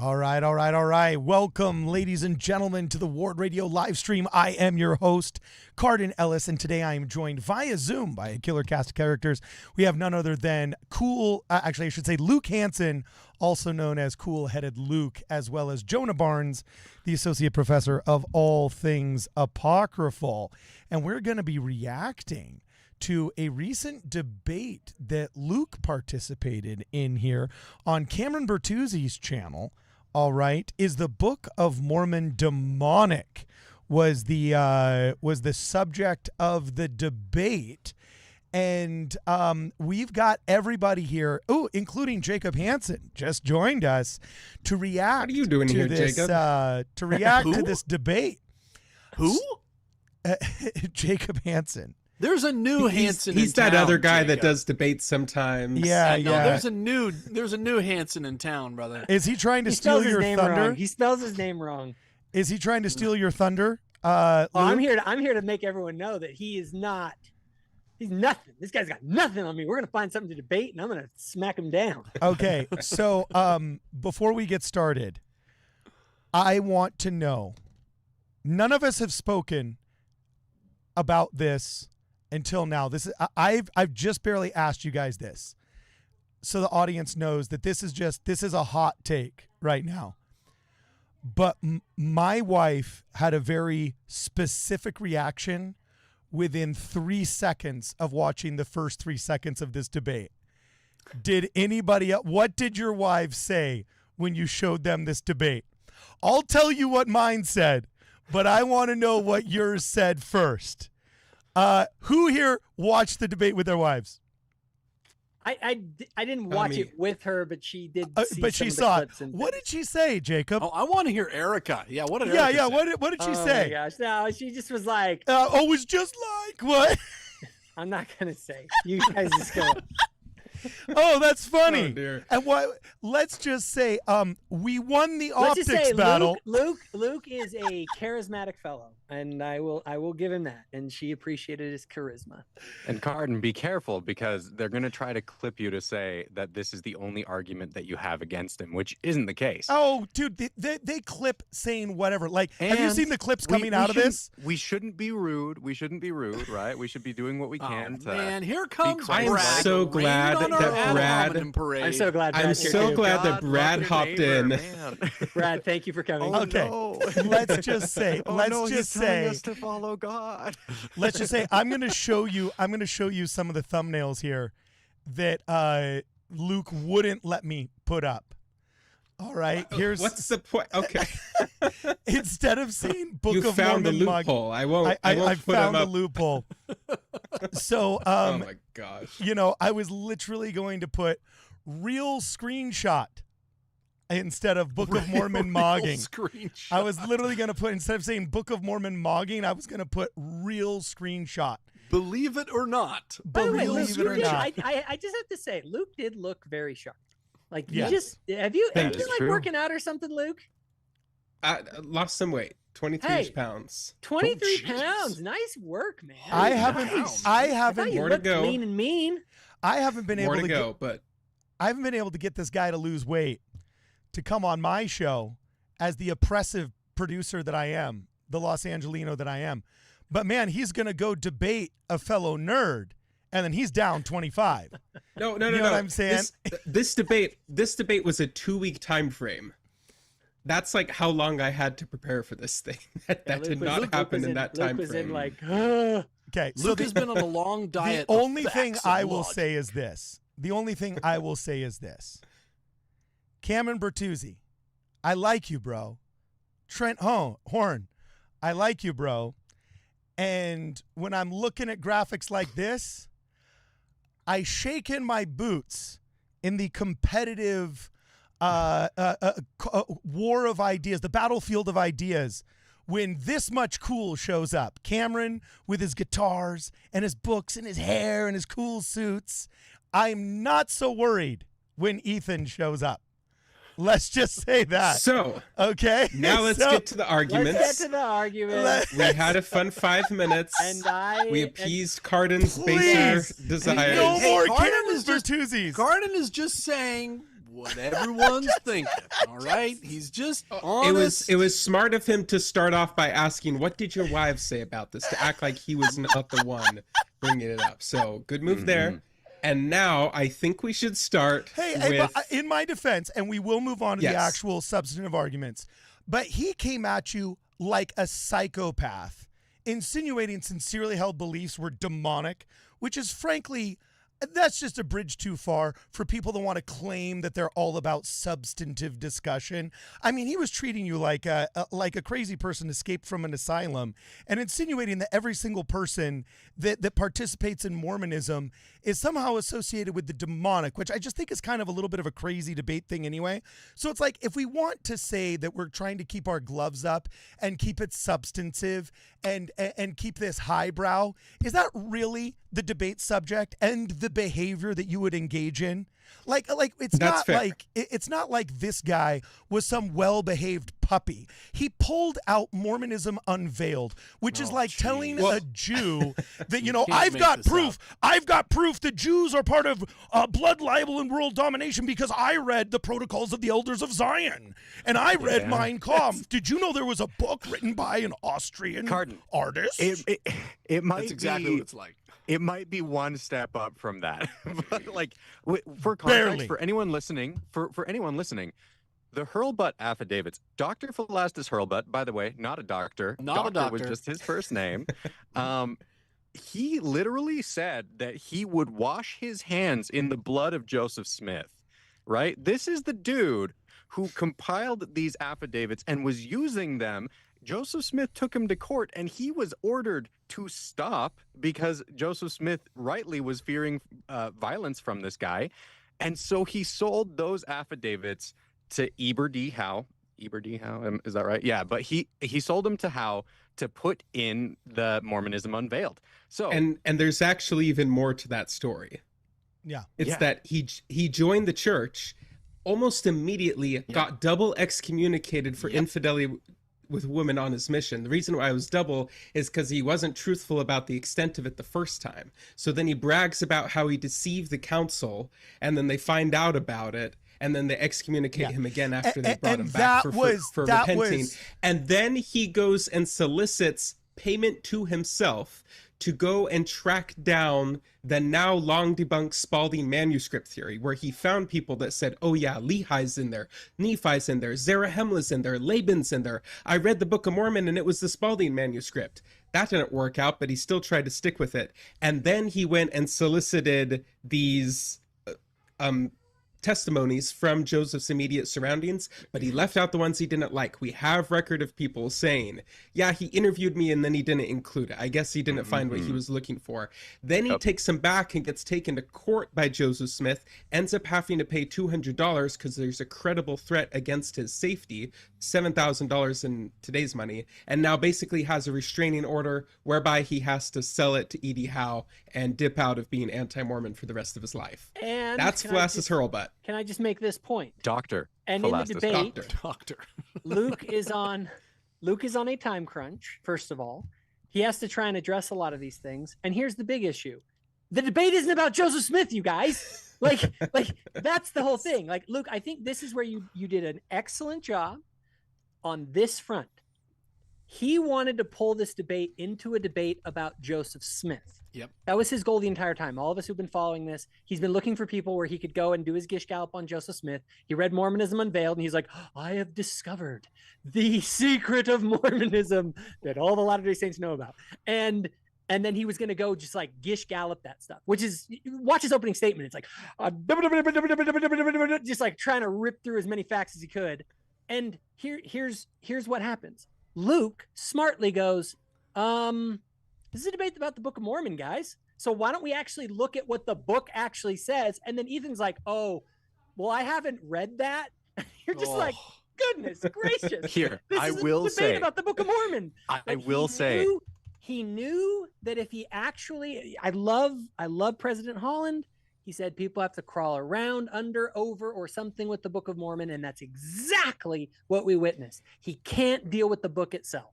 All right. Welcome, ladies and gentlemen, to the Ward Radio live stream. I am your host, Cardin Ellis, and today I am joined via Zoom by a killer cast of characters. We have none other than Luke Hanson, also known as Cool-Headed Luke, as well as Jonah Barnes, the Associate Professor of all things apocryphal. And we're going to be reacting to a recent debate that Luke participated in here on Cameron Bertuzzi's channel. All right, is the Book of Mormon demonic? Was the subject of the debate, and we've got everybody here, including Jacob Hanson, just joined us to react. What are you doing here, Jacob? To react to this debate. Who? Jacob Hanson. There's a new Hanson. He's that other guy that does debates sometimes. Yeah. There's a new Hanson in town, brother. Is he trying to steal your thunder? Wrong. He spells his name wrong. Is he trying to steal your thunder? I'm here to make everyone know that he is not. He's nothing. This guy's got nothing on me. We're gonna find something to debate, and I'm gonna smack him down. Okay, so before we get started, I want to know. None of us have spoken about this until now. I've just barely asked you guys this, so the audience knows that this is a hot take right now. But my wife had a very specific reaction within 3 seconds of watching the first 3 seconds of this debate. Did anybody else? What did your wives say when you showed them this debate? I'll tell you what mine said, but I want to know what yours said first. Who here watched the debate with their wives? I didn't watch it with her, but she did. But she saw it. What did she say, Jacob? Oh, I want to hear Erica. Yeah, what did Erica say? What did she say? Oh my gosh, no, she just was like. It was just like what? I'm not gonna say. You guys just go. Oh, that's funny. Oh, dear. And let's just say we won the optics battle. Luke is a charismatic fellow, and I will give him that. And she appreciated his charisma. And Cardin, be careful, because they're going to try to clip you to say that this is the only argument that you have against him, which isn't the case. Oh, dude, they clip saying whatever. Like, have you seen the clips coming out of this? We shouldn't be rude. We shouldn't be rude, right? We should be doing what we can. Man, here comes I am so glad that Brad. I'm so glad. I'm so glad that Brad hopped in. Brad, thank you for coming. Okay, no. let's just say. He's telling us to follow God. Let's just say I'm going to show you some of the thumbnails here that Luke wouldn't let me put up. All right, here's what's the point? Okay. Instead of saying Book of found Mormon the loophole. I won't I put found him the up. loophole. So oh my gosh. I was literally going to put real screenshot instead of Book of Mormon mogging. Screenshot. I was literally going to put, instead of saying Book of Mormon mogging, I was going to put real screenshot. Believe it or not. By the way, Luke, Believe it or not. I just have to say, Luke did look very sharp. Like, Yes. have you been like true. working out or something, Luke? I lost some weight. 23 pounds. 23 pounds. Nice work, man. I haven't I thought you More to looked go. lean and mean. I haven't been More able to go, but I haven't been able to get this guy to lose weight to come on my show as the oppressive producer that I am, the Los Angelino that I am. But man, he's going to go debate a fellow nerd, and then he's down 25. no. You know what I'm saying? This debate was a 2-week time frame. That's like how long I had to prepare for this thing. That did not happen in that time Luke was frame. in like, Okay, so Luke has been on a long diet. the only thing facts I and will logic. say is this. The only thing I will say is this. Cameron Bertuzzi, I like you, bro. Trent Horn, I like you, bro. And when I'm looking at graphics like this, I shake in my boots in the competitive war of ideas, the battlefield of ideas, when this much cool shows up. Cameron with his guitars and his books and his hair and his cool suits. I'm not so worried when Ethan shows up. Let's just say that. So, okay. now let's get to the arguments. Let's get to the argument. We had a fun 5 minutes. And we appeased Cardin's baser desires. No more Cardin Cameron is just- Bertuzzi's. Cardin is just saying what everyone's thinking. All right, he's just honest. It was smart of him to start off by asking, "What did your wives say about this?" To act like he was not the one bringing it up. So good move there. And now I think we should start. Hey, in my defense, and we will move on to the actual substantive arguments, but he came at you like a psychopath, insinuating sincerely held beliefs were demonic, which is frankly, that's just a bridge too far for people that want to claim that they're all about substantive discussion. I mean, he was treating you like a crazy person escaped from an asylum and insinuating that every single person that participates in Mormonism is somehow associated with the demonic, which I just think is kind of a little bit of a crazy debate thing anyway. So it's like, if we want to say that we're trying to keep our gloves up and keep it substantive and keep this highbrow, is that really the debate subject and the behavior that you would engage in? Like it's not like this guy was some well-behaved puppy. He pulled out Mormonism Unveiled, which is like telling a Jew that, I've got proof. I've got proof that Jews are part of blood libel and world domination because I read the Protocols of the Elders of Zion and I read Mein Kampf. Did you know there was a book written by an Austrian artist? It might That's exactly what it's like. It might be one step up from that, but for context, for anyone listening, the Hurlbut affidavits. Dr. Philastus Hurlbut, by the way, not a doctor. Not a doctor. Was just his first name. He literally said that he would wash his hands in the blood of Joseph Smith. Right? This is the dude who compiled these affidavits and was using them. Joseph Smith took him to court and he was ordered to stop because Joseph Smith rightly was fearing violence from this guy. And so he sold those affidavits to Eber D. Howe. Eber D. Howe, is that right? Yeah, but he sold them to Howe to put in the Mormonism Unveiled. So and there's actually even more to that story. Yeah. It's that he joined the church, almost immediately got double excommunicated for infidelity with women on his mission. The reason why I was double is because he wasn't truthful about the extent of it the first time. So then he brags about how he deceived the council, and then they find out about it, and then they excommunicate him again after they brought him back for repenting. And then he goes and solicits payment to himself to go and track down the now long debunked Spalding manuscript theory, where he found people that said, oh yeah, Lehi's in there, Nephi's in there, Zarahemla's in there, Laban's in there. I read the Book of Mormon and it was the Spalding manuscript. That didn't work out, but he still tried to stick with it. And then he went and solicited these testimonies from Joseph's immediate surroundings, but he left out the ones he didn't like. We have record of people saying, yeah, he interviewed me and then he didn't include it. I guess he didn't find what he was looking for. Then he takes him back and gets taken to court by Joseph Smith, ends up having to pay $200 because there's a credible threat against his safety, $7,000 in today's money, and now basically has a restraining order whereby he has to sell it to E.D. Howe and dip out of being anti-Mormon for the rest of his life. And that's Philastus Hurlbut. Can I just make this point? Doctor. And Philastus. in the debate, Doctor. Luke is on a time crunch, first of all. He has to try and address a lot of these things. And here's the big issue. The debate isn't about Joseph Smith, you guys. Like that's the whole thing. Like, Luke, I think this is where you did an excellent job on this front. He wanted to pull this debate into a debate about Joseph Smith. Yep. That was his goal the entire time. All of us who've been following this, he's been looking for people where he could go and do his gish gallop on Joseph Smith. He read Mormonism Unveiled, and he's like, I have discovered the secret of Mormonism that all the Latter-day Saints know about. And then he was going to go just like gish gallop that stuff, which is, watch his opening statement. It's like, just like trying to rip through as many facts as he could. And here's what happens. Luke smartly goes, this is a debate about the Book of Mormon, guys. So why don't we actually look at what the book actually says? And then Ethan's like, oh, well, I haven't read that. You're just like, goodness gracious. Here, this I is will a debate say about the Book of Mormon. I will say he knew that if he actually, I love President Holland. He said people have to crawl around, under, over, or something with the Book of Mormon. And that's exactly what we witnessed. He can't deal with the book itself.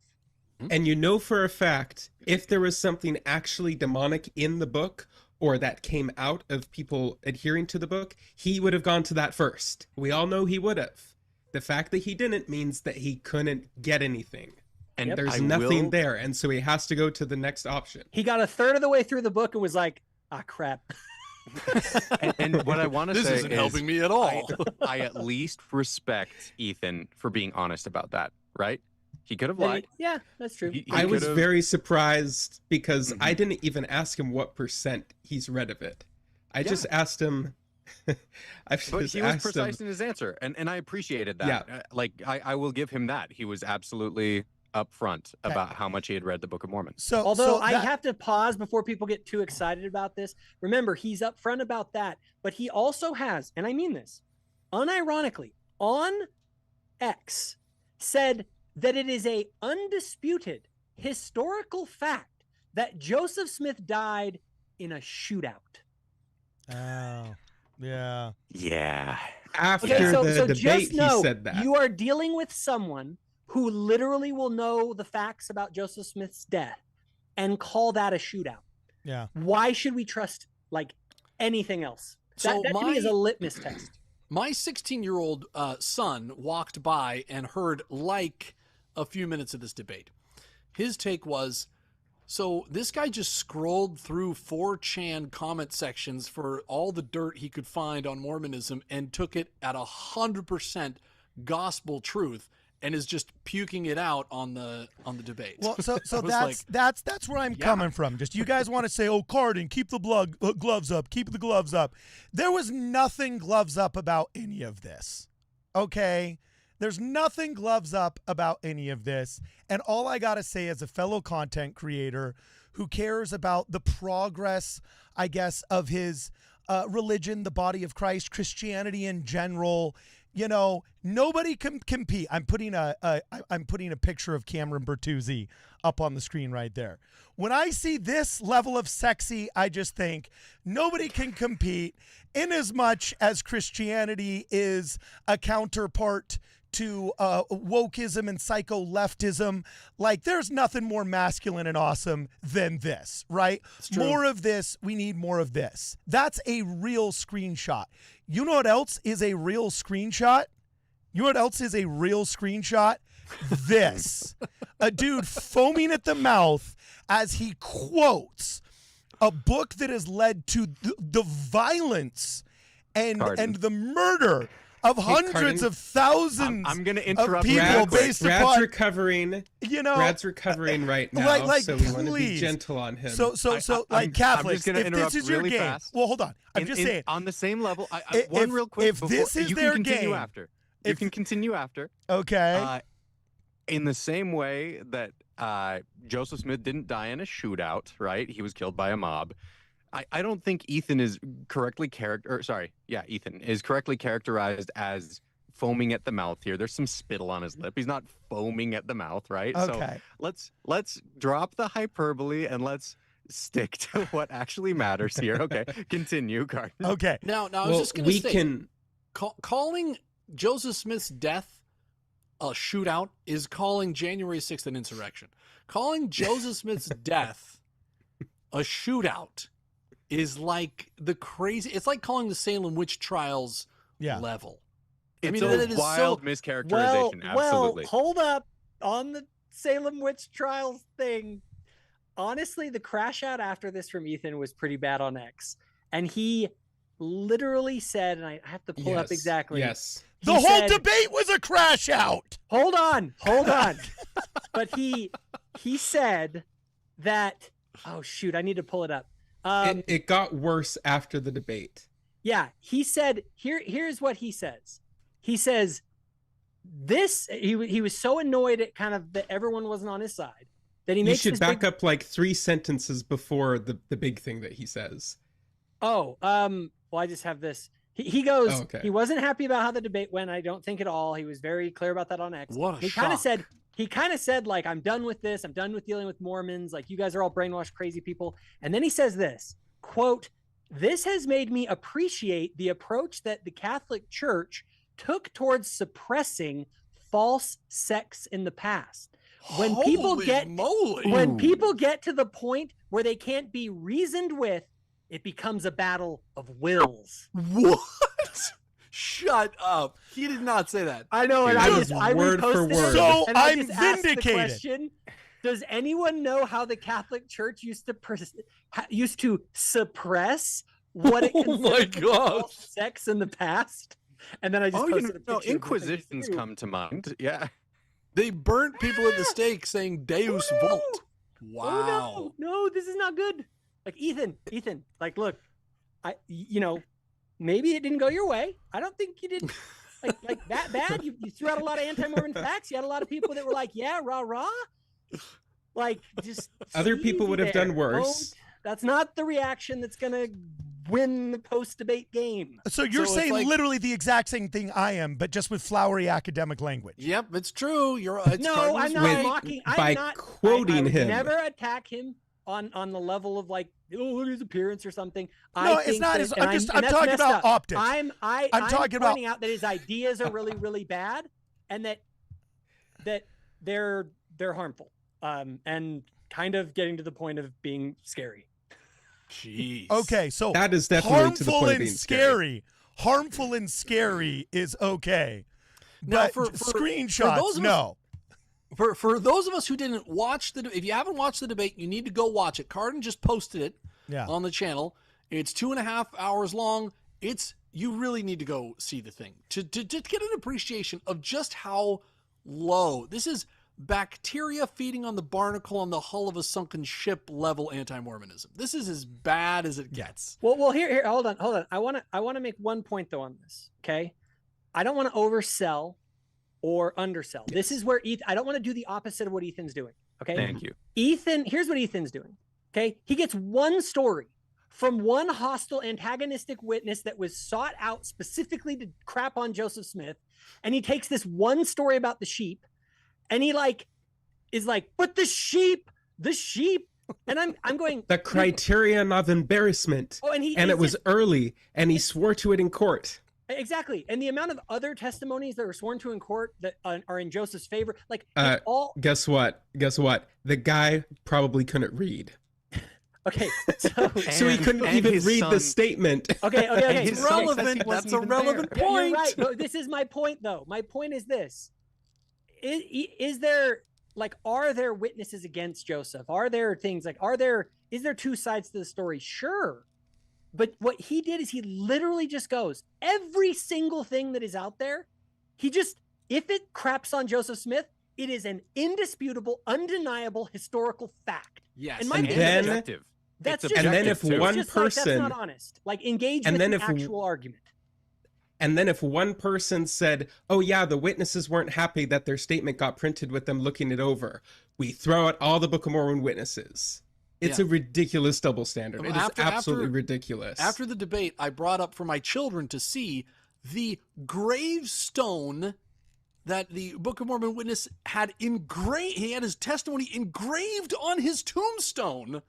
And you know for a fact, if there was something actually demonic in the book, or that came out of people adhering to the book, he would have gone to that first. We all know he would have. The fact that he didn't means that he couldn't get anything. And there's nothing there, and so he has to go to the next option. He got a third of the way through the book and was like, ah, crap. and what I want to say This isn't helping me at all. I at least respect Ethan for being honest about that, right? He could have lied. Yeah, that's true. I was very surprised because I didn't even ask him what percent he's read of it. I just asked him. But he was precise in his answer, and I appreciated that. Yeah. Like I will give him that. He was absolutely upfront about how much he had read the Book of Mormon. Although I have to pause before people get too excited about this. Remember, he's upfront about that, but he also has, and I mean this, unironically, on X, said that it is a undisputed historical fact that Joseph Smith died in a shootout. Oh, yeah. Yeah. After so the debate, just know, he said that. You are dealing with someone who literally will know the facts about Joseph Smith's death and call that a shootout. Yeah. Why should we trust like anything else? That to me is a litmus test. My 16-year-old son walked by and heard like a few minutes of this debate. His take was, so this guy just scrolled through 4chan comment sections for all the dirt he could find on Mormonism and took it at 100% gospel truth and is just puking it out on the debate. Well, so that's where I'm coming from. Just you guys want to say, "Oh, Cardin, keep the gloves up, keep the gloves up." There was nothing gloves up about any of this. Okay? There's nothing gloves up about any of this. And all I got to say as a fellow content creator who cares about the progress, I guess, of his religion, the body of Christ, Christianity in general, you know, nobody can compete. I'm putting a picture of Cameron Bertuzzi up on the screen right there. When I see this level of sexy, I just think nobody can compete in as much as Christianity is a counterpart to wokeism and psycho-leftism. Like, there's nothing more masculine and awesome than this, right? More of this. We need more of this. That's a real screenshot. You know what else is a real screenshot? You know what else is a real screenshot? This. A dude foaming at the mouth as he quotes a book that has led to the violence and the murder of hundreds of thousands I'm gonna interrupt of people based Brad's upon recovering. You know, Brad's recovering right now, like, so we want to be please. gentle on him. So, like Catholics, I'm just gonna if this interrupt is your really game, fast. well, hold on. I'm just saying. On the same level, Real quick. If this is you their can continue game, after. You can continue after. Okay. In the same way that Joseph Smith didn't die in a shootout, right? He was killed by a mob. I don't think Ethan is correctly Ethan is correctly characterized as foaming at the mouth here. There's some spittle on his lip. He's not foaming at the mouth, right? Okay. So let's drop the hyperbole and let's stick to what actually matters here. Okay, continue, Carter. Okay. Now I was just going to say, can calling Joseph Smith's death a shootout is calling January 6th an insurrection. Calling Joseph Smith's death a shootout is like it's like calling the Salem witch trials level. It's a wild mischaracterization. Absolutely. Well, hold up on the Salem witch trials thing. Honestly, the crash out after this from Ethan was pretty bad on X. And he literally said, and I have to pull up exactly. Yes. The whole debate was a crash out. Hold on. But he said that, oh shoot, I need to pull it up. It got worse after the debate. Yeah, he said, here's what he says. He says, he was so annoyed at kind of that everyone wasn't on his side that he makes. You should back up like 3 sentences before the big thing that he says. Oh, well, I just have this. He goes, Oh, okay. He wasn't happy about how the debate went. I don't think at all. He was very clear about that on X. What a He shock. kind of said, like, I'm done with this. I'm done with dealing with Mormons. Like, you guys are all brainwashed, crazy people. And then he says this, quote, "This has made me appreciate the approach that the Catholic Church took towards suppressing false sects in the past. When people get to the point where they can't be reasoned with it becomes a battle of wills. What? Shut up. He did not say that. I know, and Dude, I word for reposted it, word. So and I I'm just asked the vindicated. question, does anyone know how the Catholic Church used to suppress what it Oh my considered to be gosh. sex in the past? And then I just Oh, posted a picture no, of the thing. Inquisitions come to mind. Yeah. They burnt people at the stake saying Deus Oh, no. Vult. Wow. Oh no, this is not good. Like Ethan, like look, maybe it didn't go your way. I don't think you did like that bad. You threw out a lot of anti-Mormon facts. You had a lot of people that were like, yeah, rah. Like just Other people would have done worse. That's not the reaction that's gonna win the post-debate game. So you're So it's saying like- literally the exact same thing I am, but just with flowery academic language. Yep, it's true. It's No, Cardinals I'm not With- mocking. by I'm not quoting I would him. Never attack him on the level of like, oh, look at his appearance or something. No, I it's think not. that- It's, and I'm that's talking messed about up. optics. I'm talking about- pointing out that his ideas are really, really bad, and that they're harmful, and kind of getting to the point of being scary. Jeez. Okay, so That is definitely to the harmful point of and being scary. Harmful and scary is okay. Now, But for screenshots, those of us- no. For those of us who didn't watch if you haven't watched the debate, you need to go watch it. Cardin just posted it Yeah. on the channel. It's 2.5 hours long. You really need to go see the thing to get an appreciation of just how low this is. Bacteria feeding on the barnacle on the hull of a sunken ship level anti-Mormonism. This is as bad as it gets. Well, here, hold on. I want to make one point though on this. Okay, I don't want to oversell or undersell. Yes. This is where I don't want to do the opposite of what Ethan's doing. Okay, Thank you. Here's what Ethan's doing. Okay, he gets one story from one hostile antagonistic witness that was sought out specifically to crap on Joseph Smith, and he takes this one story about the sheep, and he is like, but the sheep, and I'm going The criterion of embarrassment. Oh, and it was early, and he swore to it in court. exactly, and the amount of other testimonies that are sworn to in court that are in Joseph's favor, like Uh, it's all Guess what? The guy probably couldn't read. okay. So So he couldn't and even his read son- the statement. okay. And his son says relevant. he wasn't That's a even relevant there. Yeah, point. you're right. No, this is my point, though. My point is this: is there are there witnesses against Joseph? Are there things is there two sides to the story? Sure, but what he did is he literally just goes every single thing that is out there. If it craps on Joseph Smith, it is an indisputable, undeniable historical fact. Yes. And my And point then- is Objective. that's It's just And then if objective, too. one that's person not honest. Engage And with then the if- actual argument. And then if one person said, oh yeah, the witnesses weren't happy that their statement got printed with them looking it over, we throw out all the Book of Mormon witnesses. It's Yeah. a ridiculous double standard. It is After- absolutely after- ridiculous. After the debate, I brought up for my children to see the gravestone that the Book of Mormon witness had engraved. He had his testimony engraved on his tombstone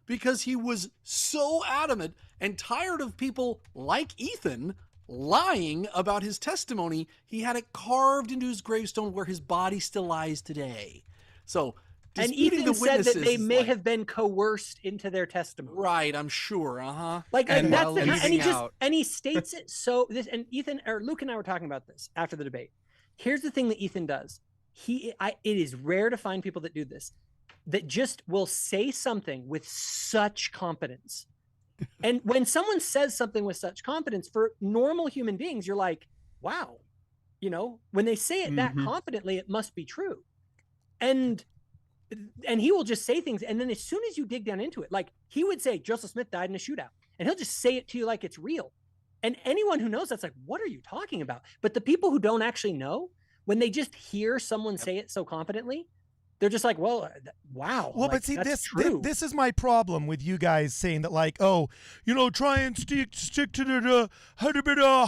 because he was so adamant and tired of people like Ethan lying about his testimony. He had it carved into his gravestone where his body still lies today. So, And disputing Ethan the said that witnesses they is may like- have been coerced into their testimony. Right, I'm sure. And That's while the, and he leaving just out- and he states it so this and Ethan or Luke and I were talking about this after the debate. Here's the thing that Ethan does. It is rare to find people that do this, that just will say something with such confidence. And when someone says something with such confidence, for normal human beings, you're like, wow, when they say it that Mhm. confidently, it must be true. And he will just say things, and then as soon as you dig down into it, like he would say Joseph Smith died in a shootout, and he'll just say it to you like it's real. And anyone who knows that's like, what are you talking about? But the people who don't actually know, when they just hear someone say it so confidently, they're just like, well, wow. Well, like, but see, that's this true. this is my problem with you guys saying that, like, oh, try and stick to the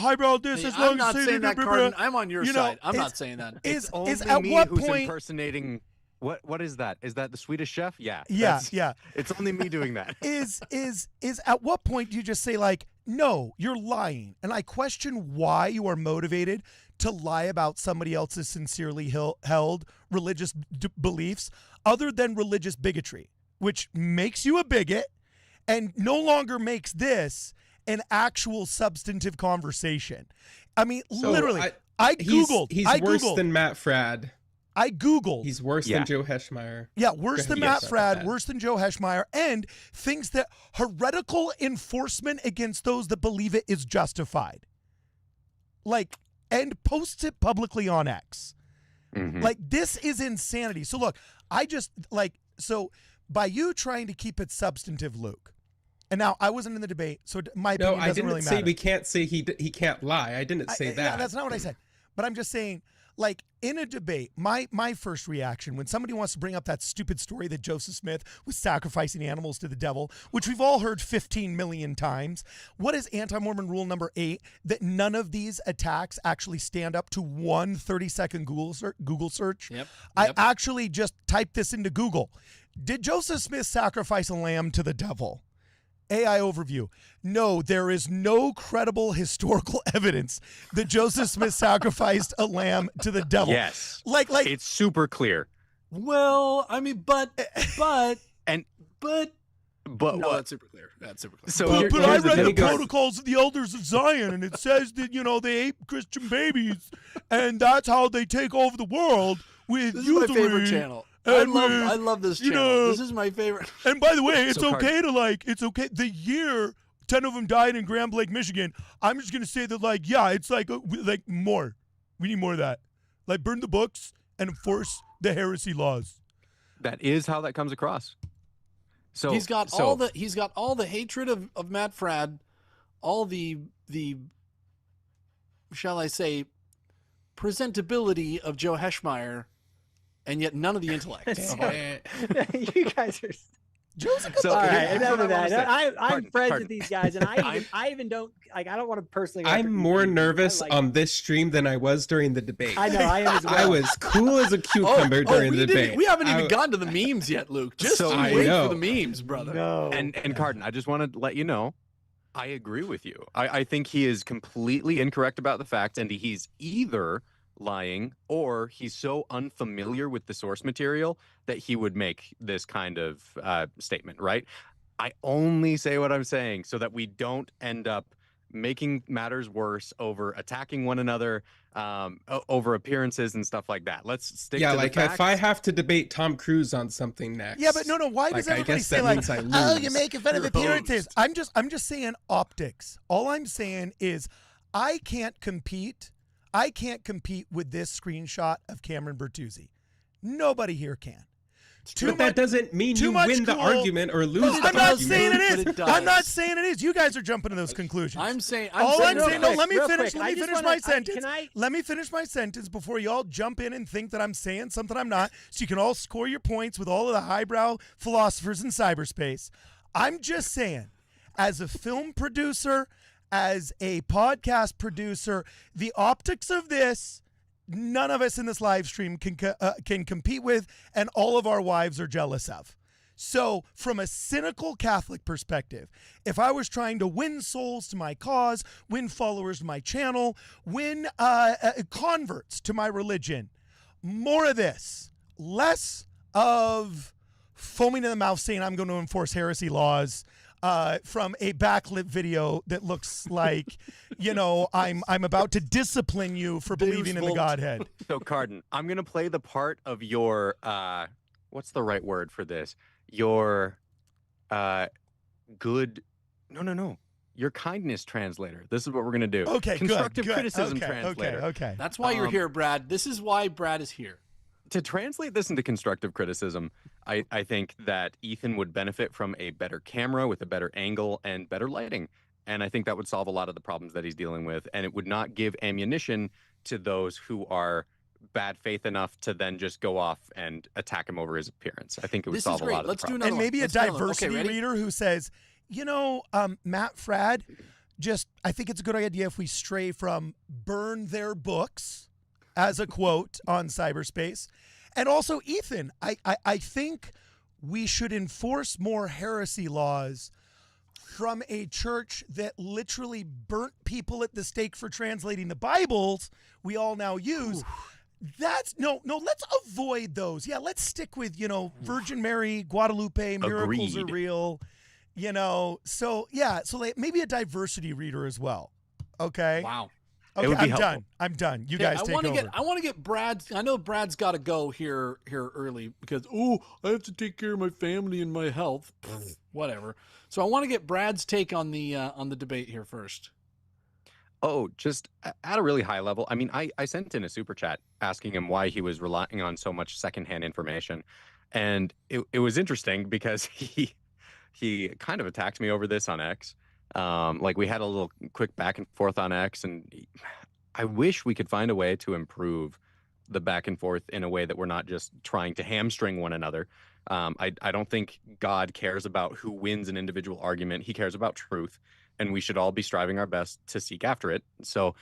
highbrow this as long I'm not as saying that, Cardin. I'm on your you know, side. I'm is- not saying that. Is Only at me what who's point? impersonating. What is that? Is that the Swedish Chef? Yeah. Yeah, that's- yeah. It's only me doing that. Is at what point do you just say, like, no, you're lying, and I question why you are motivated to lie about somebody else's sincerely held religious beliefs, other than religious bigotry, which makes you a bigot and no longer makes this an actual substantive conversation. I mean, So, literally, I Googled. He's I worse Googled. than Matt Fradd. I Googled. He's worse Yeah. than Joe Heschmeyer. Yeah, worse than Yes, Matt sorry about Fradd, that. worse than Joe Heschmeyer, and thinks that heretical enforcement against those that believe it is justified. Like, and posts it publicly on X. Mhm. Like, this is insanity. So look, I just so by you trying to keep it substantive, Luke, and now I wasn't in the debate, so my No, opinion I doesn't didn't really say matter. we can't say he can't lie. I didn't say that. Yeah, that's not what I said. But I'm just saying, like, in a debate, my first reaction when somebody wants to bring up that stupid story that Joseph Smith was sacrificing animals to the devil, which we've all heard 15 million times, what is anti-Mormon rule number 8? That none of these attacks actually stand up to one 30-second Google search. Yep. I actually just typed this into Google. Did Joseph Smith sacrifice a lamb to the devil? AI overview. No, there is no credible historical evidence that Joseph Smith sacrificed a lamb to the devil. Yes. Like It's super clear. Well, I mean, but And but but no, what? that's super clear. That's super clear. So but, here- but I here's the read the thing, guys. protocols of the elders of Zion, and it says that, they ate Christian babies, and that's how they take over the world with This is my favorite usury. channel. And I love this you channel. know- This is my favorite. And by the way, it's So okay to it's okay. The year 10 of them died in Grand Lake, Michigan, I'm just going to say that, it's more. We need more of that. Like, burn the books and enforce the heresy laws. That is how that comes across. So He's got all the hatred of Matt Fradd, all the shall I say presentability of Joe Heschmeyer, and yet none of the intellect. You guys are. Joe's a good So All here- right, here's enough what of I wanna that. say. I'm Pardon, friends pardon. with these guys, and I even don't I don't want to personally. go I'm after more either of you. nervous I like on this stream than I was during the debate. I know I am as well. I was cool as a cucumber during the debate. We haven't even I- gotten to the memes yet, Luke. Just So- I wait know. for the memes, brother. No. And Carden, I just want to let you know, I agree with you. I think he is completely incorrect about the facts, and he's either lying or he's so unfamiliar with the source material that he would make this kind of statement, right? I only say what I'm saying so that we don't end up making matters worse over attacking one another, over appearances and stuff like that. Let's stick Yeah, to like the facts. if I have to debate Tom Cruise on something next. Yeah, but no. Why does I everybody guess say that means I oh, lose. you're making fun of You're appearances? I'm just saying optics. All I'm saying is I can't compete. I can't compete with this screenshot of Cameron Bertuzzi. Nobody here can. But that doesn't mean too you much win the cool- argument or lose the I'm not argument. saying it But is. it does. I'm not saying it is. You guys are jumping to those conclusions. I'm saying. All I'm real saying, quick, let me real finish. quick. Let I me just finish wanna- my sentence. Can I? Let me finish my sentence before y'all jump in and think that I'm saying something I'm not, so you can all score your points with all of the highbrow philosophers in cyberspace. I'm just saying, as a film producer, as a podcast producer, the optics of this, none of us in this live stream can compete with, and all of our wives are jealous of. So, from a cynical Catholic perspective, if I was trying to win souls to my cause, win followers to my channel, win converts to my religion, more of this, less of foaming in the mouth saying I'm going to enforce heresy laws from a backlit video that looks like, I'm about to discipline you for believing in the Volt. Godhead. So, Carden, I'm going to play the part of your, what's the right word for this? Your good, no, your kindness translator. This is what we're going to do. Okay, Constructive good. criticism Okay, translator. Okay. That's why you're Um, here, Brad. This is why Brad is here. To translate this into constructive criticism, I think that Ethan would benefit from a better camera with a better angle and better lighting. And I think that would solve a lot of the problems that he's dealing with. And it would not give ammunition to those who are bad faith enough to then just go off and attack him over his appearance. I think it would This is solve a great. lot of Let's the do problems. another And maybe a Let's do another one. Okay, diversity ready? reader who says, Matt Fradd, I think it's a good idea if we stray from burn their books as a quote on cyberspace. And also, Ethan, I think we should enforce more heresy laws from a church that literally burnt people at the stake for translating the Bibles we all now use. Let's avoid those. Yeah, let's stick with, Virgin Mary, Guadalupe, miracles are Agreed. real. You know, so like maybe a diversity reader as well. Okay. Wow. Okay, would be I'm helpful. done. I'm done. You Okay, guys take over. I want to get Brad's. I know Brad's got to go here early because I have to take care of my family and my health. Whatever. So I want to get Brad's take on the debate here first. Oh, just at a really high level. I mean, I sent in a super chat asking him why he was relying on so much secondhand information. And it was interesting because he kind of attacked me over this on X. Like we had a little quick back and forth on X, and I wish we could find a way to improve the back and forth in a way that we're not just trying to hamstring one another. I don't think God cares about who wins an individual argument. He cares about truth, and we should all be striving our best to seek after it. So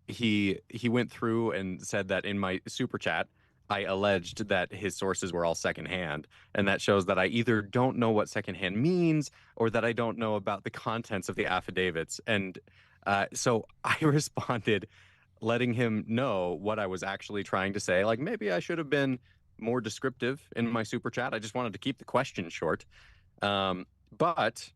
he went through and said that in my super chat, I alleged that his sources were all secondhand, and that shows that I either don't know what secondhand means or that I don't know about the contents of the affidavits. And so I responded, letting him know what I was actually trying to say. Like maybe I should have been more descriptive in my super chat. I just wanted to keep the question short. But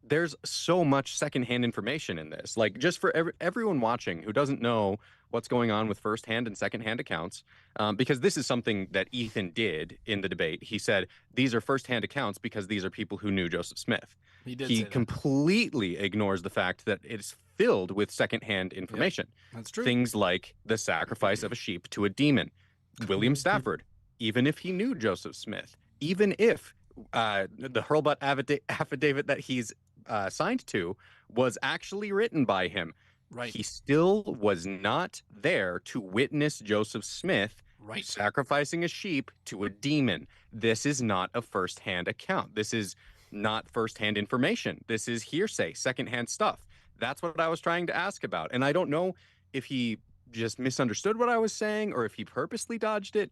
there's so much secondhand information in this. Like just for everyone watching who doesn't know what's going on with firsthand and secondhand accounts, because this is something that Ethan did in the debate. He said, these are firsthand accounts because these are people who knew Joseph Smith. He Completely ignores the fact that it's filled with secondhand information. Yep, that's true. Things like the sacrifice of a sheep to a demon. William Stafford, even if he knew Joseph Smith, even if the Hurlbut affidavit that he's signed to was actually written by him, Right. he still was not there to witness Joseph Smith sacrificing a sheep to a demon. This is not a firsthand account. This is not firsthand information. This is hearsay, secondhand stuff. That's what I was trying to ask about. And I don't know if he just misunderstood what I was saying or if he purposely dodged it,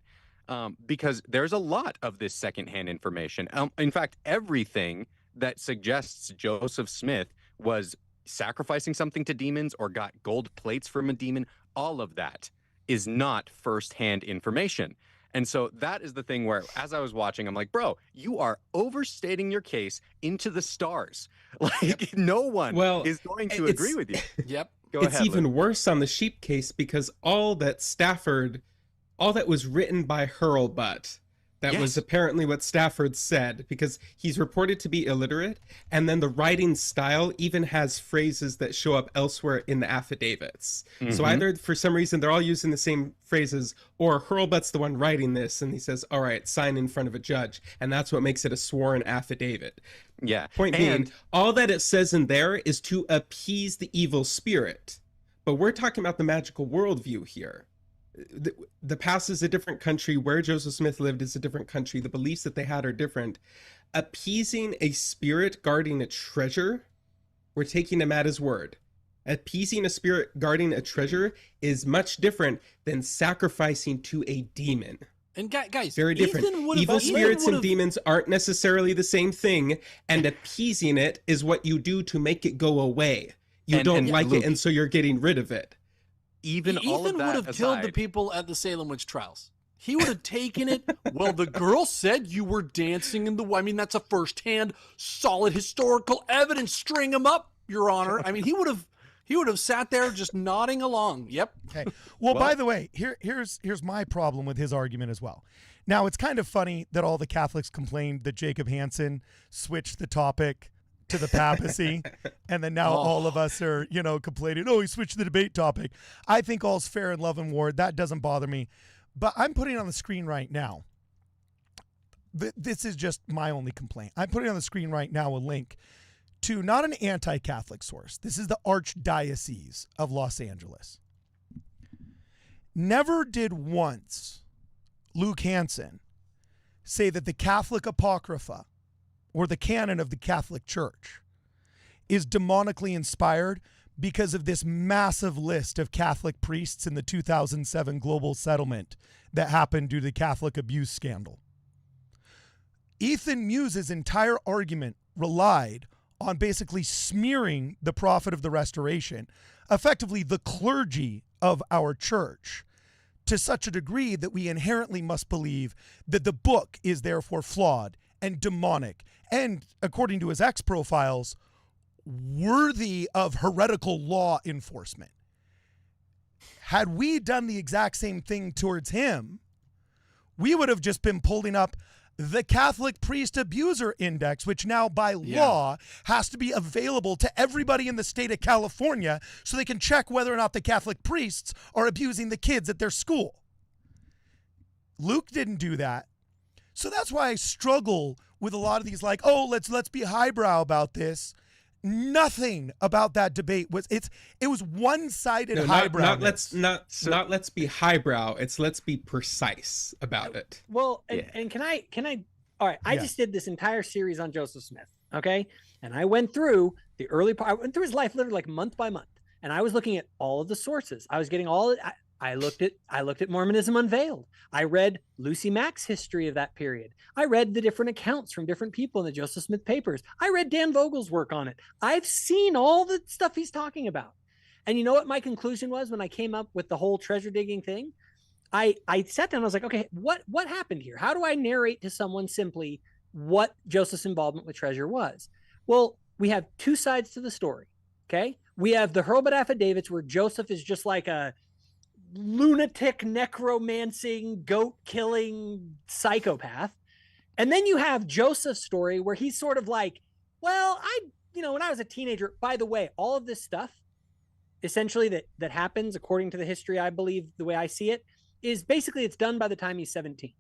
because there's a lot of this secondhand information. In fact, everything that suggests Joseph Smith was sacrificing something to demons or got gold plates from a demon, all of that is not firsthand information. And so that is the thing where, as I was watching, I'm like, bro, you are overstating your case into the stars. Like, no one is going to agree with you. Yep. Go ahead, It's even Luke. worse on the sheep case because all that was written by Hurlbut. That was apparently what Stafford said, because he's reported to be illiterate, and then the writing style even has phrases that show up elsewhere in the affidavits. So either for some reason they're all using the same phrases, or Hurlbut's the one writing this, and he says, all right, sign in front of a judge, and that's what makes it a sworn affidavit. Yeah. Point being, all that it says in there is to appease the evil spirit. But we're talking about the magical worldview here. The past is a different country. Where Joseph Smith lived is a different country. The beliefs that they had are different. Appeasing a spirit guarding a treasure, we're taking him at his word. Appeasing a spirit guarding a treasure is much different than sacrificing to a demon. And guys, Very different. Evil spirits and demons aren't necessarily the same thing, and appeasing it is what you do to make it go away. You don't like it, and so you're getting rid of it. Ethan would have killed the people at the Salem witch trials. He would have taken it. Well, the girl said you were dancing in the. I mean, that's a firsthand, solid historical evidence. String him up, Your Honor. I mean, he would have sat there just nodding along. Yep. Okay. Well, by the way, here's my problem with his argument as well. Now, it's kind of funny that all the Catholics complained that Jacob Hanson switched the topic to the papacy, and then now all of us are, complaining, he switched the debate topic. I think all's fair in love and war. That doesn't bother me. But I'm putting on the screen right now, this is just my only complaint. I'm putting on the screen right now a link to not an anti-Catholic source. This is the Archdiocese of Los Angeles. Never did once Luke Hanson say that the Catholic Apocrypha or the canon of the Catholic Church is demonically inspired because of this massive list of Catholic priests in the 2007 global settlement that happened due to the Catholic abuse scandal. Ethan Muse's entire argument relied on basically smearing the prophet of the Restoration, effectively the clergy of our church, to such a degree that we inherently must believe that the book is therefore flawed and demonic, and according to his ex profiles, worthy of heretical law enforcement. Had we done the exact same thing towards him, we would have just been pulling up the Catholic Priest Abuser Index, which now by law has to be available to everybody in the state of California so they can check whether or not the Catholic priests are abusing the kids at their school. Luke didn't do that. So that's why I struggle with a lot of these, like, oh, let's be highbrow about this. Nothing about that debate was it was one-sided highbrow. Not let's be highbrow. It's let's be precise about it. Well, and can I all right, I just did this entire series on Joseph Smith, okay? And I went through the early part, I went through his life literally like month by month. And I was looking at all of the sources. I was getting I looked at Mormonism Unveiled. I read Lucy Mack's history of that period. I read the different accounts from different people in the Joseph Smith papers. I read Dan Vogel's work on it. I've seen all the stuff he's talking about. And you know what my conclusion was when I came up with the whole treasure digging thing? I sat down and I was like, okay, what happened here? How do I narrate to someone simply what Joseph's involvement with treasure was? Well, we have two sides to the story, okay? We have the Hurlbut affidavits where Joseph is just like a lunatic, necromancing, goat-killing psychopath. And then you have Joseph's story where he's sort of like, well, when I was a teenager, by the way, all of this stuff, essentially that happens according to the history, I believe, the way I see it, is basically it's done by the time he's 17.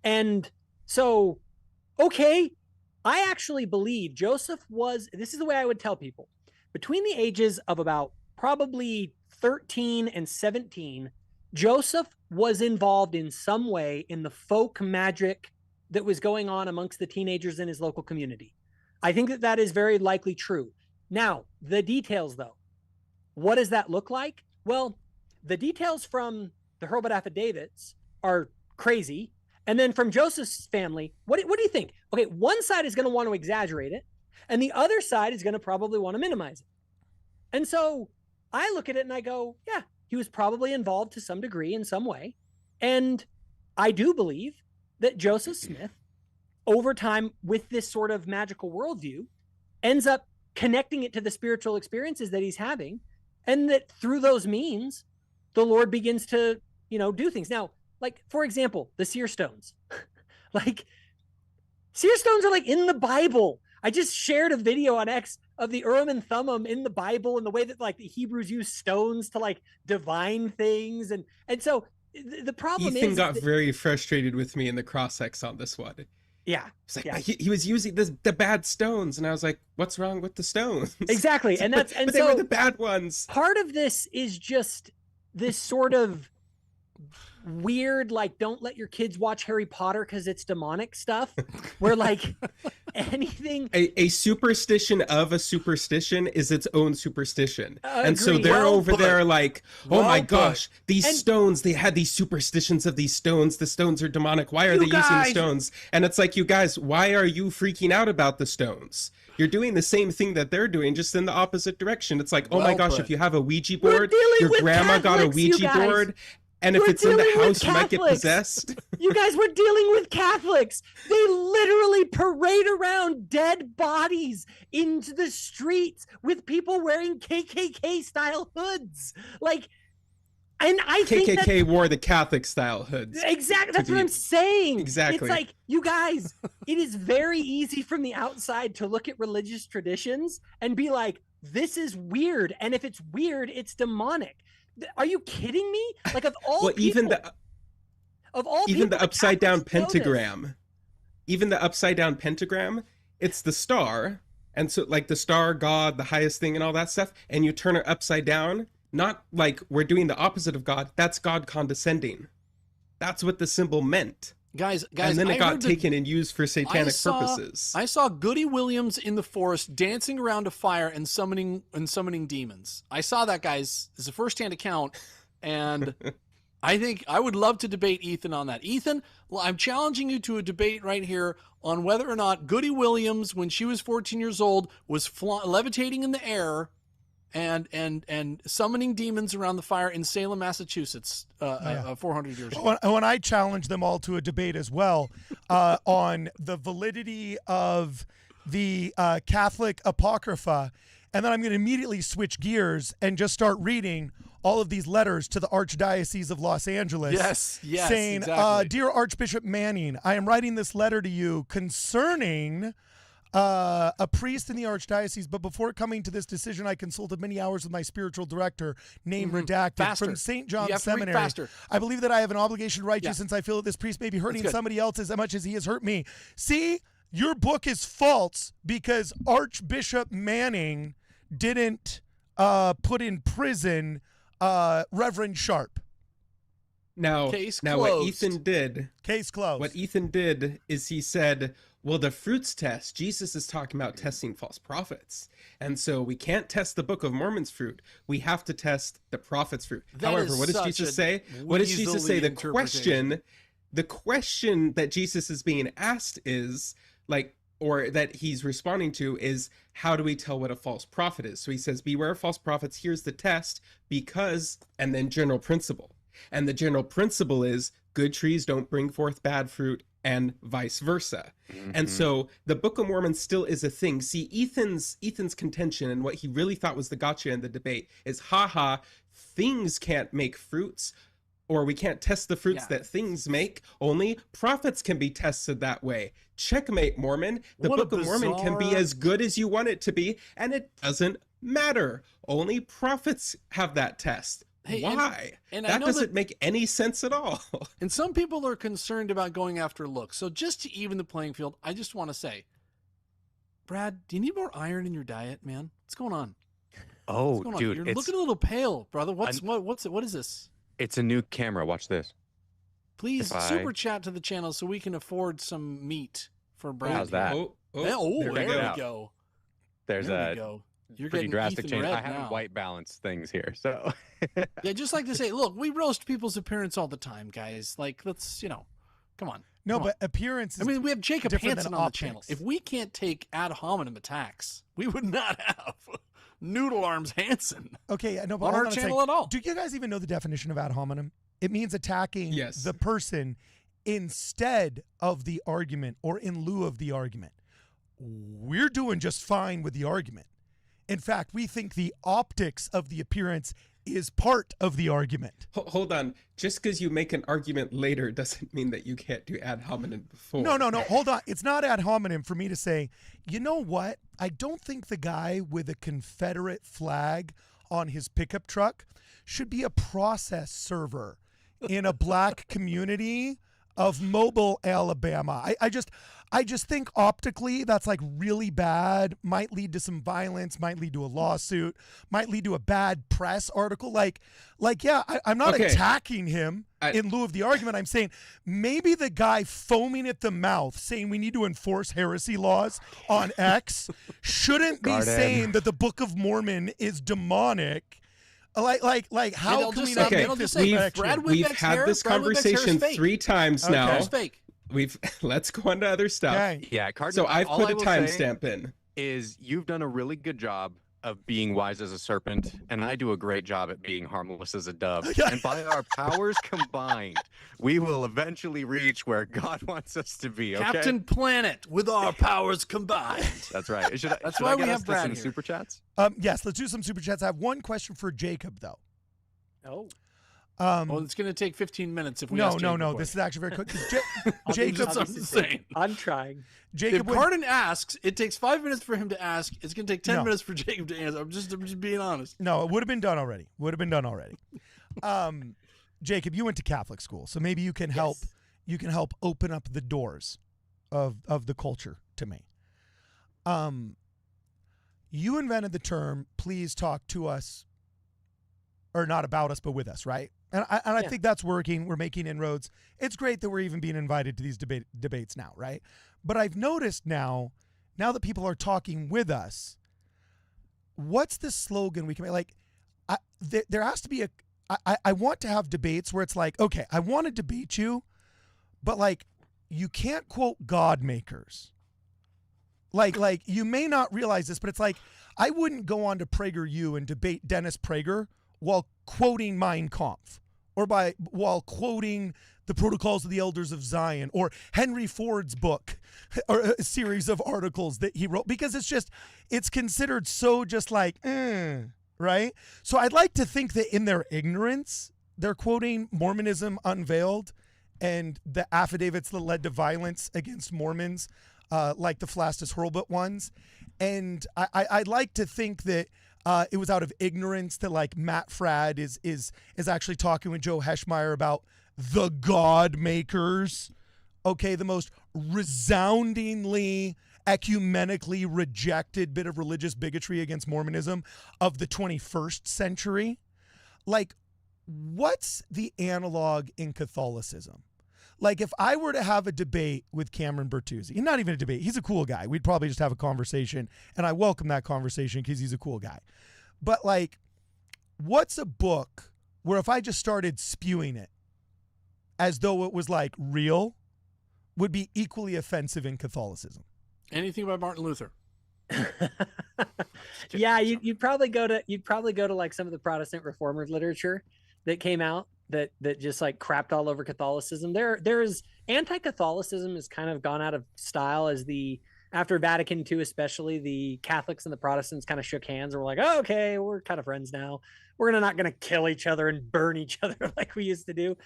And so, okay, I actually believe Joseph was, this is the way I would tell people, between the ages of about probably 13 and 17, Joseph was involved in some way in the folk magic that was going on amongst the teenagers in his local community. I think that is very likely true. Now, the details though, what does that look like? Well, the details from the Hurlbut affidavits are crazy. And then from Joseph's family, what do you think? Okay, one side is going to want to exaggerate it, and the other side is going to probably want to minimize it. And so I look at it and I go, yeah, he was probably involved to some degree in some way. And I do believe that Joseph Smith, over time with this sort of magical worldview, ends up connecting it to the spiritual experiences that he's having. And that through those means, the Lord begins to, do things. Now, like, for example, the seer stones. Like, seer stones are like in the Bible. I just shared a video on X of the Urim and Thummim in the Bible and the way that like the Hebrews use stones to like divine things. And so the problem Ethan got very frustrated with me in the cross-ex on this one. Yeah. It's like, he was using the bad stones. And I was like, what's wrong with the stones? Exactly. And but they were the bad ones. Part of this is just this sort of weird, like, don't let your kids watch Harry Potter because it's demonic stuff, where like anything a superstition of a superstition is its own superstition. And so Agreed. they're Well over put. there like, oh Well my put. gosh, these And- stones, they had these superstitions of these stones. The stones are demonic. Why are You they using guys- the stones? And it's like, you guys, why are you freaking out about the stones? You're doing the same thing that they're doing, just in the opposite direction. It's like, oh my Well gosh, put. if you have a Ouija We're board, dealing your with grandma got a Catholics, you Ouija guys. board, and if We're it's in the dealing with house, you might get Catholics. possessed. You guys were dealing with Catholics. They literally parade around dead bodies into the streets with people wearing KKK style hoods. Like, and I think that KKK wore the Catholic style hoods. exactly that's what be- I'm saying. Exactly. It's like, you guys, it is very easy from the outside to look at religious traditions and be like, this is weird. And if it's weird, it's demonic. Are you kidding me? Like, of all Well, people, even people, the upside down Catholics know this. pentagram, even the upside down pentagram, it's the star, and so like the star god, the highest thing and all that stuff, and you turn it upside down, not like we're doing the opposite of God. That's God condescending. That's what the symbol meant. Guys, And then I it got heard that- taken and used for satanic saw- purposes. I saw Goody Williams in the forest dancing around a fire and summoning demons. I saw that, guys. It's a first-hand account, and I think I would love to debate Ethan on that. Ethan, well, I'm challenging you to a debate right here on whether or not Goody Williams, when she was 14 years old, was levitating in the air and summoning demons around the fire in Salem, Massachusetts, 400 years ago. When I challenged them all to a debate as well on the validity of the Catholic Apocrypha, and then I'm going to immediately switch gears and just start reading all of these letters to the Archdiocese of Los Angeles. Yes, saying, exactly. Dear Archbishop Manning, I am writing this letter to you concerning a priest in the Archdiocese, but before coming to this decision, I consulted many hours with my spiritual director, name redacted, Faster. from St. You John's have to read Seminary. faster. I believe that I have an obligation to write you Yeah. since I feel that this priest may be hurting good. somebody else as much as he has hurt me. See, your book is false because Archbishop Manning didn't put in prison Reverend Sharp. Now, Case what closed. Ethan did, Case closed. what Ethan did is he said, well, the fruits test, Jesus is talking about testing false prophets. And so we can't test the Book of Mormon's fruit. We have to test the prophet's fruit. That However, is what does such Jesus a say? What does Jesus say? weaselly interpretation. The question that Jesus is being asked is or that he's responding to is, how do we tell what a false prophet is? So he says, beware of false prophets. Here's the test, because, and then general principle. And the general principle is good trees don't bring forth bad fruit, and vice versa. And so the Book of Mormon still is a thing. See, Ethan's contention and what he really thought was the gotcha in the debate is, things can't make fruits, or we can't test the fruits that things make. Only prophets can be tested that way. Checkmate, Mormon. The What a Book of Mormon can be bizarre- as good as you want it to be, and it doesn't matter. Only prophets have that test. Hey, Why? and I that know doesn't that- make any sense at all. And some people are concerned about going after looks. So just to even the playing field, I just want to say, Brad, do you need more iron in your diet, man? What's going on? Oh, What's going on? dude, You're it's looking a little pale, brother. What is this? it's a new camera. Watch this. Please If I- super chat to the channel so we can afford some meat for Brad. How's that? There There we we go. go. There's There we a go. You're pretty getting drastic Ethan change. red I haven't now. white balanced things here, so Yeah, just like to say, look, we roast people's appearance all the time, guys. Like, let's, come on. No, Come on. but appearance is I mean, we have Jacob different Hanson than on the channel. optics. If we can't take ad hominem attacks, we would not have Noodle Arms Hanson okay. No, but on hold our on a channel second. at all. Do you guys even know the definition of ad hominem? It means attacking Yes. the person instead of the argument or in lieu of the argument. We're doing just fine with the argument. In fact, we think the optics of the appearance is part of the argument. Hold on. Just because you make an argument later doesn't mean that you can't do ad hominem before. No, hold on. It's not ad hominem for me to say, you know what? I don't think the guy with a Confederate flag on his pickup truck should be a process server in a black community of Mobile, Alabama. I just think optically that's like really bad, might lead to some violence, might lead to a lawsuit, might lead to a bad press article. I'm not Okay. attacking him I- in lieu of the argument. I'm saying maybe the guy foaming at the mouth saying we need to enforce heresy laws on X shouldn't be Garden. saying that the Book of Mormon is demonic. How And can I'll we just not say- make and I'll this just say, connection? Brad We've Whitbeck's had hair- this Brad Whitbeck's hair is conversation fake. 3 times Okay. now. Hair's fake. Let's go on to other stuff. Okay. yeah. Cardinal, So I've all put I a will say timestamp in. is you've done a really good job of being wise as a serpent, and I do a great job at being harmless as a dove. And by our powers combined, we will eventually reach where God wants us to be. Okay, Captain Planet with our powers combined. that's right. That's should why I we get have us to Brad some here. super chats? Yes, let's do some super chats. I have one question for Jacob though. Oh, Well, it's going to take 15 minutes if we No. ask Jacob a This is question. actually very quick. I'll be- Jacob, I'll That's be insane. I'm trying. If Jacob, when- Cardin asks, it takes 5 minutes for him to ask. It's going to take 10 No. minutes for Jacob to answer. I'm just being honest. no, it would have been done already. Jacob, you went to Catholic school, so maybe you can help. Yes. You can help open up the doors of the culture to me. You invented the term "please talk to us," or not about us, but with us, right? And I Yeah. think that's working. We're making inroads. It's great that we're even being invited to these debates now, right? But I've noticed now that people are talking with us, what's the slogan we can make? Like, there has to be I want to have debates where it's like, okay, I want to debate you, but like, you can't quote God makers. Like you may not realize this, but it's like I wouldn't go on to PragerU and debate Dennis Prager while quoting Mein Kampf or while quoting the Protocols of the Elders of Zion or Henry Ford's book or a series of articles that he wrote, because it's considered so just like, right? So I'd like to think that in their ignorance, they're quoting Mormonism Unveiled and the affidavits that led to violence against Mormons, like the Flastus Hurlbut ones. And I'd like to think that it was out of ignorance that like Matt Fradd is actually talking with Joe Heschmeyer about the God makers, okay, the most resoundingly ecumenically rejected bit of religious bigotry against Mormonism of the 21st century. Like, what's the analog in Catholicism? Like, if I were to have a debate with Cameron Bertuzzi, and not even a debate, he's a cool guy. We'd probably just have a conversation, and I welcome that conversation because he's a cool guy. But, like, what's a book where if I just started spewing it as though it was, like, real, would be equally offensive in Catholicism? Anything by Martin Luther? Yeah, you'd probably go to like some of the Protestant Reformers literature that came out that just like crapped all over Catholicism. There's anti-Catholicism has kind of gone out of style as after Vatican II, especially the Catholics and the Protestants kind of shook hands and were like, oh, okay, we're kind of friends now. We're not going to kill each other and burn each other like we used to do.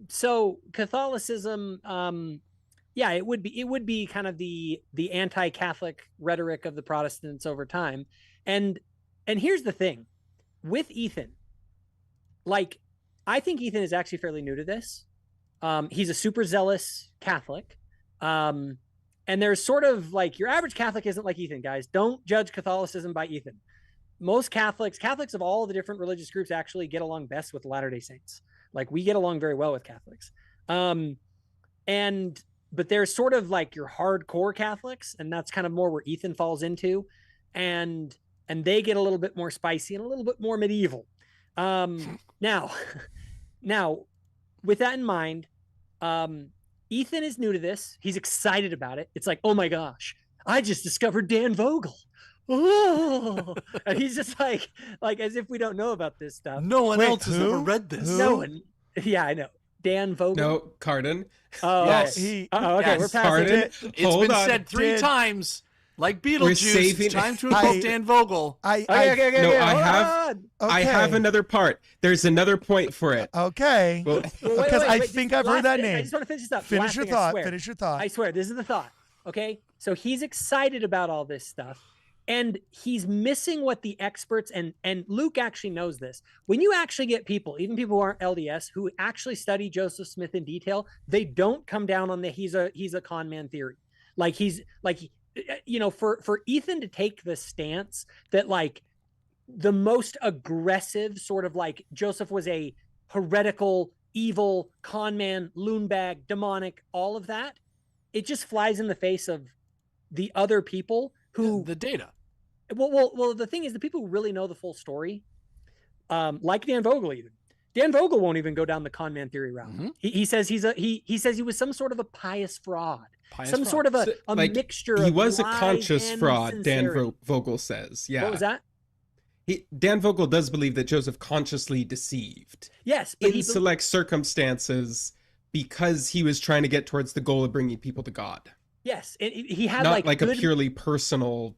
So Catholicism, yeah, it would be kind of the anti-Catholic rhetoric of the Protestants over time. And here's the thing with Ethan, like, I think Ethan is actually fairly new to this. He's a super zealous Catholic. And there's sort of like, your average Catholic isn't like Ethan, guys. Don't judge Catholicism by Ethan. Most Catholics of all the different religious groups actually get along best with Latter-day Saints. Like, we get along very well with Catholics. But there's sort of like your hardcore Catholics, and that's kind of more where Ethan falls into. And they get a little bit more spicy and a little bit more medieval. Now, with that in mind, Ethan is new to this. He's excited about it. It's like, oh my gosh, I just discovered Dan Vogel. Oh, and he's just like as if we don't know about this stuff. No one Wait, else has who? ever read this. Who? No one. Yeah, I know. Dan Vogel. No, Cardin. Oh, Yes. okay. Yes. We're past Cardin. it. It's Hold been on. said 3 times, like Beetlejuice. saving- It's time to invoke Dan Vogel. Okay. No, I hold have- on. I have another part. There's another point for it. Okay. Well, Well, Because I just think I've heard that I name. just want to finish this up. Finish Last your thing, I thought. swear. Finish your thought. I swear, this is the thought. Okay. So he's excited about all this stuff. And he's missing what the experts and Luke actually knows this. When you actually get people, even people who aren't LDS, who actually study Joseph Smith in detail, they don't come down on the he's a con man theory. Like, he's like, you know, for Ethan to take the stance that like the most aggressive sort of like Joseph was a heretical, evil con man, loon bag, demonic, all of that, it just flies in the face of the other people who The data. well, the thing is, the people who really know the full story, like Dan Vogel, even Dan Vogel won't even go down the con man theory route. Mhm. He says he says he was some sort of a pious fraud, Pious some fraud. sort of a like, mixture. he of was a lies conscious and fraud, Dan sincerity. Vogel says. Yeah. What was that? Dan Vogel does believe that Joseph consciously deceived Yes, but in select circumstances because he was trying to get towards the goal of bringing people to God. yes, and he had Not like a good- purely personal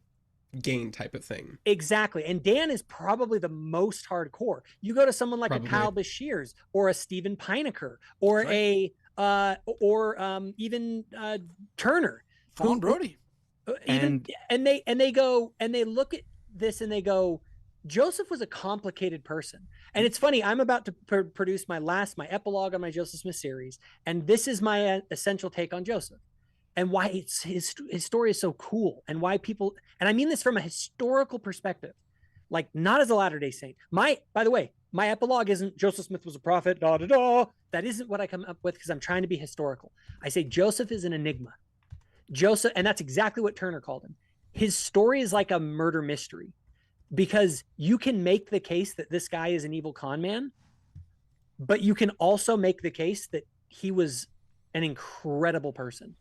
gain type of thing. Exactly. And Dan is probably the most hardcore. You go to someone like Probably. a Kyle Bashirs or a Stephen Pineker or even Turner. Fawn Brody. And they go and they look at this and they go, Joseph was a complicated person. And it's funny, I'm about to produce my epilogue on my Joseph Smith series. And this is my essential take on Joseph and why his story is so cool and why people, and I mean this from a historical perspective, like not as a Latter-day Saint. By the way, my epilogue isn't Joseph Smith was a prophet, da da da. That isn't what I come up with because I'm trying to be historical. I say Joseph is an enigma. Joseph, and that's exactly what Turner called him. His story is like a murder mystery because you can make the case that this guy is an evil con man, but you can also make the case that he was an incredible person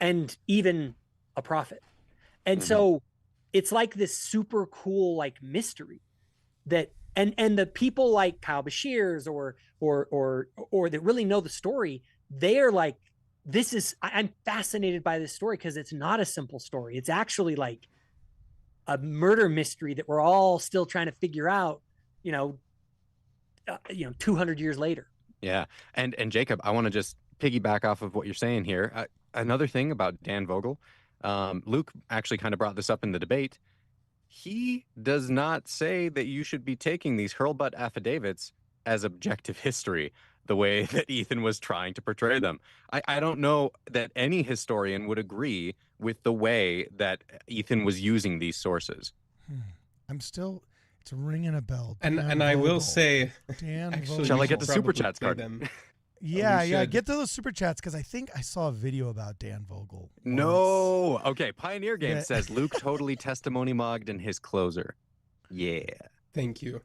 and even a prophet. And Mhm. so it's like this super cool like mystery that and the people like Kyle Bashir's or that really know the story, they are like, this is I'm fascinated by this story because it's not a simple story. It's actually like a murder mystery that we're all still trying to figure out, 200 years later. Yeah. And Jacob, I want to just piggyback off of what you're saying here. Another thing about Dan Vogel, Luke actually kind of brought this up in the debate. He does not say that you should be taking these hurlbutt affidavits as objective history the way that Ethan was trying to portray them. I don't know that any historian would agree with the way that Ethan was using these sources. It's ringing a bell. And I will say, Dan actually, Vogel. Shall we I get should the super probably chats play card? them. Yeah, We yeah. should. Get to those super chats because I think I saw a video about Dan Vogel. once. No. Okay. Pioneer Game Yeah. says Luke totally testimony mogged in his closer. Yeah. Thank you.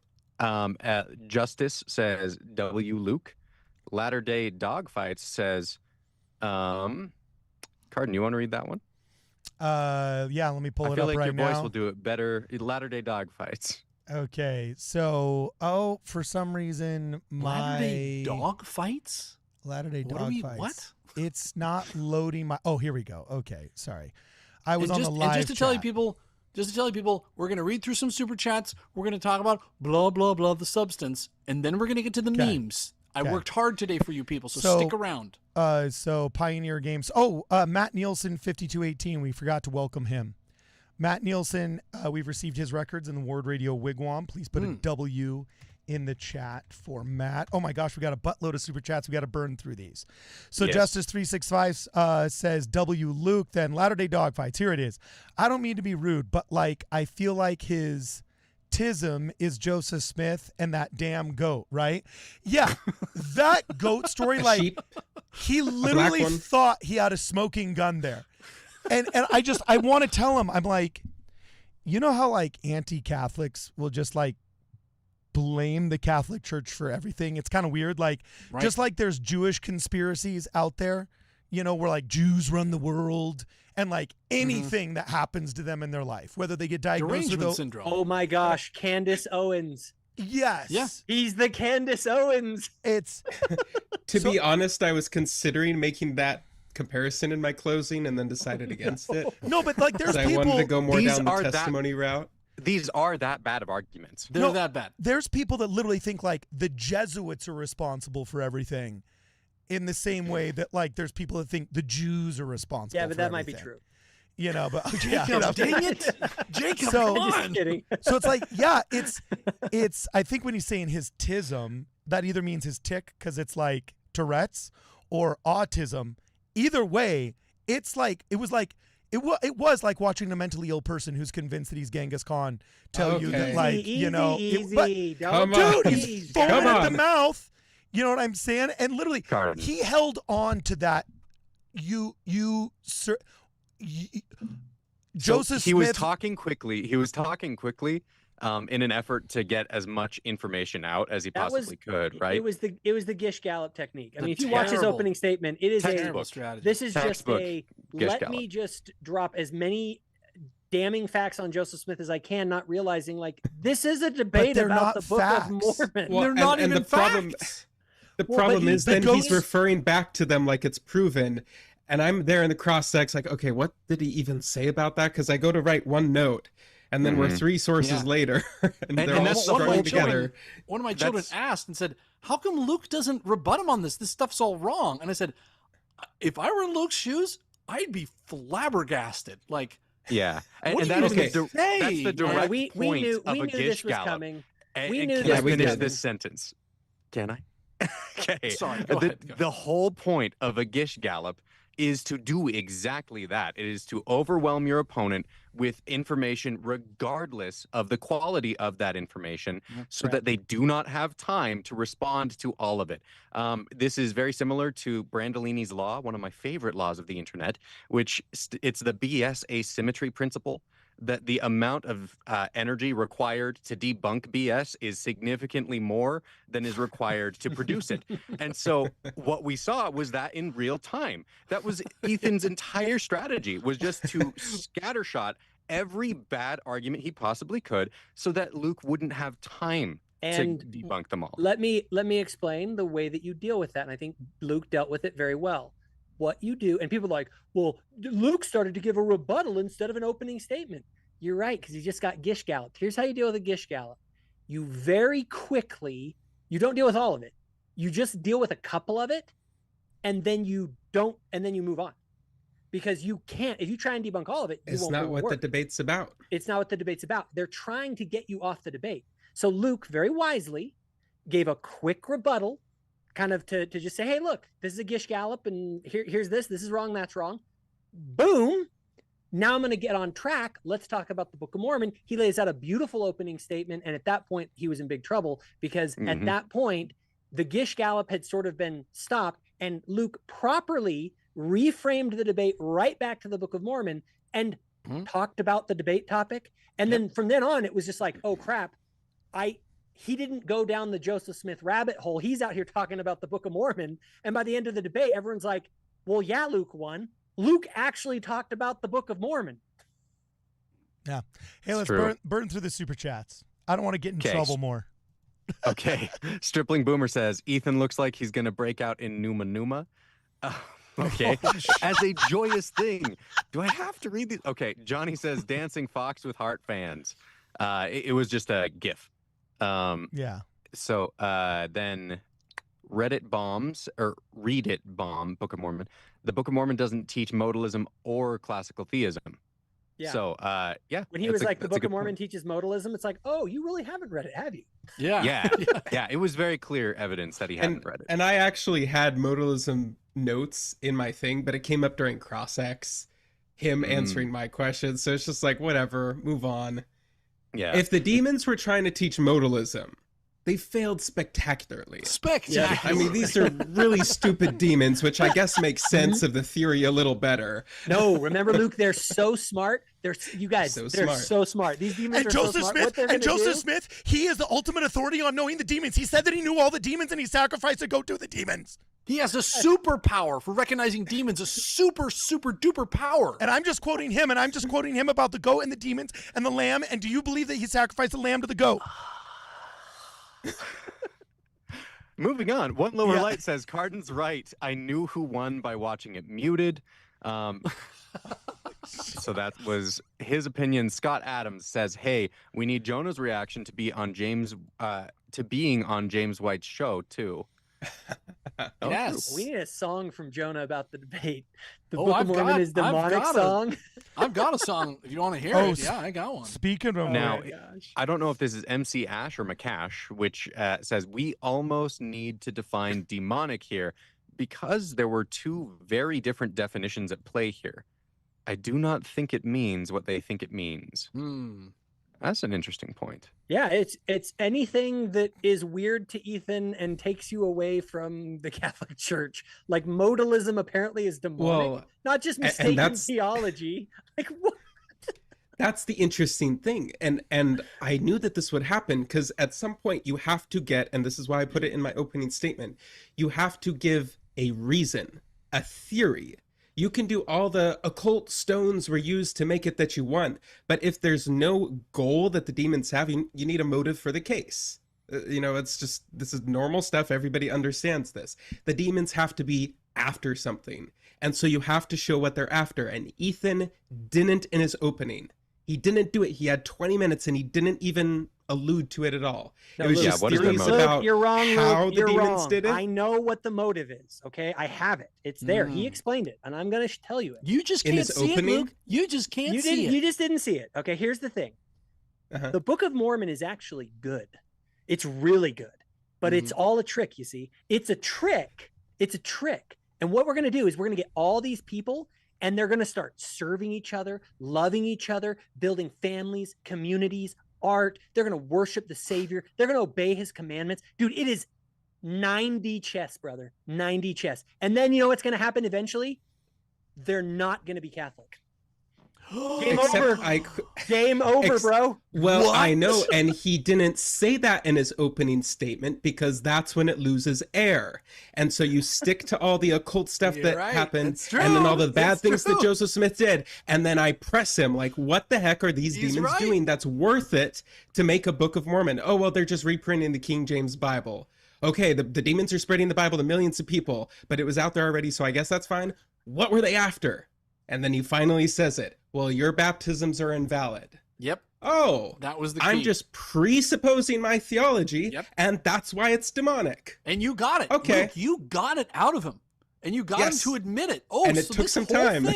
Justice says W. Luke. Latter Day Dogfights says, Carden, you want to read that one? Yeah. Let me pull I it feel up like right your now. voice will do it better. Latter Day Dogfights. Okay, so for some reason Latter-day my dog fights? Latter-day What dog are we- fights. what? It's not loading my. Oh, here we go. Okay, sorry. I was And on just, the live and just to tell you chat. people, we're going to read through some super chats. We're going to talk about blah, blah, blah, the substance. And then we're going to get to the Okay. memes. I Okay. worked hard today for you people, so So- stick around. So Pioneer Games. Oh, Matt Nielsen 5218. We forgot to welcome him. Matt Nielsen, we've received his records in the Ward Radio Wigwam. Please put a W in the chat for Matt. Oh my gosh, we got a buttload of super chats. We got to burn through these. So Yes. Justice 365 says W Luke, then Latter-day Dogfights. Here it is. I don't mean to be rude, but like I feel like his tism is Joseph Smith and that damn goat, right? Yeah, that goat story, like Sheep. he literally one. thought he had a smoking gun there. And I want to tell him, I'm like, you know how like anti-Catholics will just like blame the Catholic Church for everything? It's kind of weird. Like, Right. just like there's Jewish conspiracies out there, where like Jews run the world and like anything that happens to them in their life, whether they get diagnosed with Derangement syndrome. Oh my gosh, Candace Owens. yes, Yeah. He's the Candace Owens. it's To So- be honest, I was considering making that comparison in my closing and then decided against it. no, but like there's 'Cause I wanted to people. go more These down the are that- testimony route. These are that bad of arguments. They're No. that bad. There's people that literally think like the Jesuits are responsible for everything, in the same way that like there's people that think the Jews are responsible. Yeah, but for that might be everything. true. But yeah, Jacob, dang it. Jacob, So- come Just on. kidding. So it's like, yeah, it's. I think when he's saying his tism, that either means his tick because it's like Tourette's or autism. Either way, it's like it was like watching a mentally ill person who's convinced that he's Genghis Khan tell you that Okay. like Easy, but easy. Come Don't on. dude, tease. he's Come foaming at the on. mouth. You know what I'm saying? And literally, Carden. he held on to that. Joseph he was Smith. talking quickly. He was talking quickly in an effort to get as much information out as he That was- possibly could, right? It was the Gish Gallop technique. I The mean, if you watch his terrible- opening statement, it is a Terrible strategy. this is just Textbook a Gish let Gallop. me just drop as many damning facts on Joseph Smith as I can, not realizing like this is a debate they're about not the Book facts. of Mormon. Well, They're not and even the problem- facts. The Well, but problem he- is the then ghost- he's referring back to them like it's proven. And I'm there in the cross sex like, okay, what did he even say about that? Because I go to write one note and then we're Mhm. 3 sources Yeah. later and they're and all that's the one of my strung whole together. One of my children That's- asked and said, "How come Luke doesn't rebut him on this? This stuff's all wrong." And I said, "If I were in Luke's shoes, I'd be flabbergasted. Like, Yeah, and, What and do that you is the, even that's the say? Yeah, direct we point knew of a this Gish was Gallop. coming. And, We and knew can this I was finish coming. this sentence? Can I? Okay. Sorry, go the, ahead, go. the whole point of a Gish Gallop is to do exactly that. It is to overwhelm your opponent with information regardless of the quality of that information so that they do not have time to respond to all of it. This is very similar to Brandolini's law, one of my favorite laws of the internet, which it's the BS asymmetry principle. that the amount of energy required to debunk BS is significantly more than is required to produce it. And so what we saw was that in real time. That was Ethan's entire strategy, was just to scattershot every bad argument he possibly could so that Luke wouldn't have time And to debunk them all. let me explain the way that you deal with that. And I think Luke dealt with it very well. What you do, and people are like, well, Luke started to give a rebuttal instead of an opening statement. You're right, because he just got gish galloped. Here's how you deal with a gish gallop. You very quickly, you don't deal with all of it. You just deal with a couple of it, and then you move on. Because you can't, if you try and debunk all of it, It's not what the debate's about. It's not what the debate's about. They're trying to get you off the debate. So Luke very wisely gave a quick rebuttal, kind of to just say, hey, look, this is a gish gallop, and here's this is wrong, that's wrong. Boom. Now I'm going to get on track. Let's talk about the Book of Mormon. He lays out a beautiful opening statement, and at that point, he was in big trouble because at that point, the gish gallop had sort of been stopped, and Luke properly reframed the debate right back to the Book of Mormon and talked about the debate topic. And then from then on, it was just like, oh, crap. He didn't go down the Joseph Smith rabbit hole. He's out here talking about the Book of Mormon. And by the end of the debate, everyone's like, well, yeah, Luke won. Luke actually talked about the Book of Mormon. Yeah. Hey, let's burn through the super chats. I don't want to get in trouble more. Okay. Stripling Boomer says, Ethan looks like he's going to break out in Numa Numa. Okay. As a joyous thing. Do I have to read these? Okay. Johnny says, Dancing Fox with Heart fans. It was just a GIF. Yeah. So then Reddit bombs, or Read It bomb, Book of Mormon. The Book of Mormon doesn't teach modalism or classical theism. Yeah. So, yeah. When he was like, the Book of Mormon teaches modalism, it's like, oh, you really haven't read it, have you? Yeah. Yeah. It was very clear evidence that he hadn't read it. And I actually had modalism notes in my thing, but it came up during cross-ex, him answering my questions. So it's just like, whatever, move on. Yeah. If the demons were trying to teach modalism, they failed spectacularly. Spectacular. I mean, these are really stupid demons, which I guess makes sense of the theory a little better. No, remember, Luke, they're so smart. They're so smart. These demons are so smart. Joseph Smith, he is the ultimate authority on knowing the demons. He said that he knew all the demons and he sacrificed to go do the demons. He has a superpower for recognizing demons, a super, super duper power. And I'm just quoting him, about the goat and the demons and the lamb. And do you believe that he sacrificed the lamb to the goat? Moving on. One Lower Light says, Cardin's right. I knew who won by watching it muted. So that was his opinion. Scott Adams says, hey, we need Jonah's reaction to be on being on James White's show too. Yes. We need a song from Jonah about the debate. The Book of Mormon is demonic song. I've got a song if you want to hear it. Yeah, I got one. Speaking of now, I don't know if this is MC Ash or McCash, which says we almost need to define demonic here because there were two very different definitions at play here. I do not think it means what they think it means. That's an interesting point. Yeah, it's anything that is weird to Ethan and takes you away from the Catholic Church. Like modalism apparently is demonic, not just mistaken theology. Like what? That's the interesting thing. And I knew that this would happen because at some point you have to get, and this is why I put it in my opening statement, you have to give a reason, a theory. You can do all the occult stones were used to make it that you want, but if there's no goal that the demons have, you need a motive for the case. It's just, this is normal stuff. Everybody understands this. The demons have to be after something. And so you have to show what they're after. And Ethan didn't in his opening. He didn't do it. He had 20 minutes and he didn't even allude to it at all. No, it was just theories about you're wrong, how Luke, the demons did it. I know what the motive is, okay? I have it. It's there. He explained it, and I'm going to tell you it. You just can't see it, Luke. You just can't see it. You just didn't see it. Okay, here's the thing. The Book of Mormon is actually good. It's really good. But it's all a trick, you see. It's a trick. It's a trick. And what we're going to do is we're going to get all these people, and they're going to start serving each other, loving each other, building families, communities, art. They're going to worship the Savior. They're going to obey his commandments. Dude, it is 9D chess, brother. 9D chess. And then you know what's going to happen eventually? They're not going to be Catholic. Game over. Game over, bro. Well, What? I know, and he didn't say that in his opening statement because that's when it loses air. And so you stick to all the occult stuff You're that right. happened, It's true. and then all the bad It's things true. that Joseph Smith did, and then I press him like, what the heck are these He's demons right. doing that's worth it to make a Book of Mormon? Oh, well, they're just reprinting the King James Bible. Okay, the demons are spreading the Bible to millions of people, but it was out there already, so I guess that's fine. What were they after? And then he finally says it. Well, your baptisms are invalid. Yep. Oh, That was the key. I'm just presupposing my theology, Yep. and that's why it's demonic. And you got it. Okay. Luke, you got it out of him. And you got him Yes. to admit it. Oh, And it so took this some whole time.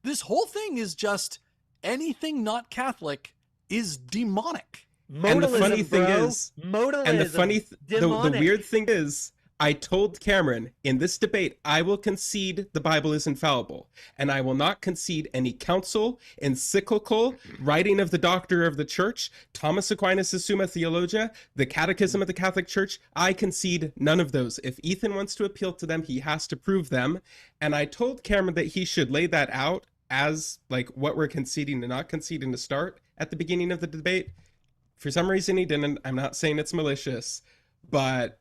this whole thing is just anything not Catholic is demonic. And the funny Modalism, thing bro. is, Modalism. and the Demonic. weird thing is, I told Cameron in this debate, I will concede the Bible is infallible, and I will not concede any council, encyclical, writing of the Doctor of the Church, Thomas Aquinas' Summa Theologia, the Catechism of the Catholic Church. I concede none of those. If Ethan wants to appeal to them, he has to prove them. And I told Cameron that he should lay that out as like what we're conceding and not conceding to start at the beginning of the debate. For some reason he didn't. I'm not saying it's malicious, but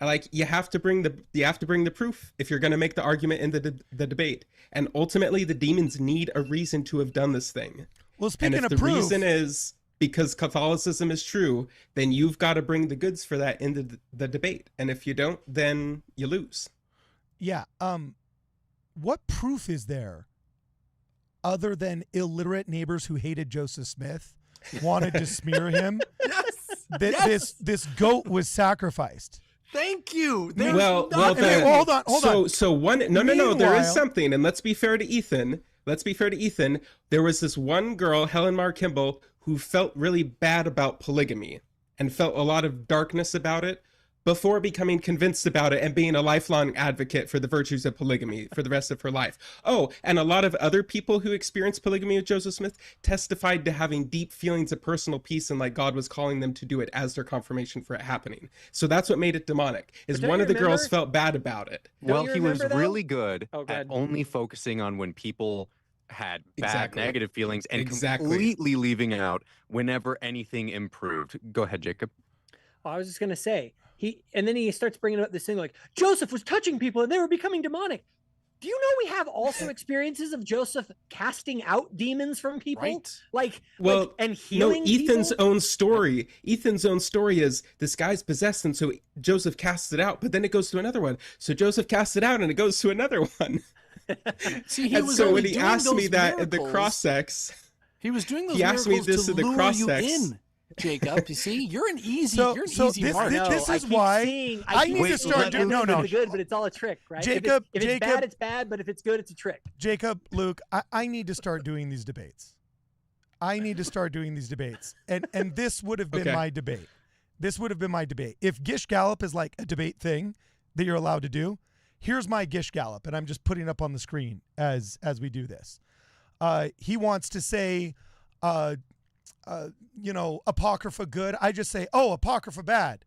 like you have to bring the proof if you're going to make the argument in the debate. And ultimately the demons need a reason to have done this thing. Well, And speaking if of the proof, reason is because Catholicism is true, then you've got to bring the goods for that in the debate. And if you don't, then you lose. yeah, what proof is there other than illiterate neighbors who hated Joseph Smith wanted to smear him? Yes. That this goat was sacrificed. Thank you. There's Well, nothing. then, hold on. So one, no, there Meanwhile- is something, and let's be fair to Ethan. There was this one girl, Helen Mar Kimball, who felt really bad about polygamy and felt a lot of darkness about it before becoming convinced about it and being a lifelong advocate for the virtues of polygamy for the rest of her life. Oh, and a lot of other people who experienced polygamy with Joseph Smith testified to having deep feelings of personal peace and like God was calling them to do it as their confirmation for it happening. So that's what made it demonic, is But don't one you of the girls remember- felt bad about it. Well, you he was remember, though? really good Oh, go at ahead. only focusing on when people had bad Exactly. negative feelings and Exactly. completely leaving out whenever anything improved. Go ahead, Jacob. I was just gonna say and then he starts bringing up this thing like Joseph was touching people and they were becoming demonic. Do you know we have also experiences of Joseph casting out demons from people, Right. Well, and healing Ethan's people? own story. Ethan's own story is this guy's possessed, and so Joseph casts it out, but then it goes to another one. So Joseph casts it out, and it goes to another one. See, he And was so only when he doing asked me those that at the miracles- cross sex, he was doing those he asked me miracles this to at the lure cross you sex. in, Jacob. You see, you're an easy So mark. this I is keep why seeing- I keep need to seeing start the doing- good no. and the good, but it's all a trick, right? Jacob, if it's Jacob- bad, it's bad, but if it's good, it's a trick. Jacob, Luke, I need to start doing these debates. And this would have been Okay. my debate. This would have been my debate. If Gish Gallop is like a debate thing that you're allowed to do, here's my Gish Gallop, and I'm just putting it up on the screen as we do this. He wants to say, Apocrypha good. I just say, oh, Apocrypha bad.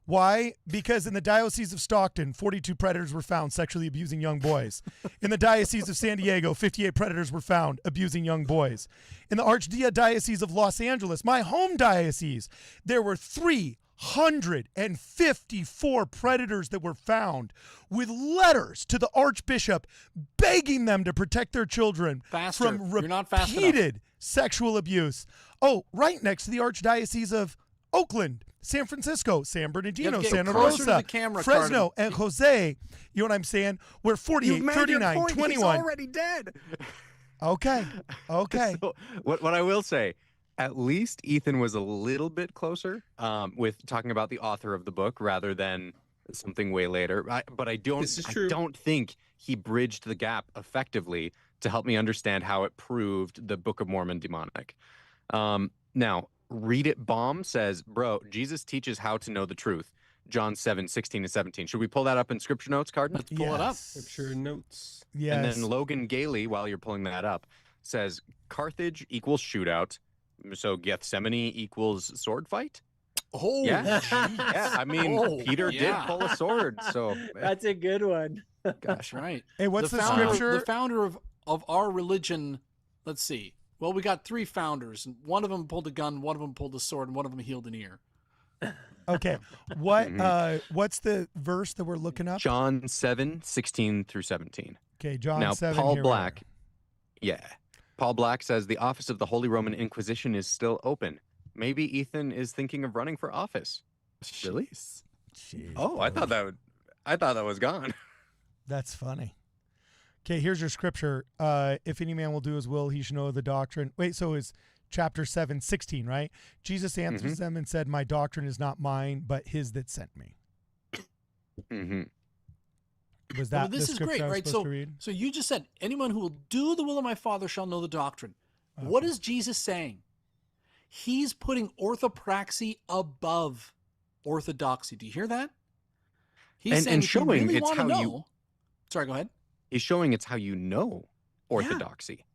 Why? Because in the Diocese of Stockton, 42 predators were found sexually abusing young boys. In the Diocese of San Diego, 58 predators were found abusing young boys. In the Archdiocese of Los Angeles, my home diocese, there were 354 predators that were found with letters to the Archbishop begging them to protect their children Faster. from You're not fast enough. repeated sexual abuse. Oh, right next to the Archdiocese of Oakland, San Francisco, San Bernardino, You have to get Santa closer to Rosa, the camera, Fresno, Carter. and Jose. You know what I'm saying? We're 48, 39, 21. He's already dead. Okay. So, what I will say, at least Ethan was a little bit closer with talking about the author of the book rather than something way later. But I This is true. don't think he bridged the gap effectively to help me understand how it proved the Book of Mormon demonic. Now, Read It Bomb says, bro, Jesus teaches how to know the truth. John 7:16-17. Should we pull that up in scripture notes, Cardin? Let's pull it up. Scripture notes. Yes. And then Logan Gailey, while you're pulling that up, says Carthage equals shootout. So Gethsemane equals sword fight? Oh, Yeah. geez. Yeah, I mean, Oh, Peter yeah. did pull a sword, so That's a good one. That's right. Hey, what's the founder, scripture? The founder of our religion, let's see. Well, we got 3 founders, and one of them pulled a gun, one of them pulled a sword, and one of them healed an ear. Okay. What's the verse that we're looking up? John 7:16 through 17. Okay, John Now, 7. Paul here we are. Black, Paul Black says the office of the Holy Roman Inquisition is still open. Maybe Ethan is thinking of running for office. Really? Jeez, Oh, I thought that was gone. That's funny. Okay, here's your scripture. If any man will do his will, he should know the doctrine. Wait, so it's chapter 7:16, right? Jesus answers them and said, my doctrine is not mine, but his that sent me. Mm-hmm. Was that this the is scripture great, I was right? supposed to read? So you just said, anyone who will do the will of my Father shall know the doctrine. What is Jesus saying? He's putting orthopraxy above orthodoxy. Do you hear that? He's saying and if you showing really it's want to how know, you. Sorry, go ahead. He's showing it's how you know orthodoxy.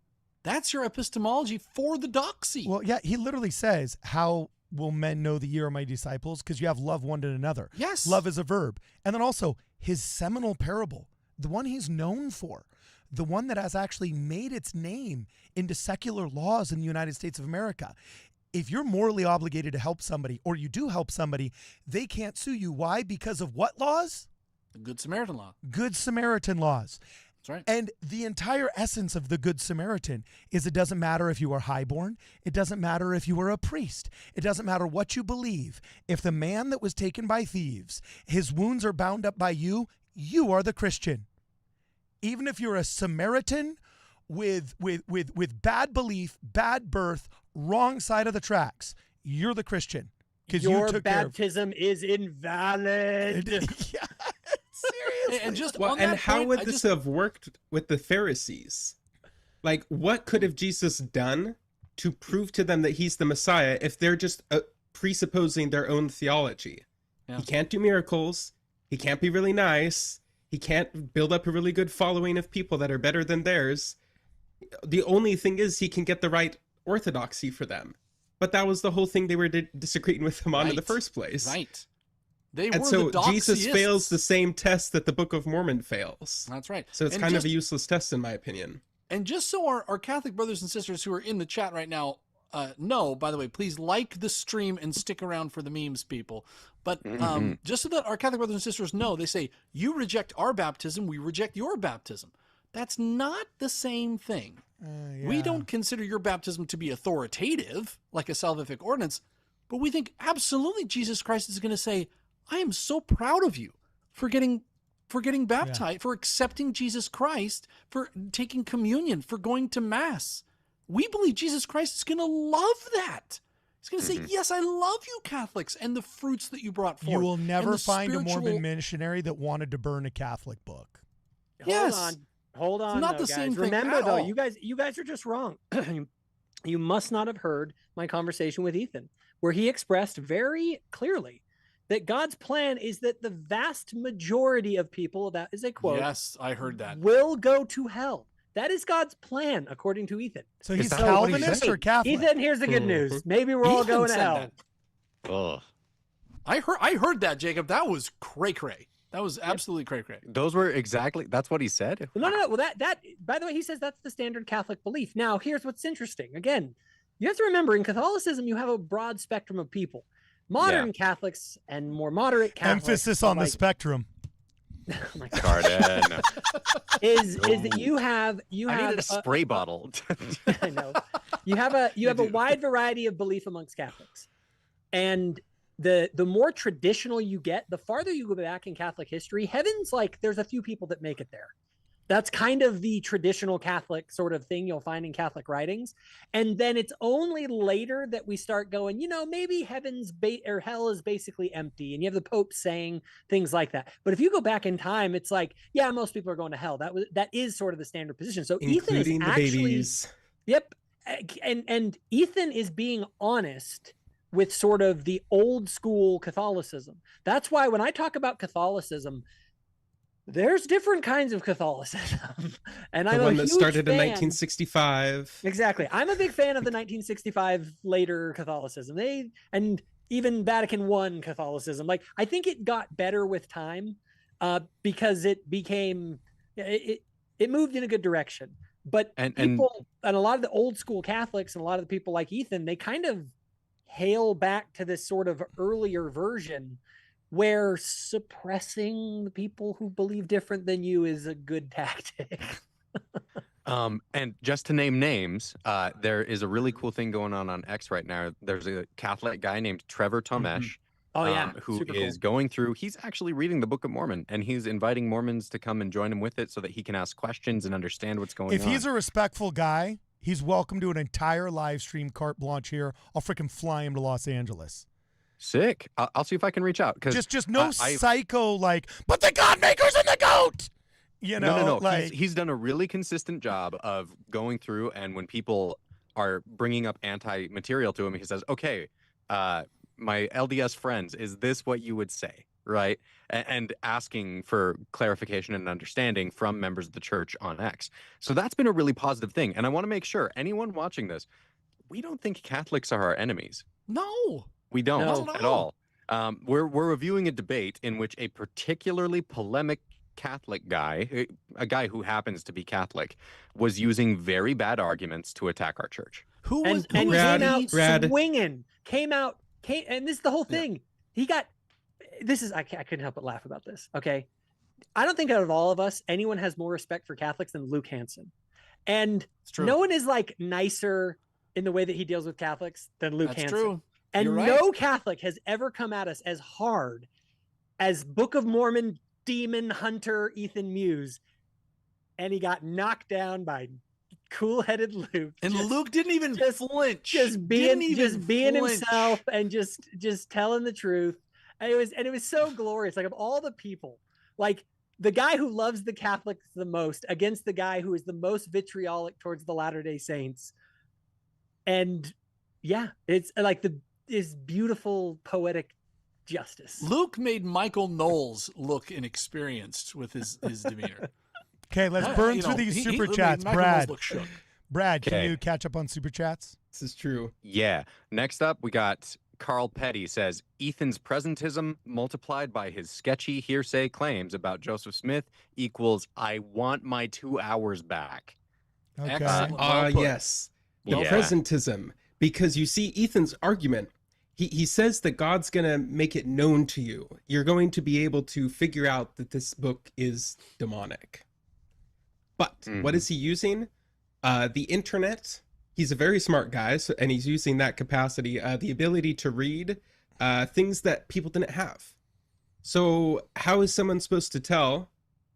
That's your epistemology for the doxy. Well, yeah, he literally says, how will men know that ye are my disciples? Because you have love one to another. Yes. Love is a verb. And then also his seminal parable, the one he's known for, the one that has actually made its name into secular laws in the United States of America. If you're morally obligated to help somebody, or you do help somebody, they can't sue you. Why? Because of what laws? The Good Samaritan law. Good Samaritan laws. That's right. And the entire essence of the Good Samaritan is it doesn't matter if you are highborn. It doesn't matter if you are a priest. It doesn't matter what you believe. If the man that was taken by thieves, his wounds are bound up by you, you are the Christian. Even if you're a Samaritan with bad belief, bad birth, wrong side of the tracks, you're the Christian. Because Your you took care of- baptism is invalid. Yeah, seriously. And just Well, on and that how point, would I this just- have worked with the Pharisees? Like, what could have Jesus done to prove to them that he's the Messiah if they're just presupposing their own theology? Yeah. He can't do miracles. He can't be really nice. He can't build up a really good following of people that are better than theirs. The only thing is he can get the right orthodoxy for them. But that was the whole thing they were disagreeing with him on in the Right. first place. Right. They And were so the Jesus doxyists. fails the same test that the Book of Mormon fails. That's right. So it's And kind of just- a useless test in my opinion. And just so our Catholic brothers and sisters who are in the chat right now know, by the way, please like the stream and stick around for the memes, people. But just so that our Catholic brothers and sisters know, they say, you reject our baptism, we reject your baptism. That's not the same thing. We don't consider your baptism to be authoritative, like a salvific ordinance, but we think absolutely Jesus Christ is going to say, I am so proud of you for getting baptized, for accepting Jesus Christ, for taking communion, for going to Mass. We believe Jesus Christ is going to love that. He's going to say, yes, I love you, Catholics, and the fruits that you brought forth. You will and never the find a Mormon spiritual- missionary that wanted to burn a Catholic book. Yes. Hold on, not though, the guys. same thing Remember, at though, all. you guys are just wrong. You must not have heard my conversation with Ethan, where he expressed very clearly that God's plan is that the vast majority of people, that is a quote, Yes, I heard that. will go to hell. That is God's plan, according to Ethan. So he's that what he Calvinist said? or Catholic? Ethan, here's the good news. Maybe we're all Ethan going to said hell. that. Ugh. I heard that, Jacob. That was cray-cray. That was absolutely cray-cray. Those were exactly. That's what he said. No. Well, that by the way, he says that's the standard Catholic belief. Now, here's what's interesting. Again, you have to remember in Catholicism, you have a broad spectrum of people. Modern Catholics and more moderate Catholics. Emphasis on the like- spectrum. Oh my God. Garden. is that you have I needed a spray bottle. I know. You have a wide variety of belief amongst Catholics. And the more traditional you get, the farther you go back in Catholic history, heaven's like there's a few people that make it there. That's kind of the traditional Catholic sort of thing you'll find in Catholic writings. And then it's only later that we start going, maybe heaven's or hell is basically empty. And you have the Pope saying things like that. But if you go back in time, it's like, yeah, most people are going to hell. That is sort of the standard position. So Ethan is Including the actually, babies. Yep. And Ethan is being honest with sort of the old school Catholicism. That's why when I talk about Catholicism, there's different kinds of Catholicism. And I'm The a one that huge started in fan- 1965. Exactly. I'm a big fan of the 1965 later Catholicism. And even Vatican I Catholicism. Like, I think it got better with time because it became, it moved in a good direction. But And people and a lot of the old school Catholics and a lot of the people like Ethan, they kind of hail back to this sort of earlier version where suppressing the people who believe different than you is a good tactic. And just to name names, there is a really cool thing going on X right now. There's a Catholic guy named Trevor Tomesh. Oh yeah, who super is cool. going through, he's actually reading the Book of Mormon, and he's inviting Mormons to come and join him with it so that he can ask questions and understand what's going on. If he's a respectful guy, he's welcome to an entire live stream, carte blanche here. I'll freaking fly him to Los Angeles. Sick. I'll see if I can reach out. Just no psycho like, but the God Maker's in the goat. You know, no. like He's done a really consistent job of going through, and when people are bringing up anti-material to him, he says, okay, my LDS friends, is this what you would say? Right? And asking for clarification and understanding from members of the church on X. So that's been a really positive thing. And I want to make sure anyone watching this, we don't think Catholics are our enemies. No. We don't No. at all. We're reviewing a debate in which a particularly polemic Catholic guy, a guy who happens to be Catholic, was using very bad arguments to attack our church. Who And was came out Brad. swinging. And this is the whole thing. He got this is I couldn't help but laugh about this. Okay, I don't think out of all of us, anyone has more respect for Catholics than Luke Hanson, and It's true. no one is like nicer in the way that he deals with Catholics than Luke That's Hanson. true. And You're right. no Catholic has ever come at us as hard as Book of Mormon demon hunter Ethan Muse, and he got knocked down by cool-headed Luke. And Luke didn't even flinch. Just being himself and just telling the truth. And it was so glorious. Like, of all the people, like the guy who loves the Catholics the most against the guy who is the most vitriolic towards the Latter-day Saints. And yeah, it's like is beautiful poetic justice. Luke made Michael Knowles look inexperienced with his demeanor. okay, let's burn through these super chats. Michael Knowles Brad, looked shook. can Okay. you catch up on super chats? This is true. Yeah. Next up, we got Carl Petty says, Ethan's presentism multiplied by his sketchy hearsay claims about Joseph Smith equals I want my 2 hours back. Okay. Excellent. Well put. Yes. The Yeah. presentism. Because you see Ethan's argument, he says that God's going to make it known to you. You're going to be able to figure out that this book is demonic. But what is he using? The internet. He's a very smart guy, and he's using that capacity, the ability to read things that people didn't have. So how is someone supposed to tell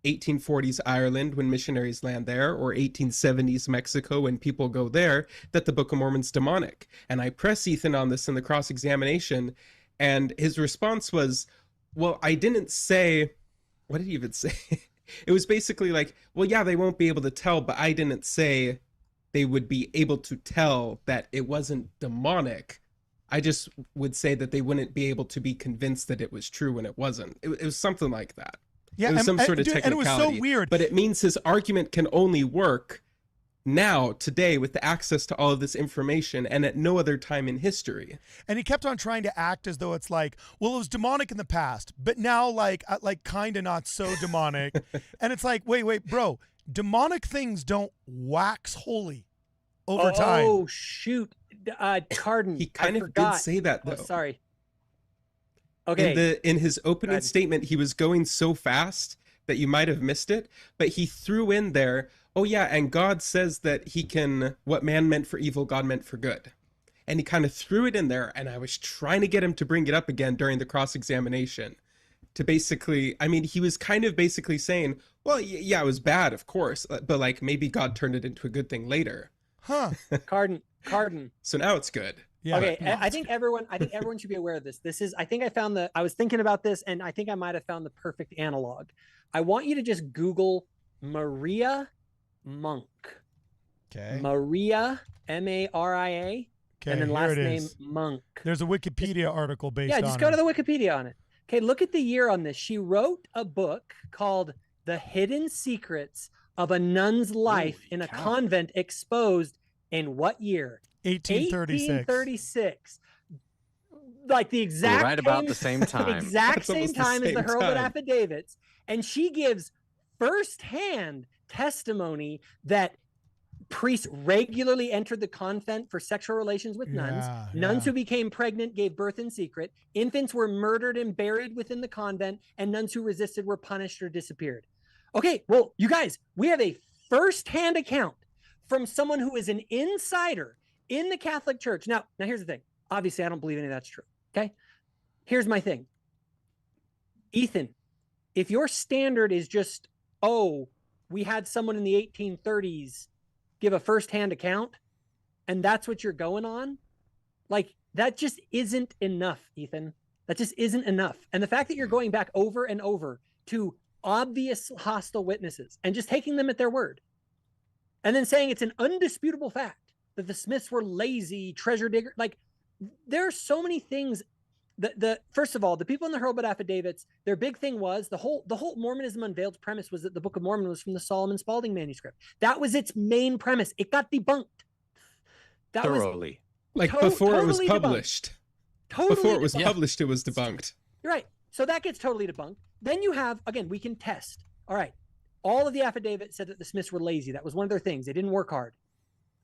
1840s Ireland when missionaries land there, or 1870s Mexico when people go there, that the Book of Mormon's demonic? And I press Ethan on this in the cross-examination, and his response was, well, I didn't say, what did he even say? It was basically like, well, yeah, they won't be able to tell, but I didn't say they would be able to tell that it wasn't demonic. I just would say that they wouldn't be able to be convinced that it was true when it wasn't. It was something like that. Yeah, It was some sort of dude, and it was technicality. so weird. But it means his argument can only work now, today, with the access to all of this information, and at no other time in history. And he kept on trying to act as though it's like, well, it was demonic in the past, but now like kind of not so demonic. And it's like, wait, bro, demonic things don't wax holy over time. Oh shoot, Carden. He kind I of forgot. did say that, though. Oh, sorry. Okay. In his opening ahead. statement, he was going so fast that you might have missed it, but he threw in there, oh yeah, and God says that he can, what man meant for evil, God meant for good. And he kind of threw it in there, and I was trying to get him to bring it up again during the cross-examination to basically, I mean, he was kind of basically saying, well, yeah, it was bad, of course, but like maybe God turned it into a good thing later. Huh. Carden. So now it's good. Yeah. Okay, I think everyone should be aware of this. I was thinking about this, and I think I might have found the perfect analog. I want you to just Google Maria Monk. Okay. Maria, Maria, Okay. and then here last it name is. Monk. There's a Wikipedia article based on Just go it. to the Wikipedia on it. Okay, look at the year on this. She wrote a book called The Hidden Secrets of a Nun's Life Holy in a cow. Convent Exposed in what year? 1836. 1836. Like the exact Right about the same time. exact That's same almost the time as the same Hurlbut time. affidavits, and she gives firsthand testimony that Priests regularly entered the convent for sexual relations with nuns. Nuns who became pregnant gave birth in secret. Infants were murdered and buried within the convent, and nuns who resisted were punished or disappeared. Okay, well, you guys, we have a first-hand account from someone who is an insider in the Catholic Church. Now here's the thing. Obviously, I don't believe any of that's true, okay? Here's my thing. Ethan, if your standard is just, oh, we had someone in the 1830s give a first-hand account, and that's what you're going on, like, that just isn't enough, Ethan. That just isn't enough. And the fact that you're going back over and over to obvious hostile witnesses and just taking them at their word, and then saying it's an undisputable fact that the Smiths were lazy, treasure digger, like, there are so many things. First of all, the people in the Hurlbut affidavits, their big thing was the whole Mormonism Unveiled's premise was that the Book of Mormon was from the Solomon Spaulding manuscript. That was its main premise. It got debunked. That Thoroughly. Before it was published. Before it was debunked. published, it was debunked. You're right. So that gets totally debunked. Then you have, again, we can test. All right. All of the affidavits said that the Smiths were lazy. That was one of their things. They didn't work hard.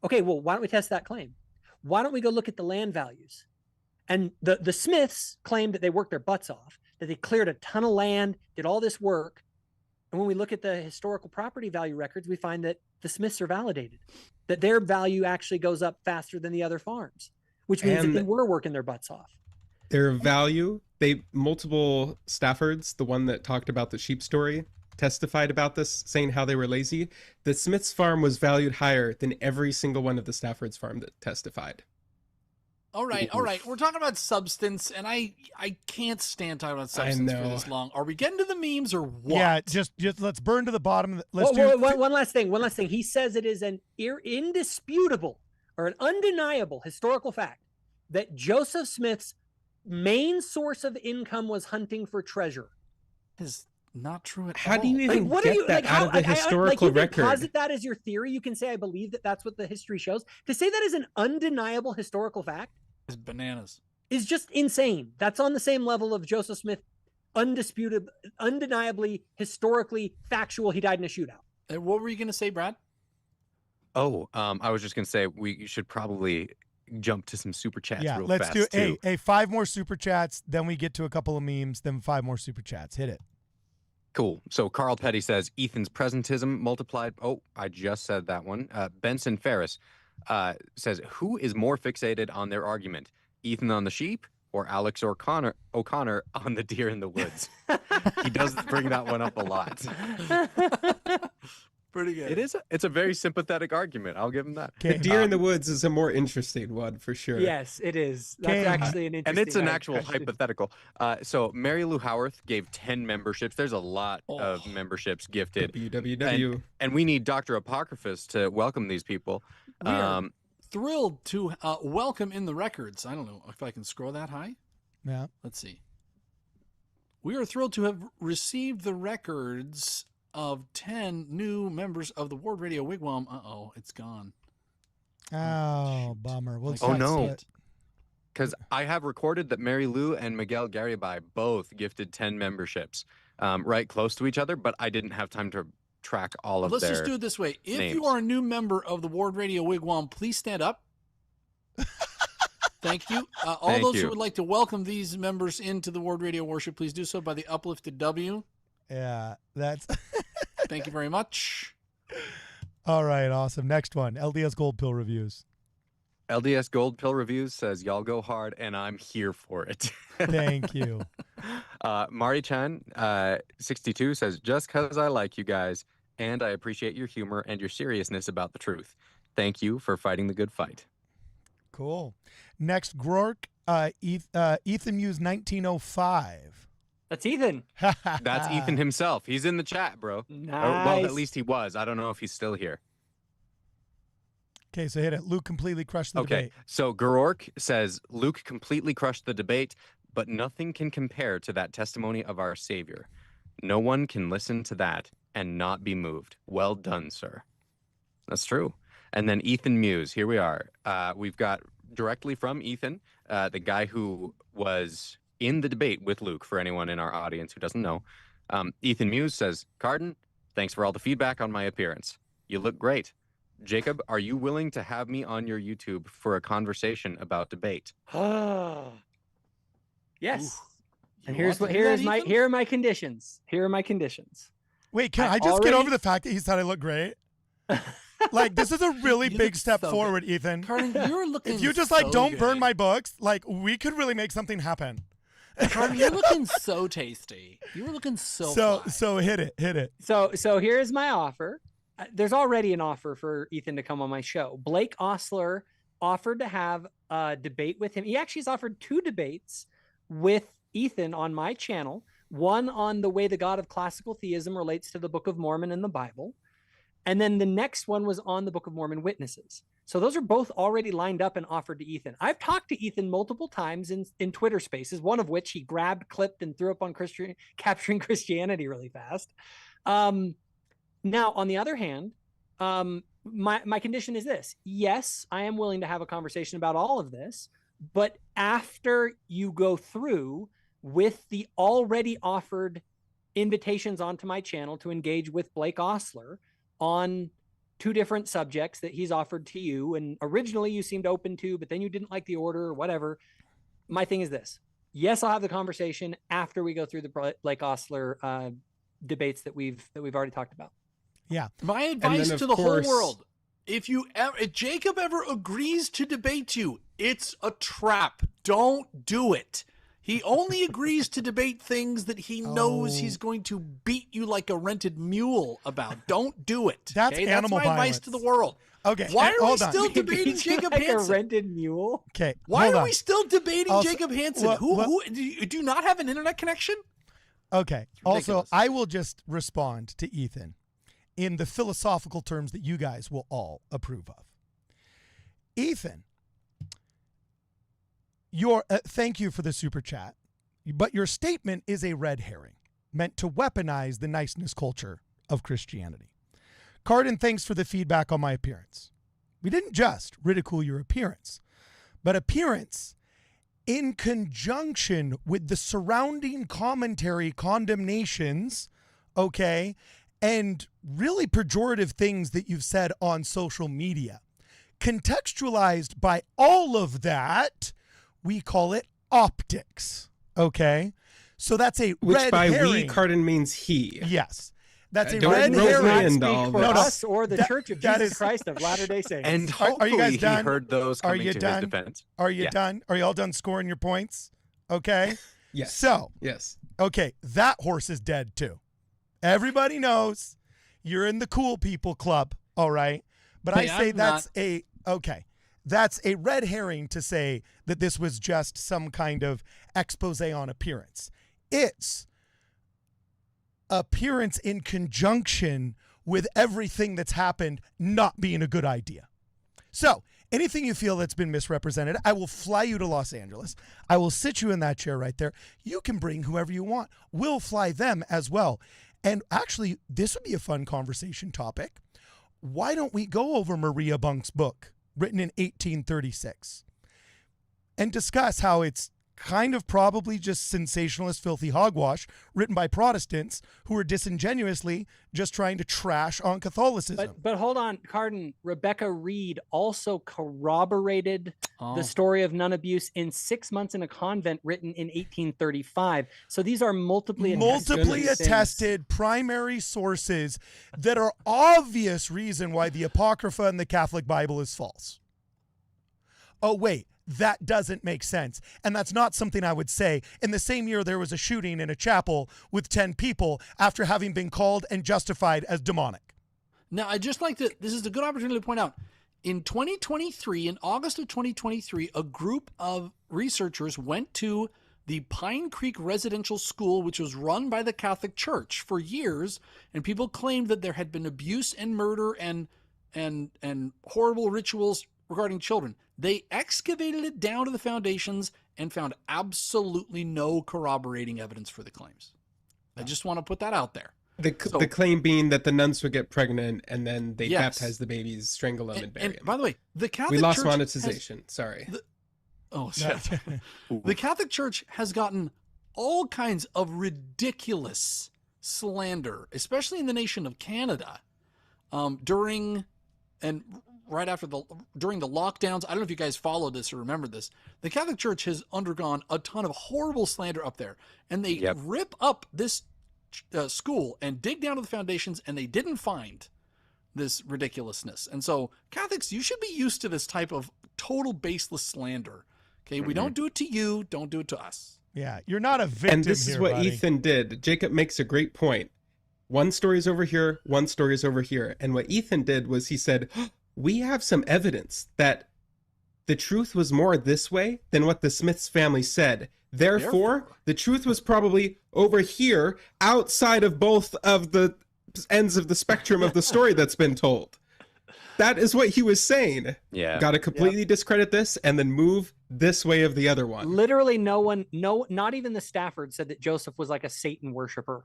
Okay, well, why don't we test that claim? Why don't we go look at the land values? And the Smiths claimed that they worked their butts off, that they cleared a ton of land, did all this work. And when we look at the historical property value records, we find that the Smiths are validated, that their value actually goes up faster than the other farms, which means that they were working their butts off. Their value, multiple Staffords, the one that talked about the sheep story, testified about this, saying how they were lazy. The Smiths farm was valued higher than every single one of the Staffords farm that testified. All right. We're talking about substance, and I can't stand talking about substance for this long. Are we getting to the memes or what? Yeah, just let's burn to the bottom. One last thing. He says it is an indisputable or an undeniable historical fact that Joseph Smith's main source of income was hunting for treasure. Is not true at all. How do you even get that out of the historical record? You can posit that as your theory. You can say, I believe that that's what the history shows. To say that is an undeniable historical fact is bananas. Is just insane. That's on the same level of Joseph Smith, undisputed, undeniably, historically factual. He died in a shootout. And what were you going to say, Brad? Oh, I was just going to say we should probably jump to some super chats real let's fast. do 5 more super chats, then we get to a couple of memes, then 5 more super chats. Hit it. Cool. So Carl Petty says Ethan's presentism multiplied. Oh, I just said that one. Benson Ferris says, who is more fixated on their argument, Ethan on the sheep or Alex O'Connor on the deer in the woods? He does bring that one up a lot. Pretty good. It's a very sympathetic argument. I'll give him that. The deer in the woods is a more interesting one for sure. Yes, it is. That's actually an interesting and it's an actual question. hypothetical. So Mary Lou Howarth gave 10 memberships. There's a lot of memberships gifted. www. And we need Dr. Apocryphus to welcome these people. We are thrilled to welcome in the records. I don't know if I can scroll that high. Yeah. Let's see. We are thrilled to have received the records of 10 new members of the Ward Radio Wigwam. Uh-oh, it's gone. Oh, bummer. Oh, no. Because I have recorded that Mary Lou and Miguel Garibay both gifted 10 memberships right close to each other, but I didn't have time to track all of Let's their just do it this way. If names. you are a new member of the Ward Radio Wigwam, please stand up. Thank you. All those who would like to welcome these members into the Ward Radio worship, please do so by the uplifted W. Yeah, that's... Thank you very much. All right, awesome. Next one, LDS Gold Pill Reviews. LDS Gold Pill Reviews says, y'all go hard, and I'm here for it. Thank you. Mari Chan, 62, says, just because I like you guys, and I appreciate your humor and your seriousness about the truth. Thank you for fighting the good fight. Cool. Next, Grork, Ethan Muse 1905. That's Ethan. That's Ethan himself. He's in the chat, bro. Nice. Well, at least he was. I don't know if he's still here. Okay, so hit it. Luke completely crushed the debate. So Gorork says, Luke completely crushed the debate, but nothing can compare to that testimony of our Savior. No one can listen to that and not be moved. Well done, sir. That's true. And then Ethan Muse, here we are. We've got directly from Ethan, the guy who was in the debate with Luke, for anyone in our audience who doesn't know. Ethan Muse says, Cardin, thanks for all the feedback on my appearance. You look great. Jacob, are you willing to have me on your YouTube for a conversation about debate? Yes. And You want to do that, Ethan? here are my conditions. Here are my conditions. Wait, can I just get over the fact that he said I look great? Like, this is a really You big look step so forward, Ethan. Carden, you're looking If you just so like don't good. burn my books, like we could really make something happen. Carden, you're looking so tasty. You were looking so fly. So hit it. So here is my offer. There's already an offer for Ethan to come on my show. Blake Ostler offered to have a debate with him. He actually has offered 2 debates with Ethan on my channel. One on the way the God of classical theism relates to the Book of Mormon and the Bible. And then the next one was on the Book of Mormon witnesses. So those are both already lined up and offered to Ethan. I've talked to Ethan multiple times in Twitter spaces, one of which he grabbed, clipped, and threw up on Capturing Christianity really fast. Now, on the other hand, my condition is this. Yes, I am willing to have a conversation about all of this, but after you go through with the already offered invitations onto my channel to engage with Blake Ostler on 2 different subjects that he's offered to you, and originally you seemed open to, but then you didn't like the order or whatever. My thing is this. Yes, I'll have the conversation after we go through the Blake Ostler debates that we've already talked about. Yeah. My advice then, to of the course- whole world: if Jacob ever agrees to debate you, it's a trap. Don't do it. He only agrees to debate things that he knows he's going to beat you like a rented mule about. Don't do it. That's okay? animal That's my violence. advice to the world. Okay. Why are we hold on. still debating Jacob like Hanson? a rented mule? Okay. Why hold are on. we still debating Also- Jacob Hanson? well, Who do you not have an internet connection? Okay. Also, ridiculous. I will just respond to Ethan in the philosophical terms that you guys will all approve of. Ethan, thank you for the super chat, but your statement is a red herring meant to weaponize the niceness culture of Christianity. Carden, thanks for the feedback on my appearance. We didn't just ridicule your appearance, but appearance in conjunction with the surrounding commentary, condemnations, okay, and really pejorative things that you've said on social media. Contextualized by all of that, we call it optics, okay? So that's a Which red by herring. we, Carden means he. Yes. That's a Don't red rope me herring. into all For this. us or the That- Church of that Jesus is- Christ of Latter-day Saints. And Are hopefully you guys he done? heard those Are coming you to done? his defense. Are you Yeah. done? Are you all done scoring your points? Okay. Yes. So, Yes. okay, that horse is dead too. Everybody knows you're in the cool people club, all right? But Hey, I say I'm that's that's a red herring to say that this was just some kind of expose on appearance. It's appearance in conjunction with everything that's happened not being a good idea. So, anything you feel that's been misrepresented, I will fly you to Los Angeles. I will sit you in that chair right there. You can bring whoever you want. We'll fly them as well. And actually, this would be a fun conversation topic. Why don't we go over Maria Bunk's book, written in 1836, and discuss how it's kind of probably just sensationalist, filthy hogwash written by Protestants who are disingenuously just trying to trash on Catholicism. But hold on, Carden. Rebecca Reed also corroborated Oh. the story of nun abuse in 6 Months in a Convent, written in 1835. So these are multiply Multiply things. attested primary sources that are obvious reason why the Apocrypha in the Catholic Bible is false. Oh, wait. That doesn't make sense. And that's not something I would say. In the same year, there was a shooting in a chapel with 10 people after having been called and justified as demonic. Now, I just like to, this is a good opportunity to point out, in 2023, in August of 2023, a group of researchers went to the Pine Creek Residential School, which was run by the Catholic Church for years, and people claimed that there had been abuse and murder and horrible rituals regarding children. They excavated it down to the foundations and found absolutely no corroborating evidence for the claims. I just want to put that out there. The claim being that the nuns would get pregnant and then they Yes. baptize the babies, strangle them, and bury And them. by the way, the Catholic We lost Church has- monetization. Sorry. Oh, shit. The Catholic Church has gotten all kinds of ridiculous slander, especially in the nation of Canada, during and right after during the lockdowns, I don't know if you guys followed this or remember this. The Catholic Church has undergone a ton of horrible slander up there, and they rip up this school and dig down to the foundations, and they didn't find this ridiculousness. And so Catholics, you should be used to this type of total baseless slander. Okay, we don't do it to you, don't do it to us. Yeah, you're not a victim. And this is what buddy. Ethan did. Jacob makes a great point. One story's over here, one story's over here. And what Ethan did was he said, we have some evidence that the truth was more this way than what the Smiths family said. Therefore, the truth was probably over here, outside of both of the ends of the spectrum of the story that's been told. That is what he was saying. Yeah. Got to completely discredit this and then move this way of the other one. Literally not even the Stafford said that Joseph was like a Satan worshiper.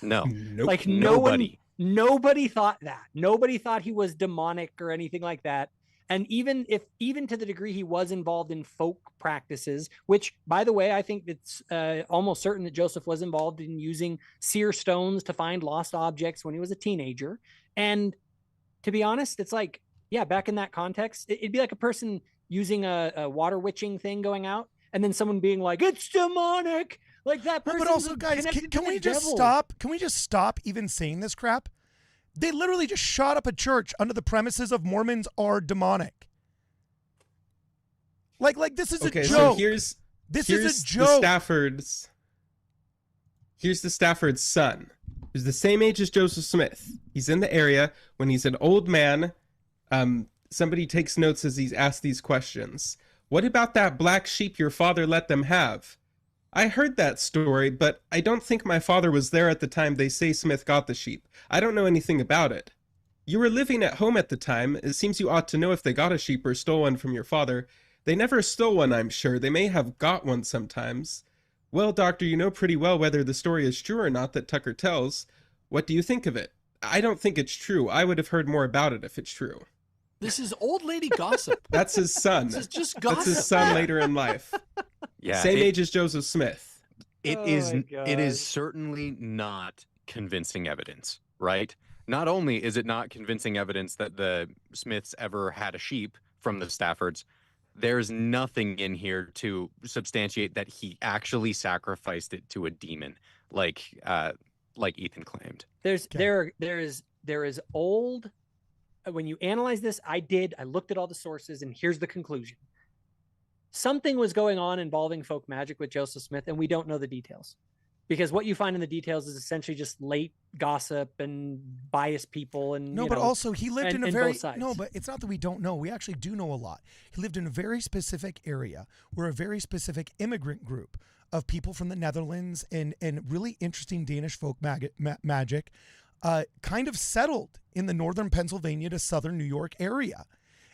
No. Nope. Like Nobody. Nobody thought that. Nobody thought he was demonic or anything like that. And even to the degree he was involved in folk practices, which, by the way, I think it's almost certain that Joseph was involved in using seer stones to find lost objects when he was a teenager. And to be honest, it's like, yeah, back in that context, it'd be like a person using a water witching thing going out, and then someone being like, it's demonic. Like that person. But also, guys, can we just stop? Can we just stop even saying this crap? They literally just shot up a church under the premises of Mormons are demonic. Like this is a joke. So here's is a joke. Here's the Stafford's son, who's the same age as Joseph Smith. He's in the area when he's an old man. Somebody takes notes as he's asked these questions. What about that black sheep your father let them have? I heard that story, but I don't think my father was there at the time they say Smith got the sheep. I don't know anything about it. You were living at home at the time. It seems you ought to know if they got a sheep or stole one from your father. They never stole one, I'm sure. They may have got one sometimes. Well, doctor, you know pretty well whether the story is true or not that Tucker tells. What do you think of it? I don't think it's true. I would have heard more about it if it's true. This is old lady gossip. That's his son. This is just gossip. That's his son later in life. Yeah. Same age as Joseph Smith. It is certainly not convincing evidence, right? Not only is it not convincing evidence that the Smiths ever had a sheep from the Staffords, there's nothing in here to substantiate that he actually sacrificed it to a demon, like Ethan claimed. There is old. When you analyze this, I looked at all the sources, and here's the conclusion. Something was going on involving folk magic with Joseph Smith, and we don't know the details. Because what you find in the details is essentially just late gossip and biased people. And but also he lived in a very no, but it's not that we don't know. We actually do know a lot. He lived in a very specific area where a very specific immigrant group of people from the Netherlands and really interesting Danish folk magic kind of settled in the northern Pennsylvania to southern New York area.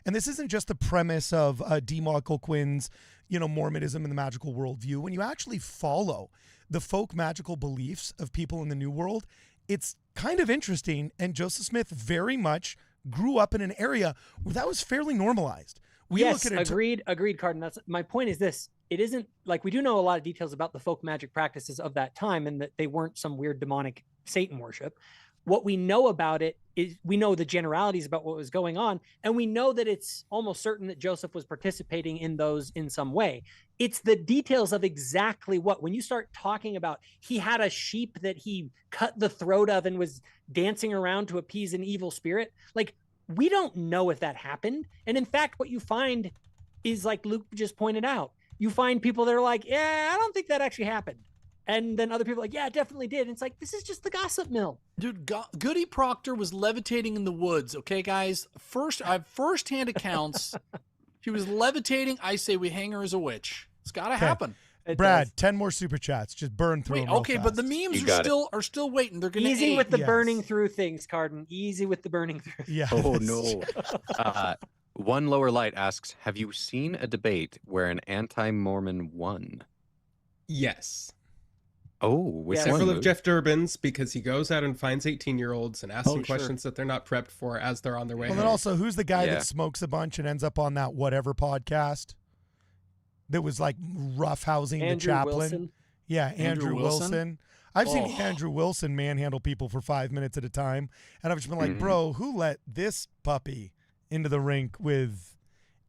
And this isn't just the premise of D. Michael Quinn's, Mormonism and the magical worldview. When you actually follow the folk magical beliefs of people in the New World, it's kind of interesting. And Joseph Smith very much grew up in an area where that was fairly normalized. Agreed, Cardin. That's my point. Is this? It isn't like we do know a lot of details about the folk magic practices of that time, and that they weren't some weird demonic Satan worship. What we know about it is we know the generalities about what was going on, and we know that it's almost certain that Joseph was participating in those in some way. It's the details of exactly what, when you start talking about he had a sheep that he cut the throat of and was dancing around to appease an evil spirit, like we don't know if that happened. And in fact, what you find is, like Luke just pointed out, you find people that are like, yeah, I don't think that actually happened. And then other people are like, yeah, it definitely did. And it's like, this is just the gossip mill. Dude, Goody Proctor was levitating in the woods. Okay, guys. I have first-hand accounts. She was levitating. I say we hang her as a witch. It's got to happen. Brad, 10 more super chats. Just burn through them real okay, fast. but the memes are still waiting. They're going to easy with the burning through things, Cardin. Easy with the burning through. Yeah. Oh no. One Lower Light asks, have you seen a debate where an anti-Mormon won? Yes. Oh, which Several one? of Jeff Durbin's, because he goes out and finds 18-year-olds and asks them questions that they're not prepped for as they're on their way Well, home. then also, who's the guy that smokes a bunch and ends up on that whatever podcast that was like roughhousing the chaplain? Wilson. Yeah, Andrew Wilson. I've seen Andrew Wilson manhandle people for 5 minutes at a time, and I've just been like, bro, who let this puppy into the rink with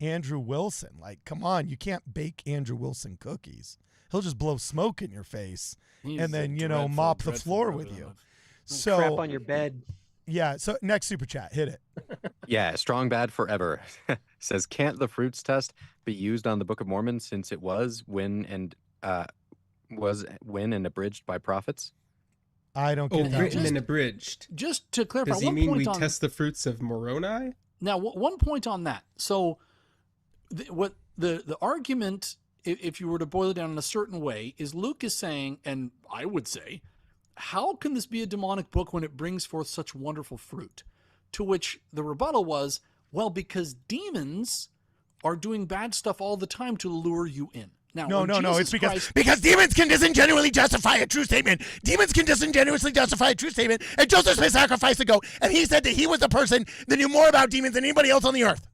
Andrew Wilson. Like, come on, you can't bake Andrew Wilson cookies. He'll just blow smoke in your face and then, mop the floor with you. So crap on your bed. Yeah. So next super chat, hit it. Yeah, strong bad forever. Says, can't the fruits test be used on the Book of Mormon since it was when and abridged by prophets? I don't get that. Written and abridged. Just to clarify, Does he mean we test the fruits of Moroni? Now, one point on that. So, the argument, if you were to boil it down in a certain way, is Luke is saying, and I would say, how can this be a demonic book when it brings forth such wonderful fruit? To which the rebuttal was, well, because demons are doing bad stuff all the time to lure you in. Now, no. It's because demons can disingenuously justify a true statement. Demons can disingenuously justify a true statement. And Joseph Smith sacrificed a goat, and he said that he was the person that knew more about demons than anybody else on the earth.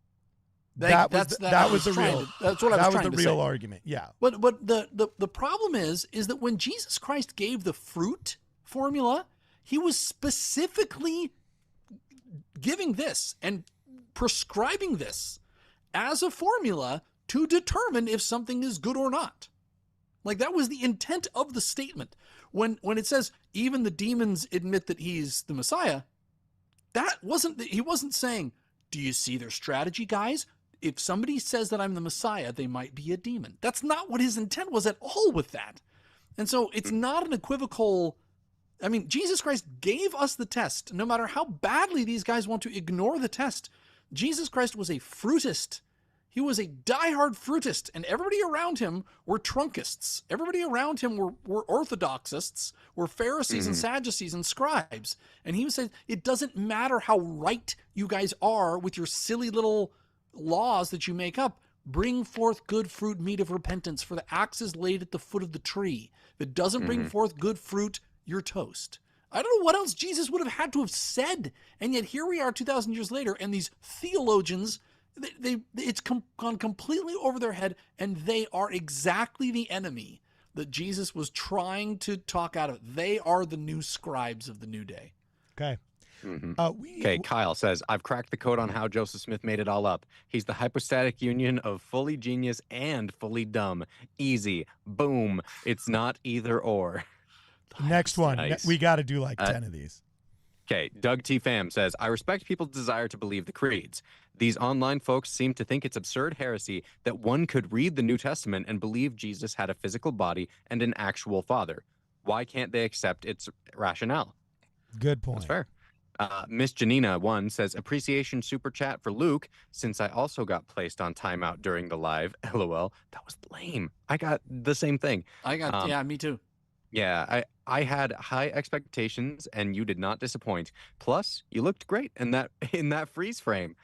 That was the real argument. Yeah. But the problem is that when Jesus Christ gave the fruit formula, he was specifically giving this and prescribing this as a formula to determine if something is good or not. Like, that was the intent of the statement. When it says even the demons admit that he's the Messiah, he wasn't saying, do you see their strategy, guys? If somebody says that I'm the Messiah, they might be a demon. That's not what his intent was at all with that. And so it's not an equivocal. I mean, Jesus Christ gave us the test. No matter how badly these guys want to ignore the test, Jesus Christ was a fruitist. He was a diehard fruitist, and everybody around him were trunkists. Everybody around him were orthodoxists, were Pharisees and Sadducees and scribes. And he was saying, it doesn't matter how right you guys are with your silly little laws that you make up. Bring forth good fruit, meat of repentance, for the axe is laid at the foot of the tree. If it doesn't bring forth good fruit, you're toast. I don't know what else Jesus would have had to have said. And yet here we are 2,000 years later, and these theologians, it's gone completely over their head, and they are exactly the enemy that Jesus was trying to talk out of. They are the new scribes of the new day. Okay. Okay, Kyle says, I've cracked the code on how Joseph Smith made it all up. He's the hypostatic union of fully genius and fully dumb. Easy. Boom. It's not either or. Next one. Nice. We got to do like 10 of these. Okay, Doug T. Pham says, I respect people's desire to believe the creeds. These online folks seem to think it's absurd heresy that one could read the New Testament and believe Jesus had a physical body and an actual father. Why can't they accept its rationale? Good point. That's fair. Miss Janina 1 says, appreciation super chat for Luke, since I also got placed on timeout during the live. LOL. That was lame. I got the same thing. Yeah, me too. Yeah, I had high expectations, and you did not disappoint. Plus, you looked great in that freeze frame.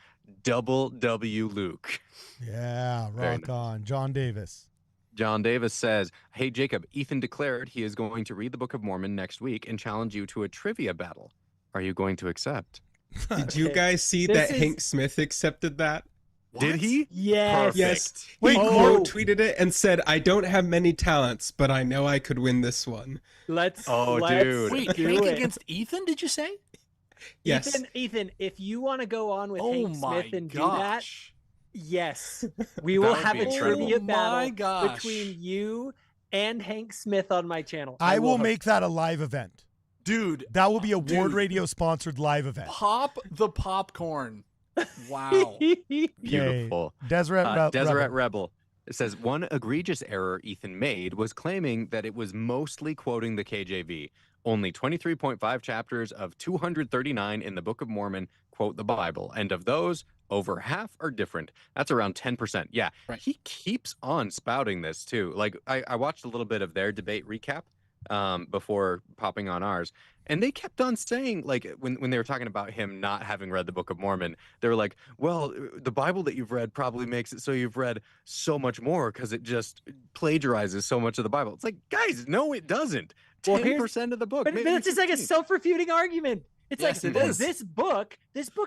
Double W Luke. Yeah, rock on. John Davis. John Davis says, hey, Jacob, Ethan declared he is going to read the Book of Mormon next week and challenge you to a trivia battle. Are you going to accept? Did you guys see that Hank Smith accepted that? What? Did he? Yes. Perfect. Yes. Wait, He quote tweeted it and said, I don't have many talents, but I know I could win this one. Let's dude. Wait, do Hank it. against Ethan, did you say? Yes. Ethan, if you want to go on with Hank Smith and do that, gosh. yes, we will would have be a trivia Oh my battle gosh. between you and Hank Smith on my channel. I will make that a live event. Dude, That will be a Ward Radio sponsored live event. pop the popcorn. Wow. Beautiful. Deseret Rebel. It says, one egregious error Ethan made was claiming that it was mostly quoting the KJV. Only 23.5 chapters of 239 in the Book of Mormon quote the Bible, and of those, over half are different. That's around 10%. Yeah, Right. He keeps on spouting this too. Like, I watched a little bit of their debate recap before popping on ours, and they kept on saying, like, when they were talking about him not having read the Book of Mormon, they were like, well, the Bible that you've read probably makes it so you've read so much more because it just plagiarizes so much of the Bible. It's like, guys, no, it doesn't. 10% of the book. But it's just like a self-refuting argument. It's Yes, like, it is. this book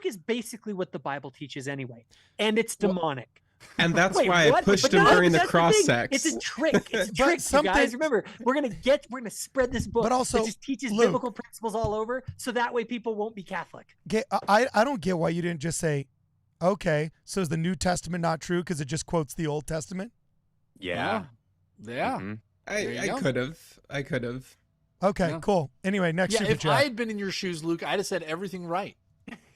is basically what the Bible teaches anyway, and it's demonic. And that's Wait, why I what? pushed But him no, during the that's cross thing. sex. It's a trick. It's a But trick, you something- guys. Remember, we're gonna spread this book. But also, that just teaches Luke, biblical principles all over, so that way people won't be Catholic. I don't get why you didn't just say, Okay, so is the New Testament not true because it just quotes the Old Testament? Yeah. Yeah. Mhm. There you I go. could have. Okay, Yeah. cool. Anyway, next Yeah, super if chat. I had been in your shoes, Luke, I'd have said everything right.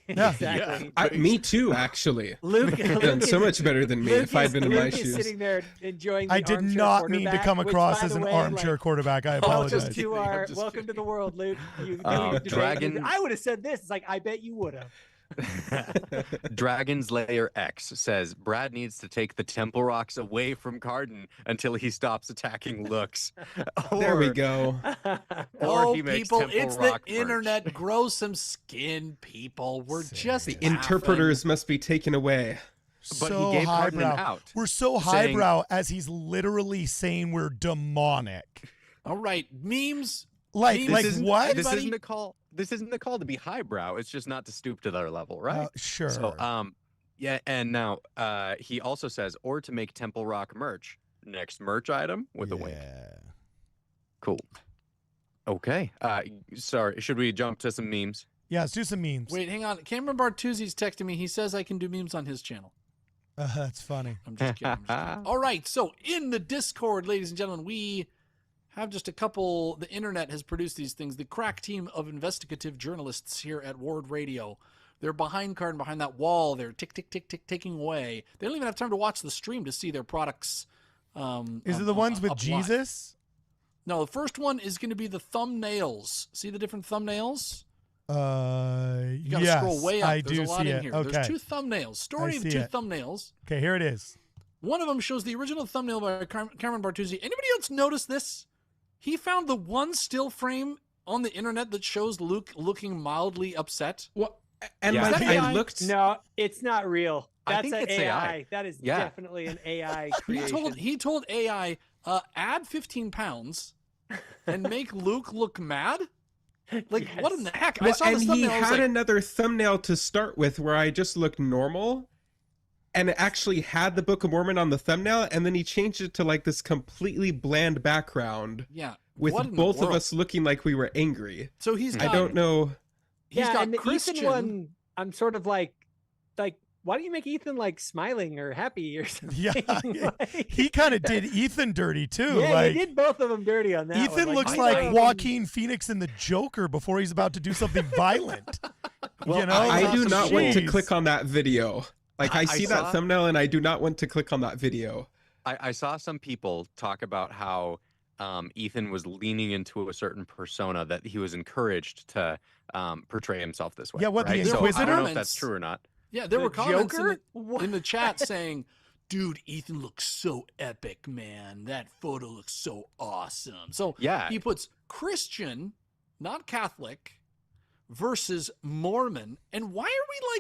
Yeah. Exactly. Me too, actually. Luke, You've done so much better than me if I'd been in my Luke is shoes. sitting there enjoying the I did armchair not mean to quarterback, come which, across by as the an way, armchair like, quarterback. I welcome apologize. kidding, to I'm our just welcome to the world, Luke. You debate. Dragon- I would have said this. It's like, I bet you would have. Dragon's Lair X says Brad needs to take the temple rocks away from Carden until he stops attacking looks. There we Or- go. Or Oh, he makes people, temple it's rock the merch. internet. Grow some skin, people. We're just The laughing. interpreters must be taken away. But So he gave Carden an highbrow. out. We're so saying- highbrow as he's literally saying we're demonic. All right, memes. Like, This like isn't- what? This Anybody- isn't a call. This isn't a call to be highbrow. It's just not to stoop to their level, right? Sure. So, yeah, and now he also says, or to make Temple Rock merch. Next merch item with a wink. Yeah. Cool. Okay. Sorry. Should we jump to some memes? Yeah, let's do some memes. Wait, hang on. Cameron Bartuzzi's texting me. He says I can do memes on his channel. That's funny. I'm just kidding. I'm just kidding. All right. So in the Discord, ladies and gentlemen, we have just a couple. The internet has produced these things. The crack team of investigative journalists here at Ward Radio. They're behind Carden, behind that wall. They're tick, tick, tick, tick, ticking away. They don't even have time to watch the stream to see their products. Is it the ones with up live. Jesus? No, the first one is going to be the thumbnails. See the different thumbnails? You got to Yes, scroll way up. I There's do a lot see in it. here. Okay. There's two thumbnails. Story I of see two it. thumbnails. Okay, here it is. One of them shows the original thumbnail by Cameron Bartuzzi. Anybody else notice this? He found the one still frame on the internet that shows Luke looking mildly upset. Well, and Yeah. like Is that AI? I looked. No, it's not real. I That's think an it's AI. AI. That is Yeah. definitely an AI He creation. told AI, add 15 pounds and make Luke look mad? Like, what in the heck? I Well, saw and this he thumbnail. I was had like, another thumbnail to start with where I just looked normal, and it actually had the Book of Mormon on the thumbnail, and then he changed it to like this completely bland background yeah. with what in the both of world? us looking like we were angry. So he's got, I don't know. He's yeah, got and the Christian. Ethan one, I'm sort of like, why don't you make Ethan like smiling or happy or something? Yeah, Like- he kind of did Ethan dirty too. yeah, like he did both of them dirty on that. Ethan one. looks I like thought- Joaquin Phoenix in the Joker before he's about to do something violent. Well, you know, I saw do some not want to Jeez. click on that video. Like I I see saw- that thumbnail, and I do not want to click on that video. I saw some people talk about how Ethan was leaning into a certain persona that he was encouraged to portray himself this way. Yeah, what, the right? So I Inquisitor? don't know if Comments. that's true or not. Yeah, there The were comments Joker? in the chat saying, dude, Ethan looks so epic, man. That photo looks so awesome. So Yeah. he puts Christian, not Catholic, versus Mormon. And why are we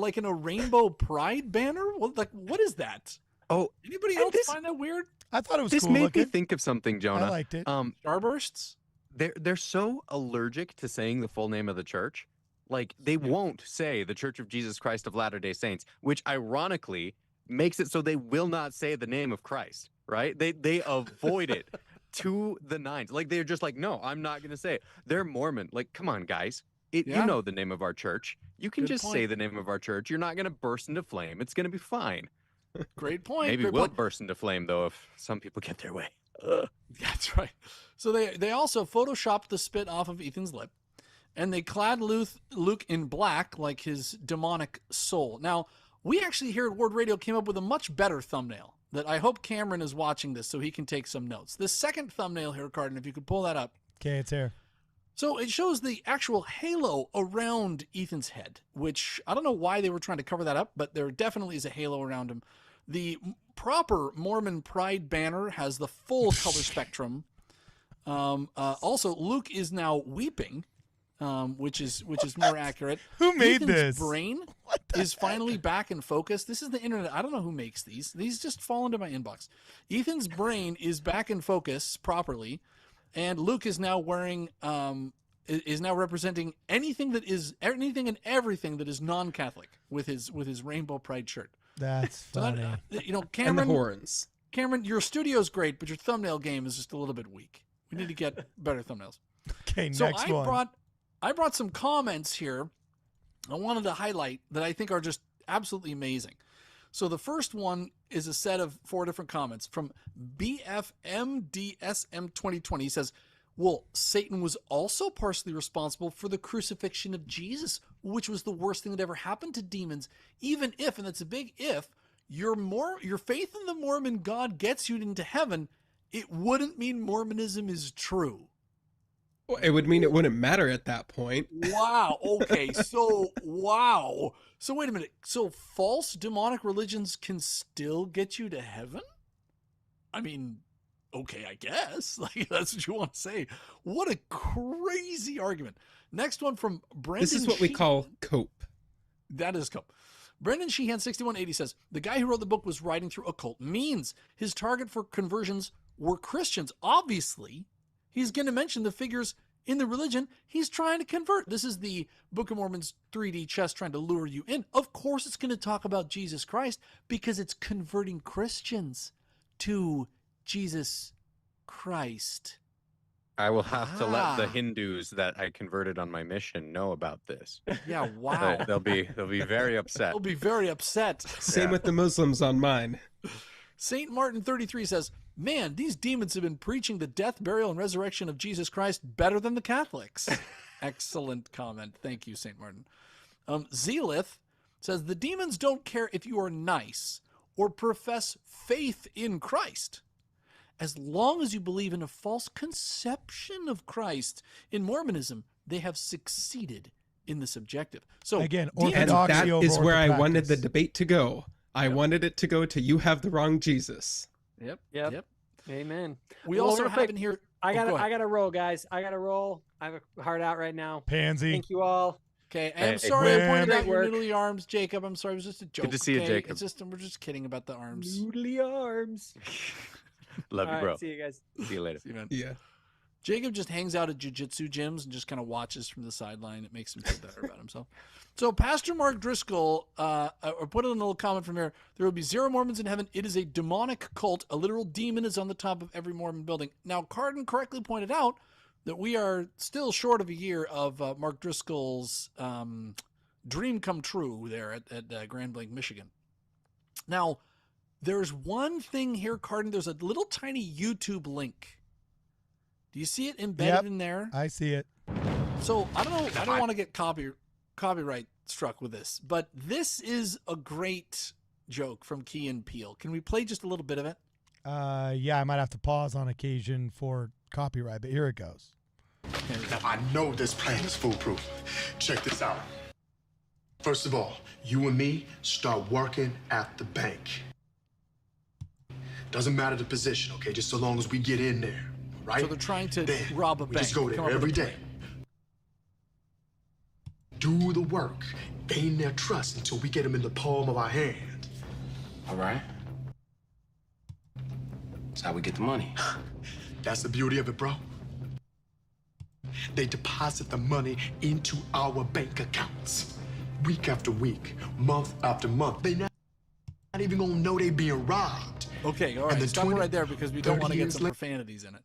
like in a rainbow pride banner? What is that? Oh, Anybody and else this- find that weird? I thought it was this cool made looking. me think of something, Jonah. I liked it. Starbursts? They're so allergic to saying the full name of the church. Like they won't say the Church of Jesus Christ of Latter-day Saints, which ironically makes it so they will not say the name of Christ, right? They avoid it to the nines. Like they're just like, no, I'm not gonna say it. They're Mormon. Like, come on, guys. Yeah. You know the name of our church. You can Good just point. say the name of our church. You're not gonna burst into flame. It's gonna be fine. Great point. Maybe great we'll point. burst into flame though if some people get their way. That's right. So they also photoshopped the spit off of Ethan's lip, and they clad Luke in black like his demonic soul. Now, we actually here at Ward Radio came up with a much better thumbnail that I hope Cameron is watching this so he can take some notes. The second thumbnail here, Carden, if you could pull that up. Okay, it's here. So it shows the actual halo around Ethan's head, which I don't know why they were trying to cover that up, but there definitely is a halo around him. The proper Mormon Pride banner has the full color spectrum. Also, Luke is now weeping, which is more accurate. Who made Ethan's this? brain is finally back in focus. This is the internet. I don't know who makes these. These just fall into my inbox. Ethan's brain is back in focus properly, and Luke is now wearing is now representing anything and everything that is non-Catholic with his Rainbow Pride shirt. That's So that, funny. you know, And the Cameron, horns. your studio's great, but your thumbnail game is just a little bit weak. We need to get better thumbnails. Okay, So next one. I brought some comments here I wanted to highlight that I think are just absolutely amazing. So the first one is a set of 4 different comments from BFMDSM2020. He says, well, Satan was also partially responsible for the crucifixion of Jesus, which was the worst thing that ever happened to demons. Even if, and that's a big if, your faith in the Mormon God gets you into heaven, it wouldn't mean Mormonism is true. Well, it would mean it wouldn't matter at that point. Wow. Okay. So, wow. So wait a minute. So false demonic religions can still get you to heaven? I mean, okay, I guess. Like, that's what you want to say. What a crazy argument. Next one from Brendan. This is what we call cope. That is cope. Brendan Sheehan 6180 says, the guy who wrote the book was writing through occult means. His target for conversions were Christians. Obviously, he's going to mention the figures in the religion he's trying to convert. This is the Book of Mormon's 3D chess trying to lure you in. Of course, it's going to talk about Jesus Christ because it's converting Christians to Jesus Christ. I will have to let the Hindus that I converted on my mission know about this. Yeah, wow. They'll be very upset. They'll be very upset. Same with the Muslims on mine. St. Martin 33 says, man, these demons have been preaching the death, burial, and resurrection of Jesus Christ better than the Catholics. Excellent comment. Thank you, St. Martin. Zealith says, the demons don't care if you are nice or profess faith in Christ. As long as you believe in a false conception of Christ, in Mormonism, they have succeeded in this objective. So again, and that is where I wanted the debate to go. I wanted it to go to you have the wrong Jesus. Yep. Amen. We also have in here. I gotta roll, guys. I gotta roll. I have a heart out right now. Pansy. Thank you all. Okay, I'm sorry I pointed out your noodly arms, Jacob. I'm sorry, it was just a joke. Good to see you, Jacob. It's just we're just kidding about the arms. Noodly arms. Love you, bro. See you guys. See you later. See you, man. Yeah. Jacob just hangs out at jiu-jitsu gyms and just kind of watches from the sideline. It makes him feel better about himself. So Pastor Mark Driscoll put in a little comment from here. There will be 0 Mormons in heaven. It is a demonic cult. A literal demon is on the top of every Mormon building. Now, Cardin correctly pointed out that we are still short of a year of Mark Driscoll's dream come true there at Grand Blanc, Michigan. Now, there's one thing here, Cardin. There's a little tiny YouTube link. Do you see it embedded in there? I see it. So I don't know. I don't want to get copyright struck with this, but this is a great joke from Key and Peele. Can we play just a little bit of it? Yeah, I might have to pause on occasion for copyright, but here it goes. Now, I know this plan is foolproof. Check this out. First of all, you and me start working at the bank. Doesn't matter the position, okay? Just so long as we get in there, right? So they're trying to then rob a we bank. just go there every day. Do the work. Gain their trust until we get them in the palm of our hand. All right. That's how we get the money. That's the beauty of it, bro. They deposit the money into our bank accounts. Week after week, month after month. They not even gonna know they being robbed. Okay, all right, stop it right there because we don't want to get some profanities in it.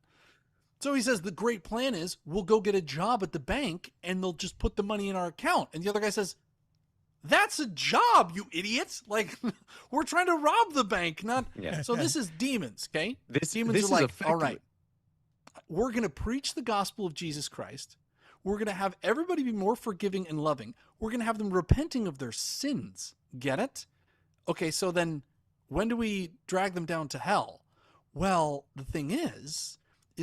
So he says the great plan is we'll go get a job at the bank and they'll just put the money in our account. And the other guy says, that's a job, you idiots. Like, we're trying to rob the bank, not... Yeah. So this is demons, okay? Demons this are is like, effectively... all right, we're going to preach the gospel of Jesus Christ. We're going to have everybody be more forgiving and loving. We're going to have them repenting of their sins. Get it? Okay, so then when do we drag them down to hell? Well, the thing is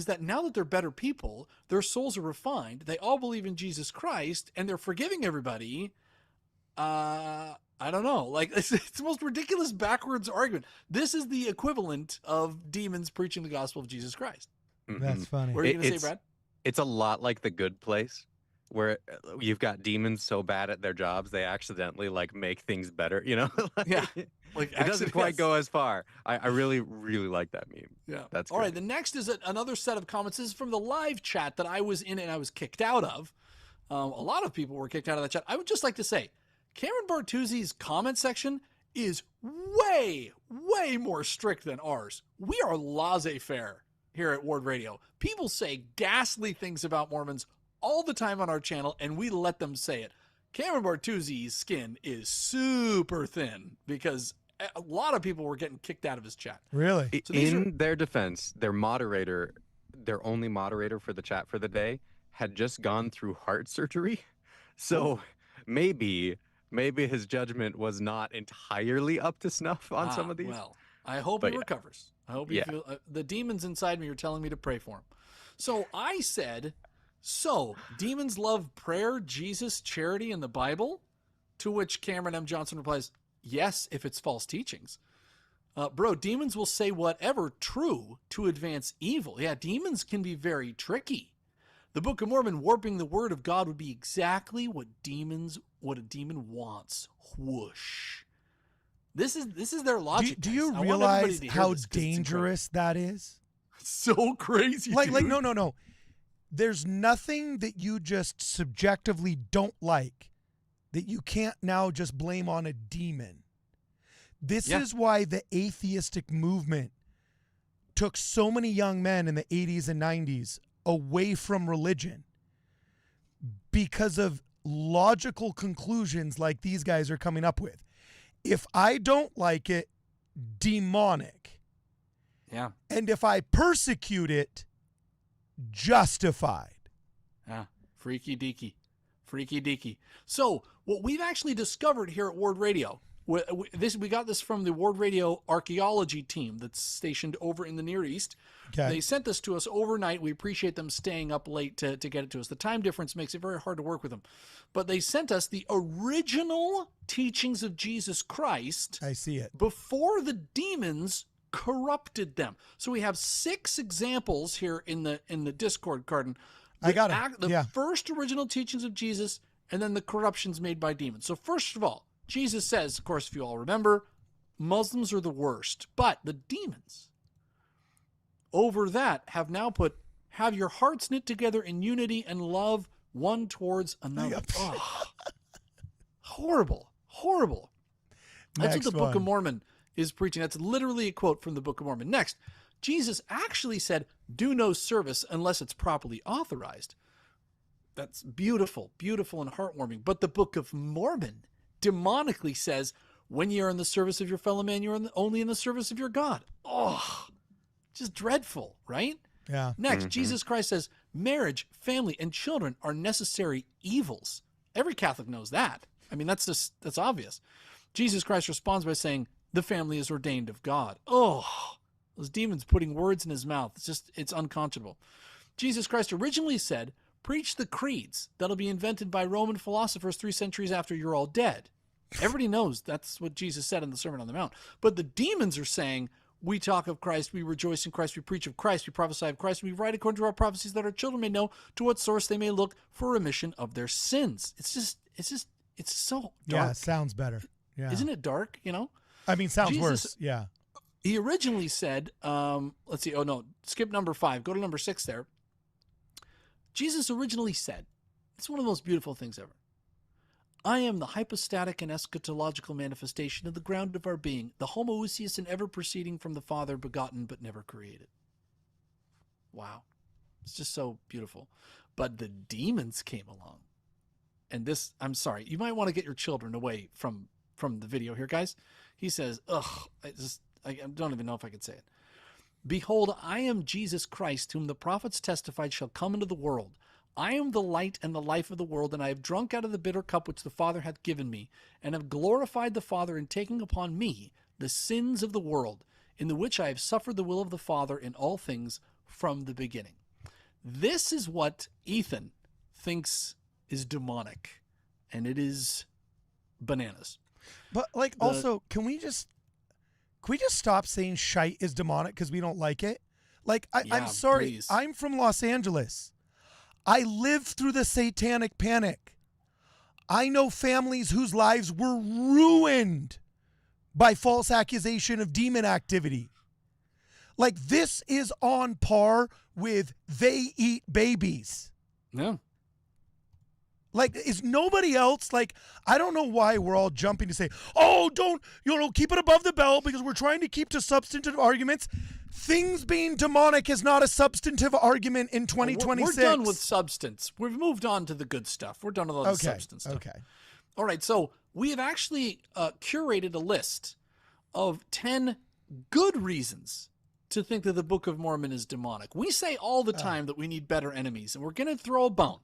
that now that they're better people, their souls are refined, they all believe in Jesus Christ, and they're forgiving everybody. I don't know. Like, it's the most ridiculous backwards argument. This is the equivalent of demons preaching the gospel of Jesus Christ. Mm-hmm. That's funny. What are you going to say, Brad? It's a lot like The Good Place, where you've got demons so bad at their jobs they accidentally like make things better. You know? Yeah. Like it doesn't quite go as far. I really, really like that meme. Yeah. That's all great. right. The next is another set of comments. This is from the live chat that I was in and I was kicked out of. A lot of people were kicked out of that chat. I would just like to say, Cameron Bartuzzi's comment section is way, way more strict than ours. We are laissez-faire here at Ward Radio. People say ghastly things about Mormons all the time on our channel, and we let them say it. Cameron Bartuzzi's skin is super thin because a lot of people were getting kicked out of his chat. Really? So these In their defense, their only moderator for the chat for the day, had just gone through heart surgery. So maybe his judgment was not entirely up to snuff on some of these. Well, I hope But he yeah. recovers. I hope he Yeah. feel the demons inside me are telling me to pray for him. So I said, so demons love prayer, Jesus, charity, and the Bible? To which Cameron M. Johnson replies, yes, if it's false teachings. Bro, demons will say whatever true to advance evil. Yeah, demons can be very tricky. The Book of Mormon warping the word of God would be exactly what a demon wants. Whoosh. This is their logic. Do you guys. I want everybody realize to hear how this 'cause it's incredible. dangerous that is? So crazy. Like dude. no. There's nothing that you just subjectively don't like that you can't now just blame on a demon. This is why the atheistic movement took so many young men in the 80s and 90s away from religion because of logical conclusions like these guys are coming up with. If I don't like it, demonic. Yeah. And if I persecute it, justified. Yeah. Freaky deaky. So what we've actually discovered here at Ward Radio, we got this from the Ward Radio archaeology team that's stationed over in the Near East. Okay. They sent this to us overnight. We appreciate them staying up late to get it to us. The time difference makes it very hard to work with them. But they sent us the original teachings of Jesus Christ. I see it. Before the demons corrupted them. So we have 6 examples here in the Discord, Cardin. I got it. The first original teachings of Jesus, and then the corruptions made by demons. So first of all, Jesus says, of course, if you all remember, Muslims are the worst, but the demons over that have now put, have your hearts knit together in unity and love one towards another. Yep. Oh, horrible. That's Next what the Book of one. Mormon is preaching. That's literally a quote from the Book of Mormon. Next, Jesus actually said, do no service unless it's properly authorized. That's beautiful and heartwarming. But the Book of Mormon demonically says, when you're in the service of your fellow man, you're only in the service of your God. Oh, just dreadful, right? Yeah. Next, Jesus Christ says, marriage, family, and children are necessary evils. Every Catholic knows that. I mean, that's obvious. Jesus Christ responds by saying, the family is ordained of God. Oh, those demons putting words in his mouth. It's unconscionable. Jesus Christ originally said, preach the creeds that'll be invented by Roman philosophers 3 centuries after you're all dead. Everybody knows that's what Jesus said in the Sermon on the Mount. But the demons are saying, we talk of Christ, we rejoice in Christ, we preach of Christ, we prophesy of Christ, and we write according to our prophecies that our children may know to what source they may look for remission of their sins. It's so dark. Yeah, sounds better. Yeah. Isn't it dark, I mean, sounds Jesus- worse. Yeah. He originally said, let's see, skip number 5, go to number 6 there. Jesus originally said, it's one of the most beautiful things ever. I am the hypostatic and eschatological manifestation of the ground of our being, the homoousios and ever proceeding from the Father, begotten but never created. Wow. It's just so beautiful. But the demons came along. And this, I'm sorry, you might want to get your children away from the video here, guys. He says, I don't even know if I could say it. Behold, I am Jesus Christ, whom the prophets testified shall come into the world. I am the light and the life of the world, and I have drunk out of the bitter cup which the Father hath given me, and have glorified the Father in taking upon me the sins of the world, in the which I have suffered the will of the Father in all things from the beginning. This is what Ethan thinks is demonic, and it is bananas. But also, can we just stop saying shite is demonic because we don't like it? I'm sorry. Please. I'm from Los Angeles. I lived through the satanic panic. I know families whose lives were ruined by false accusation of demon activity. This is on par with they eat babies. No. Is nobody else, I don't know why we're all jumping to say, oh, don't, keep it above the belt because we're trying to keep to substantive arguments. things being demonic is not a substantive argument in 2026. We're done with substance. We've moved on to the good stuff. We're done with all the Okay. substance stuff. Okay. All right, so we have actually curated a list of 10 good reasons to think that the Book of Mormon is demonic. We say all the time that we need better enemies, and we're going to throw a bone.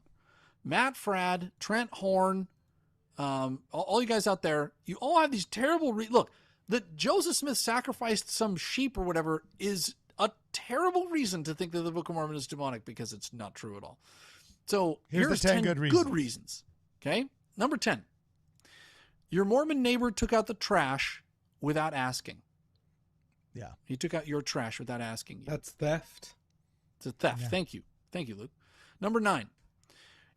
Matt Frad, Trent Horn, all you guys out there, you all have these terrible... Look, that Joseph Smith sacrificed some sheep or whatever is a terrible reason to think that the Book of Mormon is demonic, because it's not true at all. So Here's the 10 good reasons. Okay? Number 10. Your Mormon neighbor took out the trash without asking. Yeah. He took out your trash without asking you. That's theft. It's a theft. Yeah. Thank you. Thank you, Luke. Number 9.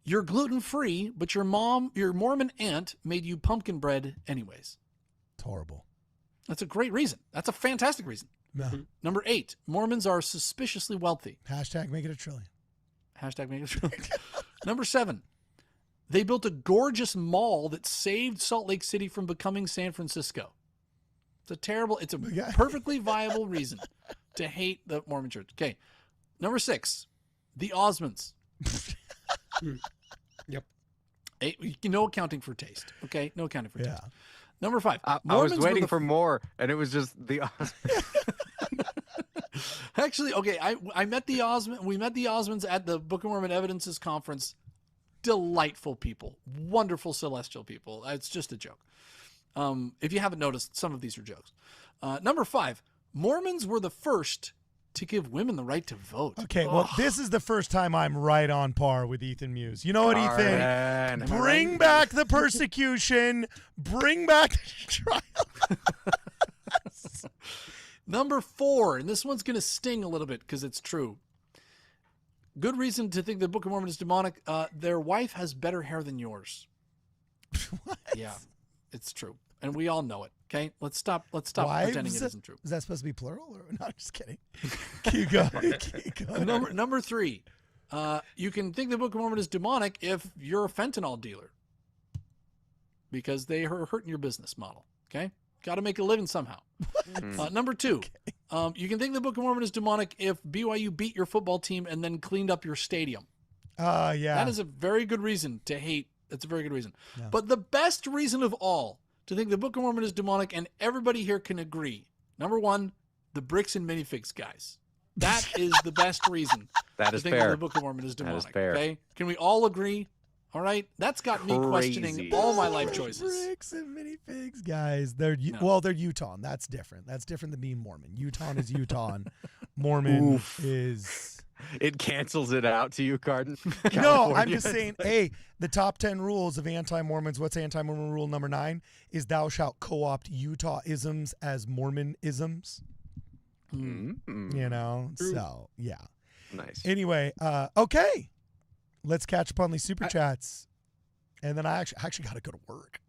You're gluten-free, but your Mormon aunt made you pumpkin bread anyways. It's horrible. That's a great reason. That's a fantastic reason. No. Number 8. Mormons are suspiciously wealthy. Hashtag make it a trillion. Hashtag make it true. Number 7. They built a gorgeous mall that saved Salt Lake City from becoming San Francisco. It's a perfectly viable reason to hate the Mormon church. Okay. Number 6. The Osmonds. Yep. No accounting for taste. Okay. No accounting for Yeah. taste. Number 5. I was Mormons were waiting the for more, and it was just the. Actually, okay, I met the Osmond. We met the Osmonds at the Book of Mormon Evidences Conference. Delightful people, wonderful celestial people. It's just a joke. If you haven't noticed, some of these are jokes. Number 5, Mormons were the first to give women the right to vote. Okay, well, this is the first time I'm right on par with Ethan Muse. You know what, Ethan? Bring back the persecution. Bring back the trial. Number 4, and this one's going to sting a little bit because it's true. Good reason to think the Book of Mormon is demonic. Their wife has better hair than yours. What? Yeah, it's true, and we all know it. Okay, let's stop Wives? pretending it isn't true. Is that supposed to be plural? Or no, I'm just kidding. Keep going. Keep going. Number 3, you can think the Book of Mormon is demonic if you're a fentanyl dealer, because they are hurting your business model. Okay, got to make a living somehow. Number 2, you can think the Book of Mormon is demonic if BYU beat your football team and then cleaned up your stadium. Yeah. That is a very good reason to hate. That's a very good reason. Yeah. But the best reason of all to think the Book of Mormon is demonic, and everybody here can agree. Number 1, the bricks and minifigs guys. That is the best reason That to is think fair. the Book of Mormon is demonic. That is fair. Okay? Can we all agree? All right? That's got me questioning Crazy. all my life choices. Bricks and minifigs, guys. They're Utah. That's different. That's different than being Mormon. Utah is Utah. Mormon Oof. is. It cancels it out to you, Carden. No, I'm California. just saying, hey, the top 10 rules of anti-Mormons, what's anti-Mormon rule number 9? Is thou shalt co-opt Utah-isms as Mormon-isms. Mm. You know? So, yeah. Nice. Anyway, okay. Let's catch up on these super chats. And then I actually got to go to work.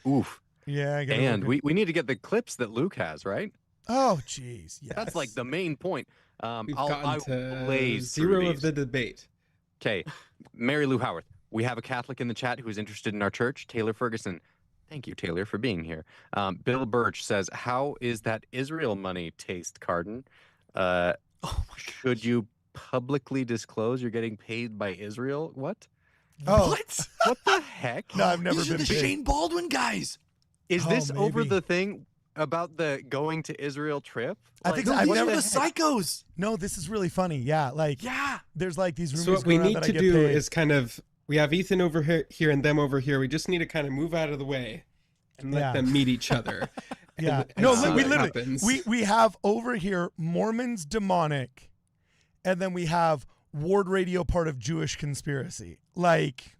Oof. Yeah. I gotta And work. we need to get the clips that Luke has, right? Oh, jeez. Yes. That's like the main point. We've I gotten will to blaze 0 through of the debate. Okay, Mary Lou Howarth. We have a Catholic in the chat who is interested in our church, Taylor Ferguson. Thank you, Taylor, for being here. Bill Birch says, how is that Israel money taste, Carden? Should you publicly disclose you're getting paid by Israel? What? Oh. What? What the heck? No, I've never These are been the paid. Shane Baldwin guys. Is Oh, this over maybe. the thing about the going to Israel trip? I think No, I've these never- are the psychos. No, this is really funny. Yeah, like Yeah. there's like these rumors So what we going around need that I to get do paid. is kind of, we have Ethan over here and them over here. We just need to kind of move out of the way and let Yeah. them meet each other. Yeah. and No, see we what literally happens. we have over here Mormons demonic, and then we have Ward Radio part of Jewish conspiracy. Like,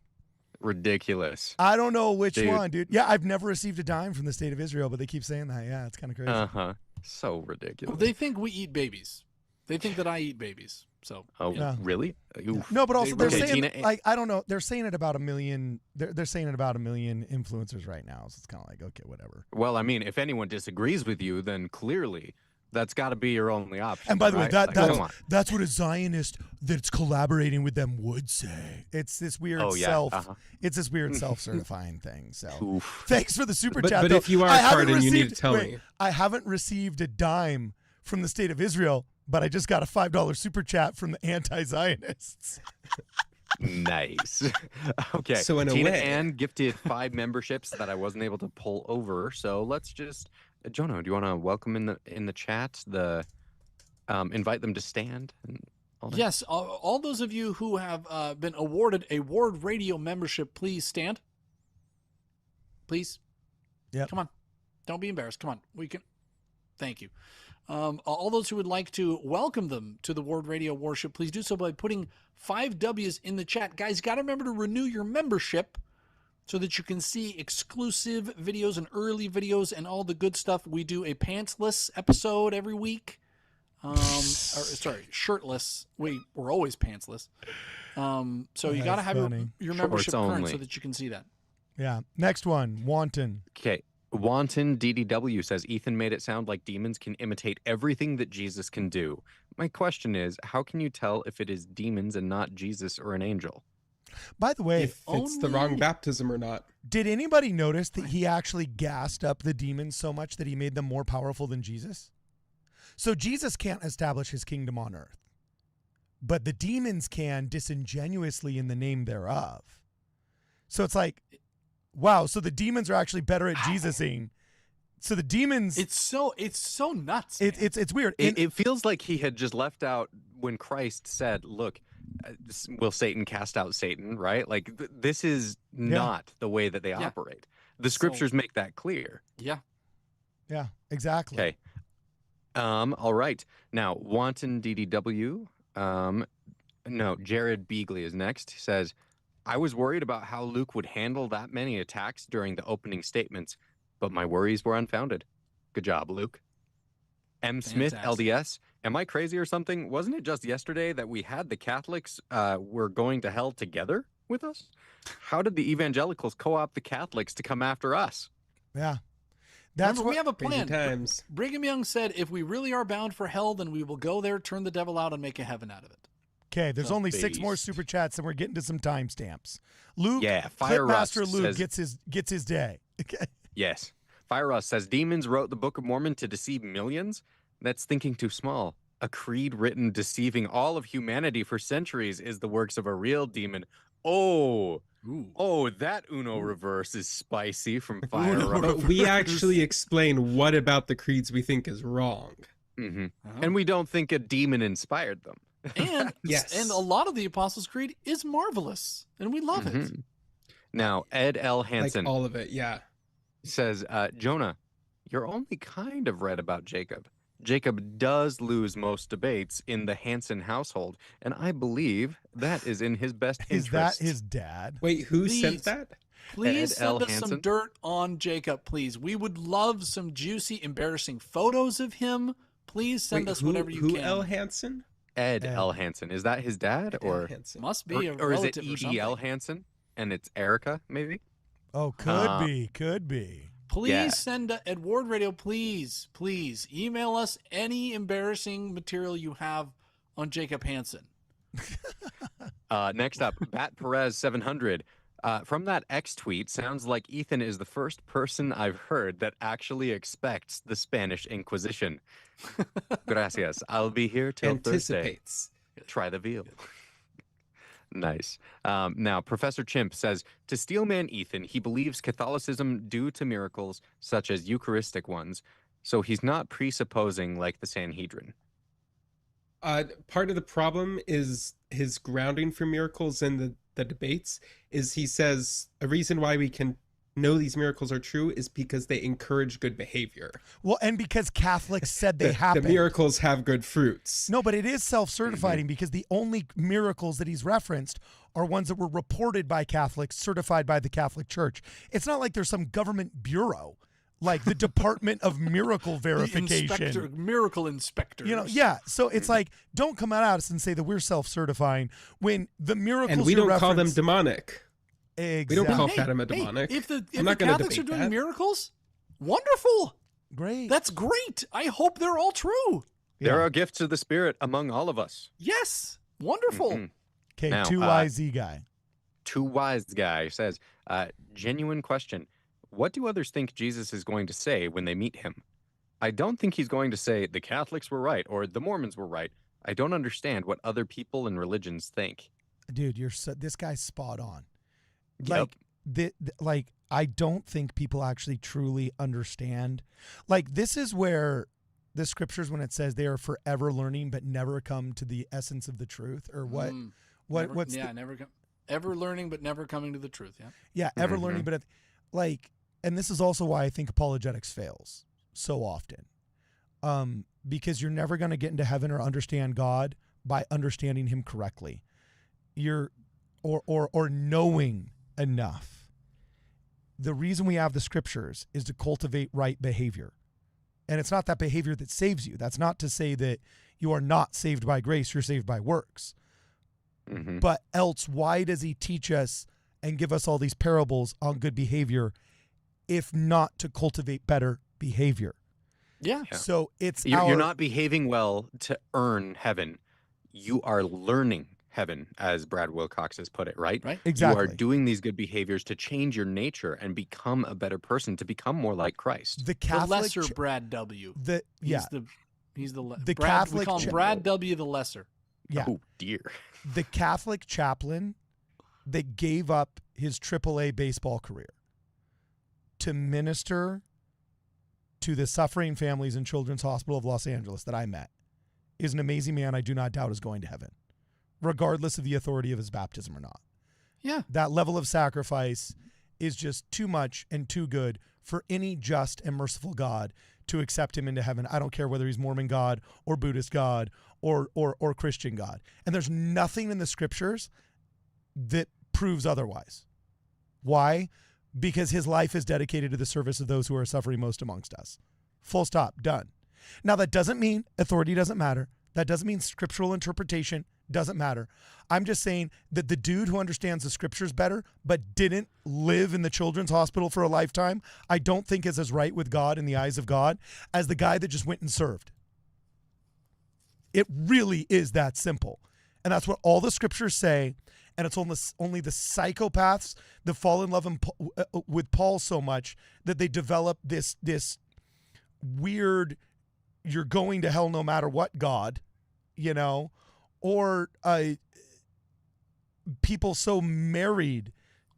Ridiculous. I don't know which Dude. one, dude. Yeah, I've never received a dime from the state of Israel, but they keep saying that. Yeah, it's kind of crazy. Uh-huh. So ridiculous. They think we eat babies. They think that I eat babies. So Oh, Yeah. really? Oof. No, but also they're Okay, saying Tina, like I don't know. They're saying it about a million. They're saying it about a million influencers right now. So it's kind of like okay, whatever. Well, I mean, if anyone disagrees with you, then clearly that's got to be your only option. And by the way, right? that Like, that's come on. that's what a Zionist that's collaborating with them would say. It's this weird Oh, yeah, self. uh-huh. It's this weird self-certifying thing. So Oof. thanks for the super But- chat. but though. if you are I haven't Carden, you need to received- tell wait, me. I haven't received a dime from the state of Israel, but I just got a $5 super chat from the anti-Zionists. Nice. Okay. So in a Tina way- Ann gifted 5 memberships that I wasn't able to pull over. So let's just, Jonah, do you want to welcome in the chat invite them to stand and all that? Yes, all those of you who have been awarded a Ward Radio membership, please stand. Please. Yeah. Come on. Don't be embarrassed. Come on. We can. Thank you. All those who would like to welcome them to the Ward Radio worship, please do so by putting 5 W's in the chat. Guys, you got to remember to renew your membership so that you can see exclusive videos and early videos and all the good stuff. We do a pantsless episode every week. Shirtless. We're always pantsless. So you got to have your membership current only. so that you can see that. Yeah. Next one, Wanton. Okay. Wanton DDW says Ethan made it sound like demons can imitate everything that Jesus can do. My question is, how can you tell if it is demons and not Jesus or an angel? By the way, if it's the wrong baptism or not. did anybody notice that he actually gassed up the demons so much that he made them more powerful than Jesus? So Jesus can't establish his kingdom on earth, but the demons can disingenuously in the name thereof. So it's like, wow, so the demons are actually better at Jesusing. So the demons... It's so nuts. Man. It's weird. It feels like he had just left out when Christ said, look, will Satan cast out Satan, right? Like, this is not the way that they operate. The scriptures make that clear. Yeah. Yeah, exactly. Okay. All right. Now, Wanton DDW, Jared Beagley is next. He says, I was worried about how Luke would handle that many attacks during the opening statements, but my worries were unfounded. Good job, Luke. M. Smith, LDS. Am I crazy or something? Wasn't it just yesterday that we had the Catholics were going to hell together with us? How did the evangelicals co-opt the Catholics to come after us? Yeah. Remember, we have a Crazy plan. times. Brigham Young said, if we really are bound for hell, then we will go there, turn the devil out, and make a heaven out of it. Okay, there's only 6 more beast. super chats, and we're getting to some timestamps. Luke, Fire Clipmaster Rust Luke says, gets his day. Okay. Yes. Fire Rust says, demons wrote the Book of Mormon to deceive millions? That's thinking too small. A creed written deceiving all of humanity for centuries is the works of a real demon. That Uno reverse is spicy from Fire Rust. But we actually explain what about the creeds we think is wrong. Mm-hmm. Uh-huh. And we don't think a demon inspired them. And Yes. and a lot of the Apostles' Creed is marvelous, and we love it. Mhm. Now, Ed L. Hanson Like all of it, yeah. says, Jonah, you're only kind of right about Jacob. Jacob does lose most debates in the Hanson household, and I believe that is in his best Is interest. that his dad? Wait, who Please. sent that? Please Ed L. send us some Hansen? dirt on Jacob, please. We would love some juicy, embarrassing photos of him. Please send Wait, us who, whatever you who can. L. Hansen? Ed Ed. L. Hanson. Is that his dad, or Hansen. Must be a or is it relative or E.D.L. something. Hanson? And it's Erica, maybe? Oh, could be. Please Yeah. send at Ward Radio, please email us any embarrassing material you have on Jacob Hansen. Next up, Bat Perez 700. From that X tweet, sounds like Ethan is the first person I've heard that actually expects the Spanish Inquisition. Gracias. I'll be here till Thursday. Anticipates. Try the veal. Nice. Now, Professor Chimp says, to Steelman Ethan, he believes Catholicism due to miracles such as Eucharistic ones, so he's not presupposing like the Sanhedrin. Part of the problem is his grounding for miracles in the debates is he says a reason why we can know these miracles are true is because they encourage good behavior. Well, and because Catholics said they The happened. miracles have good fruits. No, but it is self-certifying because the only miracles that he's referenced are ones that were reported by Catholics, certified by the Catholic Church. It's not like there's some government bureau, like the Department of Miracle Verification. Miracle inspectors. You know, yeah. So it's like, don't come at us and say that we're self-certifying when the miracles And we you don't call them reference- demonic. Exactly. We don't call Hey, Fatima hey, demonic. if the I'm not gonna Catholics are debate doing that. miracles, wonderful. Great. That's great. I hope they're all true. There Yeah. are gifts of the Spirit among all of us. Yes, wonderful. Mhm. Okay, Now, 2YZ guy. Too Wise Guy says, genuine question. What do others think Jesus is going to say when they meet him? I don't think he's going to say the Catholics were right or the Mormons were right. I don't understand what other people and religions think. Dude, this guy's spot on. Yep. Like I don't think people actually truly understand. Like this is where the scriptures, when it says they are forever learning but never come to the essence of the truth, or what? Ever learning but never coming to the truth. Yeah. Yeah, ever learning, but and this is also why I think apologetics fails so often, because you're never going to get into heaven or understand God by understanding Him correctly. Or knowing enough. The reason we have the scriptures is to cultivate right behavior. And it's not that behavior that saves you. That's not to say that you are not saved by grace, you're saved by works. Mm-hmm. But else, why does He teach us and give us all these parables on good behavior if not to cultivate better behavior? Yeah. So you're not behaving well to earn heaven. You are learning heaven, as Brad Wilcox has put it, right? Right. Exactly. You are doing these good behaviors to change your nature and become a better person, to become more like Christ. The Catholic lesser Brad W. He's the The Brad, Catholic we call him Brad W. the lesser. Yeah. Oh dear. The Catholic chaplain that gave up his AAA baseball career to minister to the suffering families in Children's Hospital of Los Angeles that I met is an amazing man I do not doubt is going to heaven, regardless of the authority of his baptism or not. Yeah. That level of sacrifice is just too much and too good for any just and merciful God to accept him into heaven. I don't care whether he's Mormon God or Buddhist God or Christian God. And there's nothing in the scriptures that proves otherwise. Why? Because his life is dedicated to the service of those who are suffering most amongst us. Full stop. Done. Now, that doesn't mean authority doesn't matter. That doesn't mean scriptural interpretation doesn't matter. I'm just saying that the dude who understands the scriptures better but didn't live in the children's hospital for a lifetime, I don't think is as right with God in the eyes of God as the guy that just went and served. It really is that simple. And that's what all the scriptures say. And it's only the psychopaths that fall in love with Paul so much that they develop this weird, you're going to hell no matter what God, or people so married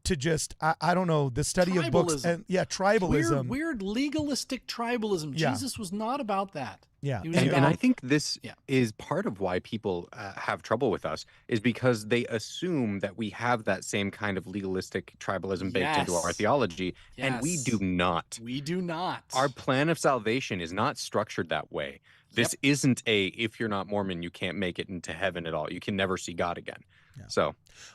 to just, I don't know, the study of books. And, tribalism. Weird legalistic tribalism. Yeah. Jesus was not about that. Yeah. And I think this is part of why people have trouble with us, is because they assume that we have that same kind of legalistic tribalism baked into our theology, and we do not. We do not. Our plan of salvation is not structured that way. This isn't if you're not Mormon, you can't make it into heaven at all. You can never see God again. Yeah. So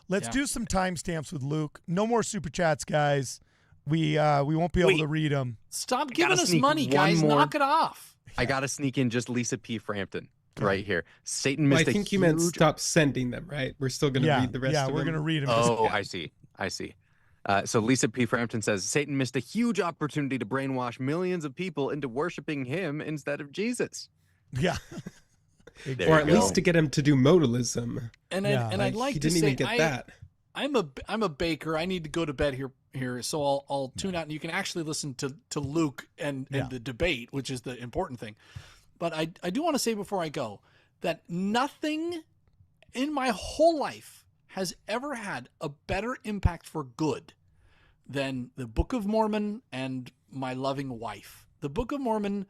let's do some timestamps with Luke. No more super chats, guys. We won't be able to read them. Stop giving us money, guys. Knock it off. I got to sneak in just Lisa P. Frampton right here. Satan missed I think you meant stop sending them, right? We're still going to read the rest of them. Yeah, we're going to read them. Oh, I see. So Lisa P. Frampton says, Satan missed a huge opportunity to brainwash millions of people into worshiping him instead of Jesus. Yeah. Or at least to get him to do modalism. And I'd like he to didn't say, even get that. I'm a baker. I need to go to bed here, so I'll tune out, and you can actually listen to Luke and the debate, which is the important thing. But I do want to say before I go that nothing in my whole life has ever had a better impact for good than the Book of Mormon and my loving wife. The Book of Mormon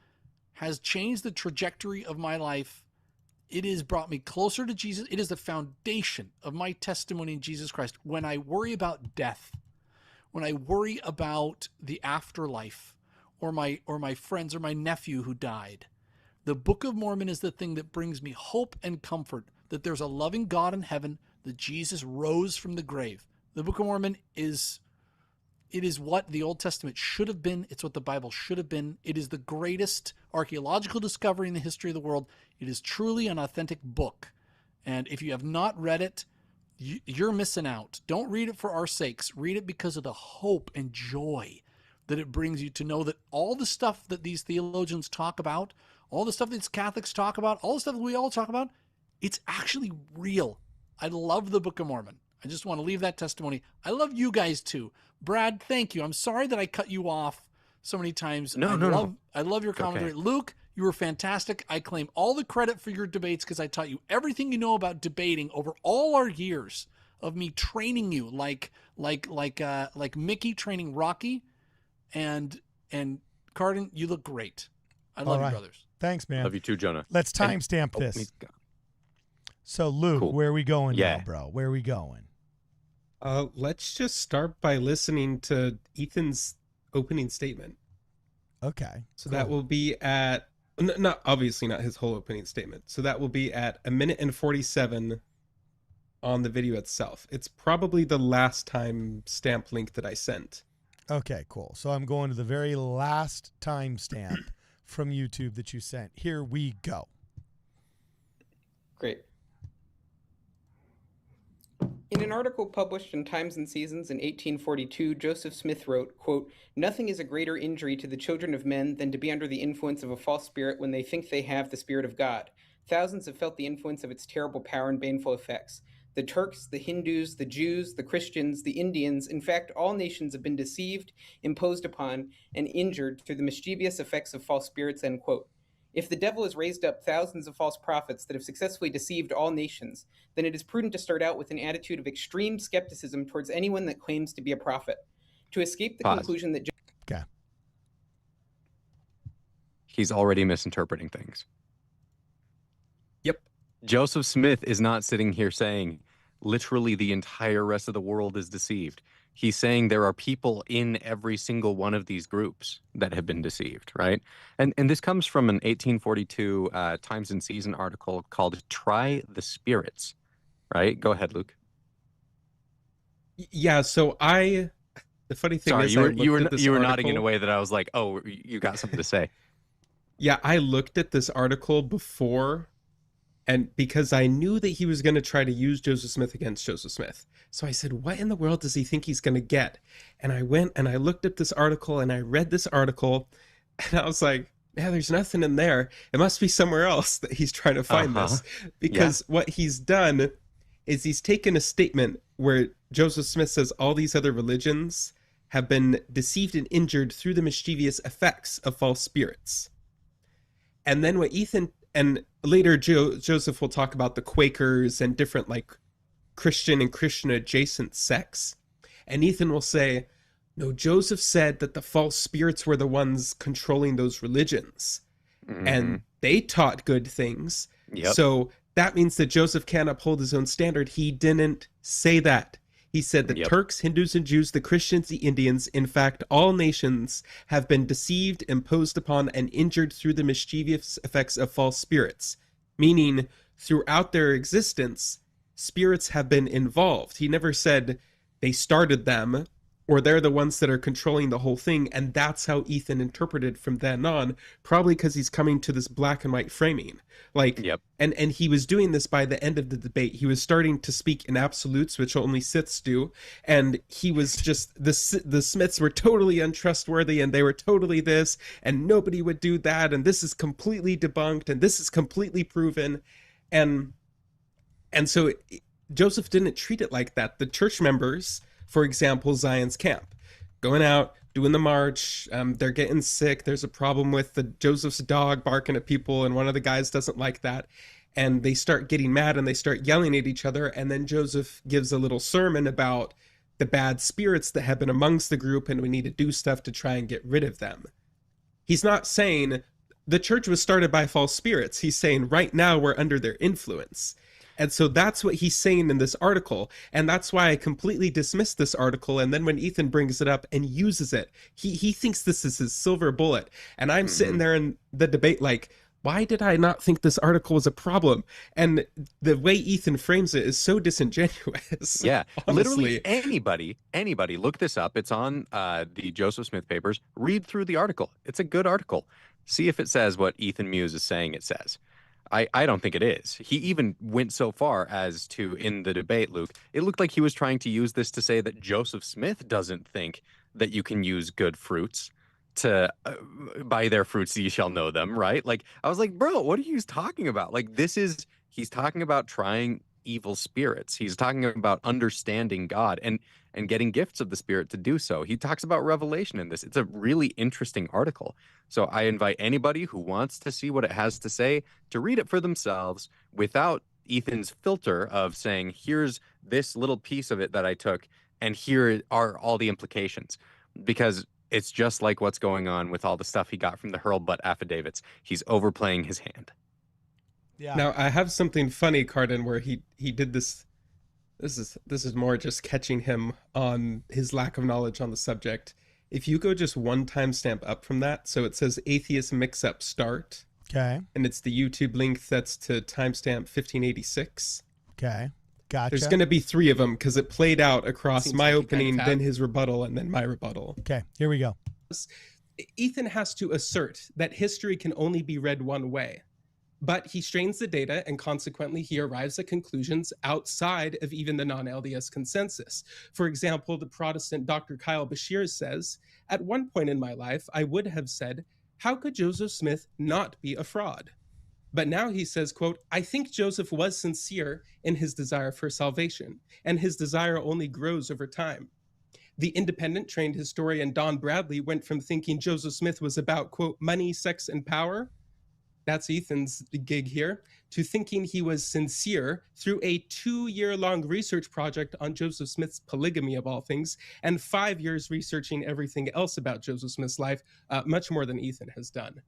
has changed the trajectory of my life. It has brought me closer to Jesus. It is the foundation of my testimony in Jesus Christ. When I worry about death, when I worry about the afterlife, or my friends or my nephew who died, the Book of Mormon is the thing that brings me hope and comfort that there's a loving God in heaven, that Jesus rose from the grave. The Book of Mormon is what the Old Testament should have been. It's what the Bible should have been. It is the greatest archaeological discovery in the history of the world. It is truly an authentic book. And if you have not read it, you're missing out. Don't read it for our sakes. Read it because of the hope and joy that it brings you to know that all the stuff that these theologians talk about, all the stuff that Catholics talk about, all the stuff that we all talk about, it's actually real. I love the Book of Mormon. I just want to leave that testimony. I love you guys too. Brad, thank you. I'm sorry that I cut you off so many times. No, I love your commentary. Okay. Luke, you were fantastic. I claim all the credit for your debates because I taught you everything you know about debating over all our years of me training you, like Mickey training Rocky, and Cardin, you look great. I love you, brothers. Thanks, man. Love you too, Jonah. Let's timestamp this. He's gone. So, Luke, Cool. where are we going Yeah. now, bro? Where are we going? Let's just start by listening to Ethan's opening statement. Okay. So cool. that will be at, not obviously not his whole opening statement. So that will be at 1:47 on the video itself. It's probably the last time stamp link that I sent. Okay, cool. So I'm going to the very last timestamp from YouTube that you sent. Here we go. Great. In an article published in Times and Seasons in 1842, Joseph Smith wrote, quote, "Nothing is a greater injury to the children of men than to be under the influence of a false spirit when they think they have the Spirit of God. Thousands have felt the influence of its terrible power and baneful effects. The Turks, the Hindus, the Jews, the Christians, the Indians, in fact, all nations have been deceived, imposed upon, and injured through the mischievous effects of false spirits," end quote. If the devil has raised up thousands of false prophets that have successfully deceived all nations, then it is prudent to start out with an attitude of extreme skepticism towards anyone that claims to be a prophet. To escape the conclusion that... Okay. He's already misinterpreting things. Yep. Joseph Smith is not sitting here saying literally the entire rest of the world is deceived. He's saying there are people in every single one of these groups that have been deceived, right? And this comes from an 1842 Times and Season article called "Try the Spirits," right? Go ahead, Luke. Yeah, so the funny thing Sorry, is, you were article, nodding in a way that I was like, oh, you got something to say. Yeah, I looked at this article before, and because I knew that he was going to try to use Joseph Smith against Joseph Smith. So I said, what in the world does he think he's going to get? And I went and I looked at this article and I read this article and I was like, yeah, there's nothing in there. It must be somewhere else that he's trying to find this. Because what he's done is he's taken a statement where Joseph Smith says all these other religions have been deceived and injured through the mischievous effects of false spirits. And then what Ethan, and later Joseph will talk about the Quakers and different like Christian and Christian adjacent sects. And Ethan will say, no, Joseph said that the false spirits were the ones controlling those religions. Mm-hmm. And they taught good things. Yep. So that means that Joseph can't uphold his own standard. He didn't say that. He said the Turks, Hindus, and Jews, the Christians, the Indians, in fact, all nations have been deceived, imposed upon, and injured through the mischievous effects of false spirits. Meaning, throughout their existence, spirits have been involved. He never said they started them or they're the ones that are controlling the whole thing. And that's how Ethan interpreted from then on, probably because he's coming to this black and white framing. Like, and he was doing this by the end of the debate. He was starting to speak in absolutes, which only Siths do. And he was just, the Smiths were totally untrustworthy and they were totally this and nobody would do that. And this is completely debunked and this is completely proven. And so Joseph didn't treat it like that. The church members, for example, Zion's camp, going out, doing the march, they're getting sick. There's a problem with Joseph's dog barking at people, and one of the guys doesn't like that. And they start getting mad and they start yelling at each other. And then Joseph gives a little sermon about the bad spirits that have been amongst the group and we need to do stuff to try and get rid of them. He's not saying the church was started by false spirits. He's saying right now we're under their influence. And so that's what he's saying in this article. And that's why I completely dismissed this article. And then when Ethan brings it up and uses it, he thinks this is his silver bullet. And I'm sitting there in the debate like, why did I not think this article was a problem? And the way Ethan frames it is so disingenuous. Yeah, honestly. Literally anybody, look this up. It's on the Joseph Smith papers. Read through the article. It's a good article. See if it says what Ethan Muse is saying it says. I don't think it is. He even went so far as to, in the debate, Luke, it looked like he was trying to use this to say that Joseph Smith doesn't think that you can use good fruits to by their fruits ye shall know them, right? Like, I was like, bro, what are you talking about? Like, he's talking about trying evil spirits. He's talking about understanding God and getting gifts of the Spirit to do so. He talks about revelation in this. It's a really interesting article. So I invite anybody who wants to see what it has to say to read it for themselves without Ethan's filter of saying, here's this little piece of it that I took, and here are all the implications. Because it's just like what's going on with all the stuff he got from the Hurlbut affidavits. He's overplaying his hand. Yeah. Now I have something funny, Cardin, where he did this. This is more just catching him on his lack of knowledge on the subject. If you go just one timestamp up from that, so it says atheist mix-up start. Okay. And it's the YouTube link that's to timestamp 1586. Okay. Gotcha. There's going to be 3 of them because it played out across Seems my like you kind opening, of then have. his rebuttal, and then my rebuttal. Okay, here we go. Ethan has to assert that history can only be read one way, but he strains the data and consequently he arrives at conclusions outside of even the non-LDS consensus. For example, the Protestant Dr. Kyle Bashir says, "At one point in my life, I would have said, how could Joseph Smith not be a fraud? But now he says, quote, I think Joseph was sincere in his desire for salvation, and his desire only grows over time." The independent trained historian Don Bradley went from thinking Joseph Smith was about, quote, money, sex, and power, that's Ethan's gig here, to thinking he was sincere through a 2-year-long research project on Joseph Smith's polygamy, of all things, and 5 years researching everything else about Joseph Smith's life, much more than Ethan has done.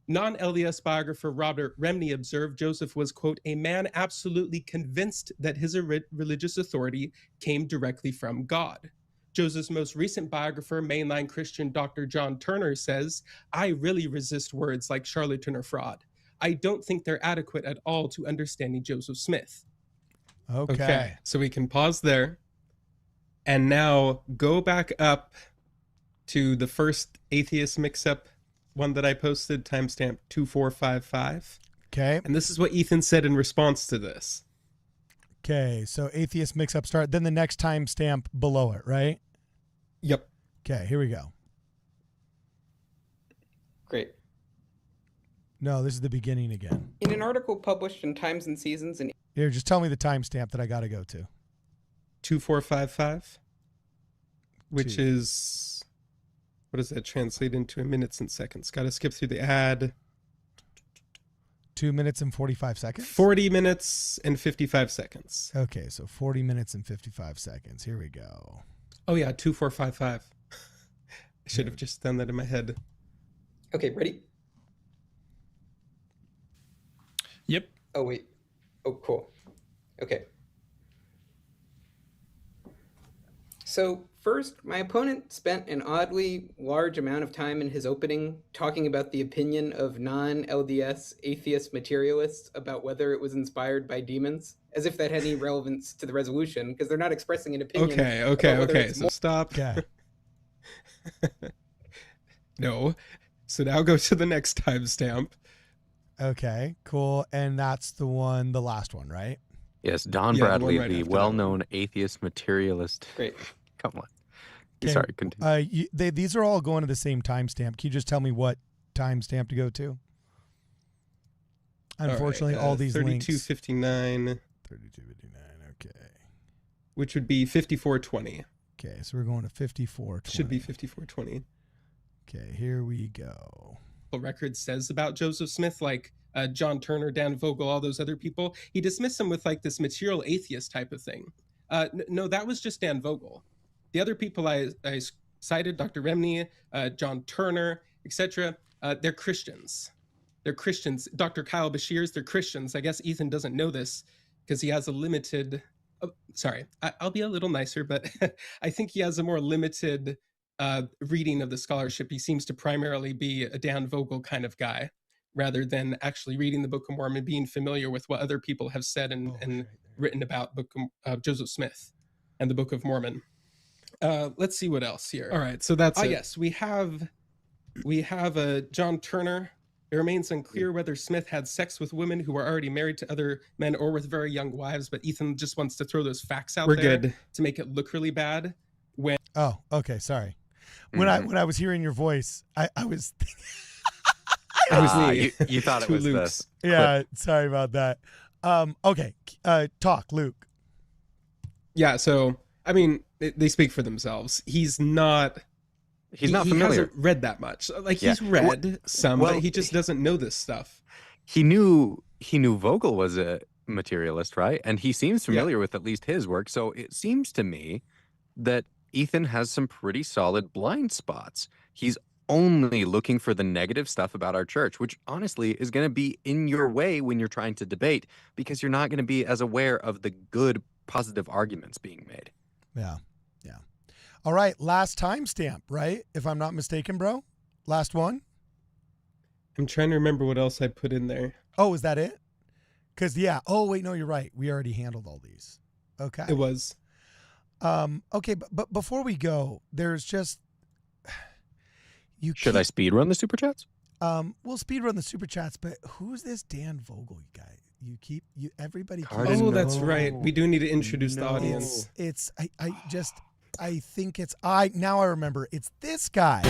Non-LDS biographer Robert Remney observed Joseph was, quote, a man absolutely convinced that his religious authority came directly from God. Joseph's most recent biographer, mainline Christian Dr. John Turner, says, I really resist words like charlatan or fraud. I don't think they're adequate at all to understanding Joseph Smith. Okay. So we can pause there and now go back up to the first atheist mix-up one that I posted, timestamp 2455. Okay. And this is what Ethan said in response to this. Okay, so atheist mix-up start, then the next timestamp below it, right? Yep. Okay, here we go. Great. No, this is the beginning again. In an article published in Times and Seasons in Here, just tell me the timestamp that I got to go to. 2455, which Two. is, what does that translate into in minutes and seconds? Got to skip through the ad. 2 minutes and 45 seconds? 40 minutes and 55 seconds. Okay, so 40 minutes and 55 seconds. Here we go. Oh yeah, 2455. I should have just done that in my head. Okay, ready? Yep. Oh, wait. Oh, cool. Okay. So, first, my opponent spent an oddly large amount of time in his opening talking about the opinion of non-LDS atheist materialists about whether it was inspired by demons, as if that had any relevance to the resolution, because they're not expressing an opinion. Okay. So stop. Okay. No. So now go to the next timestamp. Okay, cool. And that's the one, the last one, right? Yes, Don Yeah, the Bradley, one right the after that well-known atheist materialist. Great. Come on. Okay. Sorry, continue. These are all going to the same timestamp. Can you just tell me what timestamp to go to? Unfortunately, all these links. 3259, 3259, okay. which would be 5420. Okay, so we're going to 5420. Should be 5420. Okay, here we go. The record says about Joseph Smith, like John Turner, Dan Vogel, all those other people, he dismissed them with like this material atheist type of thing. No, that was just Dan Vogel. The other people I cited, Dr. Remney, John Turner, etc., they're Christians. They're Christians. Dr. Kyle Bashir's, they're Christians. I guess Ethan doesn't know this because he has a limited, I'll be a little nicer, but I think he has a more limited reading of the scholarship. He seems to primarily be a Dan Vogel kind of guy, rather than actually reading the Book of Mormon, being familiar with what other people have said and written about Joseph Smith and the Book of Mormon. Let's see what else here. All right, so that's it. Yes, we have John Turner. It remains unclear whether Smith had sex with women who were already married to other men or with very young wives, but Ethan just wants to throw those facts out there to make it look really bad. Oh, okay, sorry. When I was hearing your voice, I was You thought it was Lukes. this. yeah, sorry about that. Okay. Talk, Luke. Yeah, so I mean, they speak for themselves. He's not He's not he familiar. hasn't read that much. Like Yeah. he's read some, well, but he just doesn't know this stuff. He knew Vogel was a materialist, right? And he seems Yeah. familiar with at least his work. So it seems to me that Ethan has some pretty solid blind spots. He's only looking for the negative stuff about our church, which honestly is going to be in your way when you're trying to debate, because you're not going to be as aware of the good, positive arguments being made. Yeah. Yeah. All right. Last timestamp, right? If I'm not mistaken, bro. Last one. I'm trying to remember what else I put in there. Oh, is that it? Because, yeah. Oh, wait, no, you're right. We already handled all these. Okay. It was. Okay, but before we go, there's just... Should I speed run the super chats? We'll speed run the super chats, but who's this Dan Vogel guy? Everybody keeps... Oh, that's right. We do need to introduce the audience. I think it's... Now I remember. It's this guy.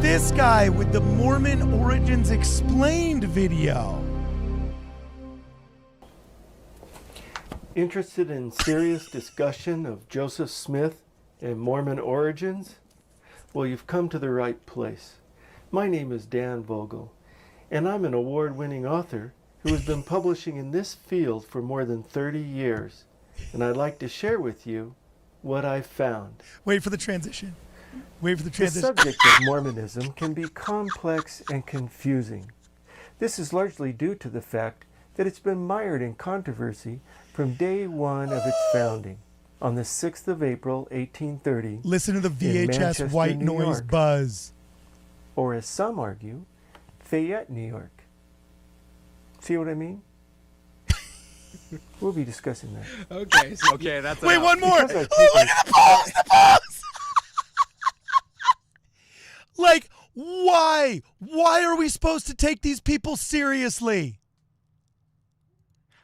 This guy with the Mormon Origins Explained video. Interested in serious discussion of Joseph Smith and Mormon origins? Well, you've come to the right place. My name is Dan Vogel, and I'm an award-winning author who has been publishing in this field for more than 30 years. And I'd like to share with you what I've found. Wait for the transition. The subject of Mormonism can be complex and confusing. This is largely due to the fact that it's been mired in controversy from day one of its founding, on the 6th of April, 1830. Listen to the VHS white New noise York. buzz. Or as some argue, Fayette, New York. See what I mean? We'll be discussing that. Okay. So Okay, that's Wait, enough. one more. Because I've Oh, look taken- at the pause! The pause! Like, why? Why are we supposed to take these people seriously?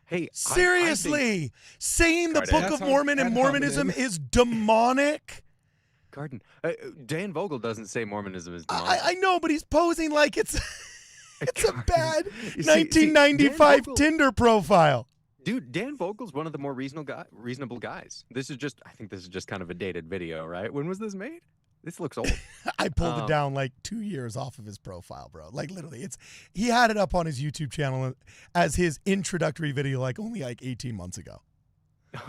Hey, Seriously, saying the Garden. Book That's of how Mormon and ad Mormonism hominem. is demonic. Garden. Dan Vogel doesn't say Mormonism is demonic. I know, but he's posing like it's it's a bad You see, 1995 Dan Vogel- Tinder profile. Dude, Dan Vogel's one of the more reasonable guys. I think this is just kind of a dated video, right? When was this made? This looks old. I pulled it down like 2 years off of his profile, bro. Like literally, he had it up on his YouTube channel as his introductory video, like only like 18 months ago.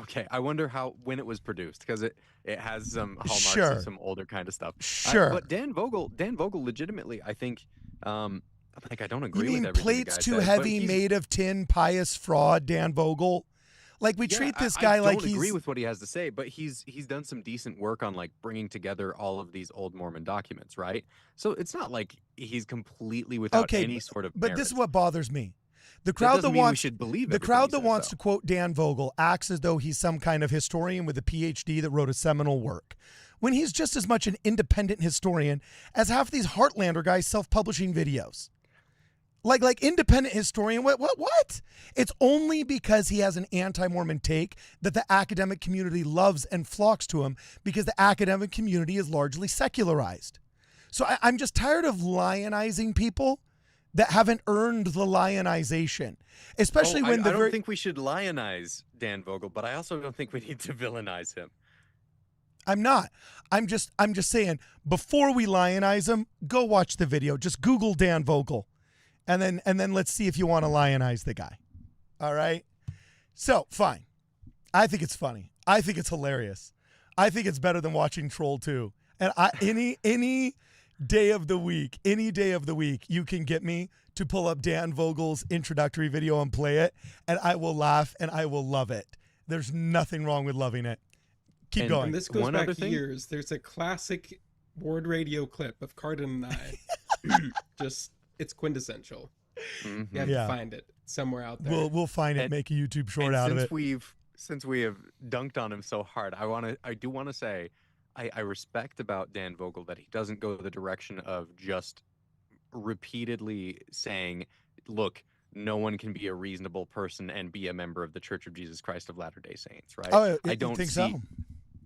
Okay, I wonder when it was produced, because it has some hallmarks Sure. of some older kind of stuff. Sure. But Dan Vogel, legitimately, I think, I don't agree You with mean everything the plates guy too says, but heavy, he's- made of tin, pious fraud, Dan Vogel? Like we treat this guy I like don't he's... agree with what he has to say, but he's done some decent work on like bringing together all of these old Mormon documents, right? So it's not like he's completely without any sort of but this is merit. what bothers me. The That crowd doesn't that mean we wants should believe the everything crowd he that says, wants though. to quote Dan Vogel acts as though he's some kind of historian with a PhD that wrote a seminal work, when he's just as much an independent historian as half these Heartlander guys self-publishing videos. Like independent historian, what? It's only because he has an anti-Mormon take that the academic community loves and flocks to him, because the academic community is largely secularized. So I'm just tired of lionizing people that haven't earned the lionization, especially when I don't think we should lionize Dan Vogel, but I also don't think we need to villainize him. I'm not. I'm just saying, before we lionize him, go watch the video. Just Google Dan Vogel. And then let's see if you want to lionize the guy. All right? So, fine. I think it's funny. I think it's hilarious. I think it's better than watching Troll 2. And any day of the week, you can get me to pull up Dan Vogel's introductory video and play it, and I will laugh and I will love it. There's nothing wrong with loving it. Keep going. And this goes One back other thing? years. There's a classic Ward Radio clip of Carden and I. It's quindessential. You have Yeah. to find it somewhere out there. We'll find it, And- make a YouTube short And out of since it. since we have dunked on him so hard, I do want to say I respect about Dan Vogel that he doesn't go the direction of just repeatedly saying, look, no one can be a reasonable person and be a member of the Church of Jesus Christ of Latter-day Saints, right? Oh, I you don't think see so?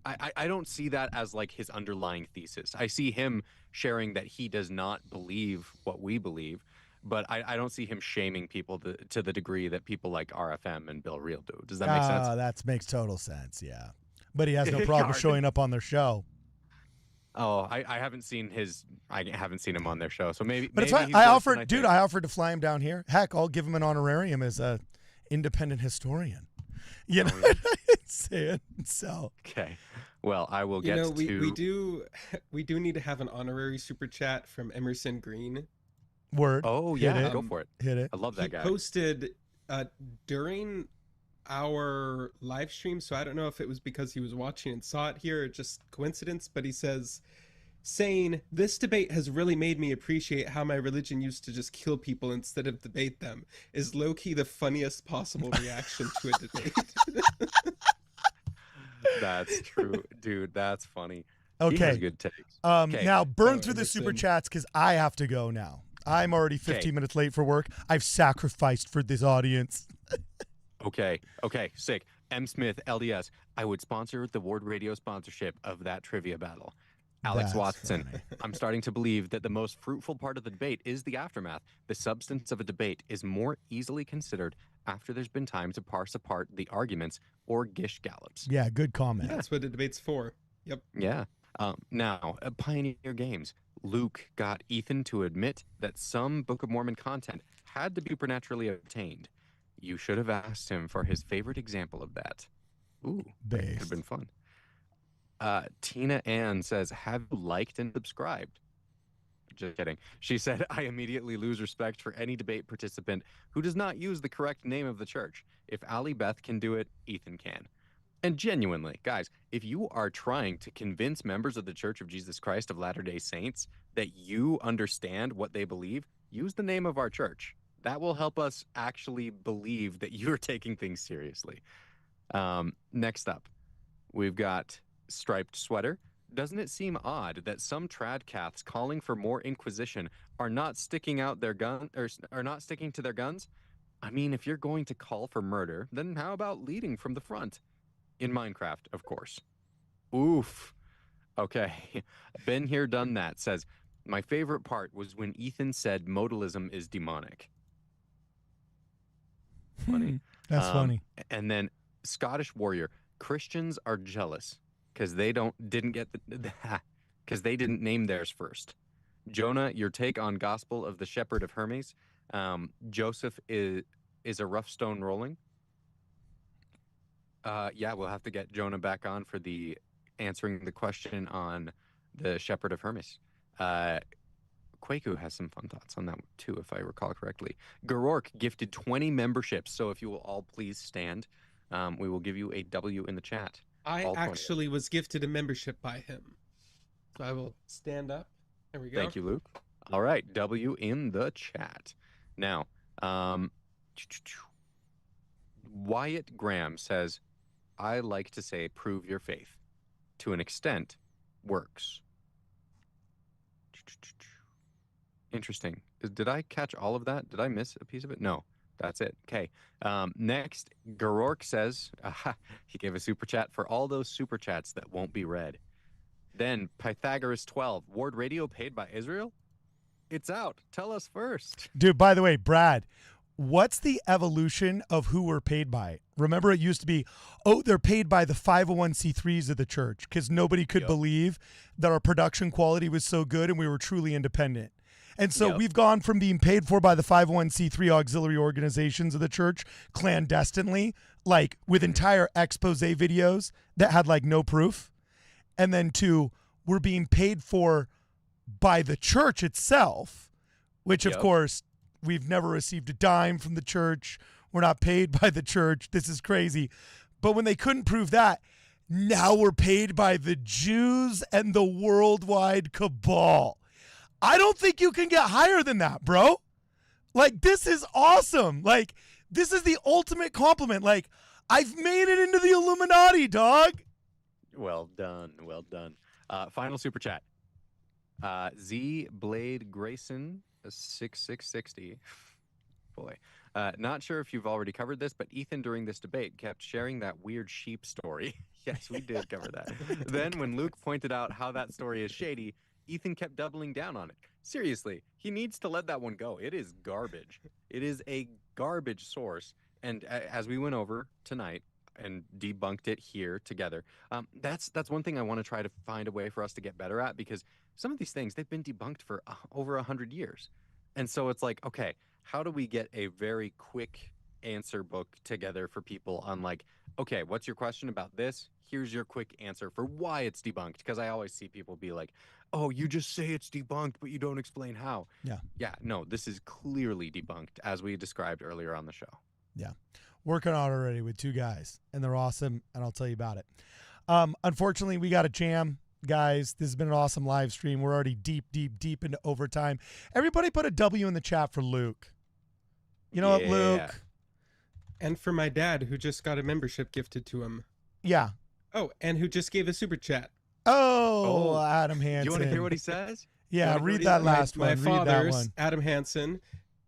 I don't see that as like his underlying thesis. I see him sharing that he does not believe what we believe, but I don't see him shaming people to the degree that people like RFM and Bill Reel do. Does that make sense? That makes total sense. Yeah, but he has no problem showing up on their show. Oh, I haven't seen him on their show, so maybe. But it's fine. I offered to fly him down here. Heck, I'll give him an honorarium as a independent historian. You know what I'm saying? So okay. Well, I will get to. We do need to have an honorary super chat from Emerson Green. Word. Oh yeah, go for it. Hit it. I love that guy. He posted during our live stream, so I don't know if it was because he was watching and saw it here or just coincidence, but he says, saying, "This debate has really made me appreciate how my religion used to just kill people instead of debate them. Is low-key the funniest possible reaction to a debate." That's true, dude. That's funny. Okay. He has good takes. Now burn through the super chats because I have to go now. I'm already 15 minutes late for work. I've sacrificed for this audience. Okay, sick. M. Smith, LDS. I would sponsor the Ward Radio sponsorship of that trivia battle. Alex Watson. Funny. I'm starting to believe that the most fruitful part of the debate is the aftermath. The substance of a debate is more easily considered after there's been time to parse apart the arguments or gish gallops. Yeah, good comment. That's what the debate's for. Yep. Yeah. Now, Pioneer Games. Luke got Ethan to admit that some Book of Mormon content had to be supernaturally obtained. You should have asked him for his favorite example of that. Ooh, that could have been fun. Tina Ann says, have you liked and subscribed? Just kidding. She said, I immediately lose respect for any debate participant who does not use the correct name of the church. If Allie Beth can do it, Ethan can. And genuinely, guys, if you are trying to convince members of the Church of Jesus Christ of Latter-day Saints that you understand what they believe, use the name of our church. That will help us actually believe that you're taking things seriously. Next up, we've got Striped Sweater. Doesn't it seem odd that some tradcaths calling for more Inquisition are not sticking out their gun or are not sticking to their guns? I mean, if you're going to call for murder, then how about leading from the front? In Minecraft, of course. Oof. Okay. Been here, done that. Says, my favorite part was when Ethan said modalism is demonic. Funny. That's funny. And then Scottish Warrior. Christians are jealous because they because they didn't name theirs first. Jonah, your take on Gospel of the Shepherd of Hermes. Joseph is a rough stone rolling. Yeah, we'll have to get Jonah back on for the answering the question on the Shepherd of Hermes. Kwaku has some fun thoughts on that too, if I recall correctly. Garork gifted 20 memberships, so if you will all please stand, we will give you a W in the chat. I actually was gifted a membership by him. So I will stand up. There we go. Thank you, Luke. All right, W in the chat. Now, Wyatt Graham says, I like to say prove your faith. To an extent, works. Interesting. Did I catch all of that? Did I miss a piece of it? No, that's it. Okay. Next, Garork says, he gave a super chat for all those super chats that won't be read. Then Pythagoras 12, Ward Radio paid by Israel? It's out. Tell us first. Dude, by the way, Brad, what's the evolution of who we're paid by? Remember, it used to be, they're paid by the 501c3s of the church because nobody could believe that our production quality was so good and we were truly independent. And so we've gone from being paid for by the 501c3 auxiliary organizations of the church clandestinely, like with entire expose videos that had like no proof, and then to we're being paid for by the church itself, which of course we've never received a dime from the church. We're not paid by the church. This is crazy. But when they couldn't prove that, now we're paid by the Jews and the worldwide cabal. I don't think you can get higher than that, bro. Like, this is awesome. Like, this is the ultimate compliment. Like, I've made it into the Illuminati, dog. Well done. Well done. Final super chat. Z Blade Grayson 6660. Boy. Not sure if you've already covered this, but Ethan during this debate kept sharing that weird sheep story. Yes, we did cover that. Then when Luke pointed out how that story is shady, Ethan kept doubling down on it. Seriously, he needs to let that one go. It is garbage. It is a garbage source. And as we went over tonight and debunked it here together, that's one thing I want to try to find a way for us to get better at, because some of these things, they've been debunked for over 100 years. And so it's like, okay, how do we get a very quick answer book together for people on like, okay, what's your question about this? Here's your quick answer for why it's debunked. Because I always see people be like, oh, you just say it's debunked, but you don't explain how. Yeah, no, this is clearly debunked, as we described earlier on the show. Yeah. Working on it already with two guys, and they're awesome, and I'll tell you about it. Unfortunately, we got a jam. Guys, this has been an awesome live stream. We're already deep into overtime. Everybody put a W in the chat for Luke. You know what, Luke? And for my dad, who just got a membership gifted to him. Yeah. Oh, and who just gave a super chat. Oh, Adam Hanson. You want to hear what he says? Yeah, read that last one. My Read that father's, one. Adam Hanson,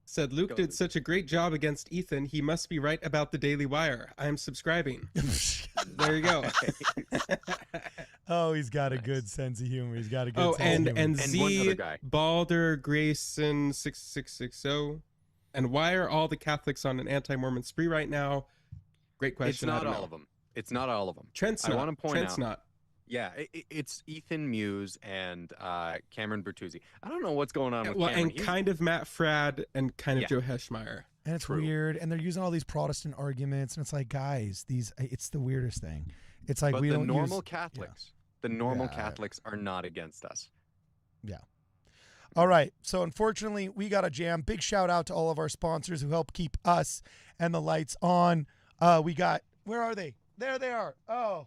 said, Luke did such a great job against Ethan. He must be right about the Daily Wire. I am subscribing. There you go. Oh, he's got a good sense of humor. He's got a good sense of humor. And one Z other guy. Balder Grayson 6660. And why are all the Catholics on an anti-Mormon spree right now? Great question. It's not all of them. It's not all of them. Trent's I not. want to point Trent's out. not. Yeah, it's Ethan Muse and Cameron Bertuzzi. I don't know what's going on with Well, Cameron. and kind of Matt Frad and kind of Yeah. Joe Heschmeyer. And it's weird, and they're using all these Protestant arguments, and it's like, guys, it's the weirdest thing. It's like But we the don't normal use, Catholics, the normal Yeah. Catholics are not against us. Yeah. All right. So unfortunately, we got a jam. Big shout out to all of our sponsors who help keep us and the lights on. We got, where are they? There they are. Oh,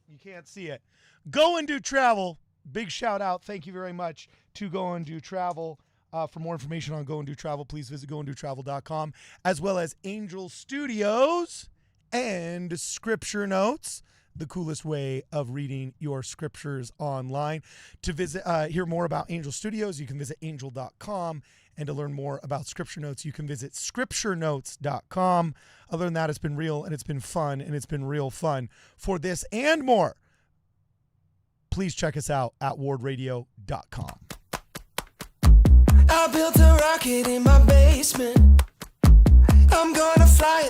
you can't see it. Go and Do Travel. Big shout out. Thank you very much to Go and Do Travel. For more information on Go and Do Travel, please visit goanddotravel.com, as well as Angel Studios and Scripture Notes, the coolest way of reading your scriptures online. To visit, hear more about Angel Studios, you can visit angel.com. And to learn more about Scripture Notes, you can visit scripturenotes.com. Other than that, it's been real, and it's been fun, and it's been real fun. For this and more, please check us out at wardradio.com. I built a rocket in my basement. I'm gonna fly it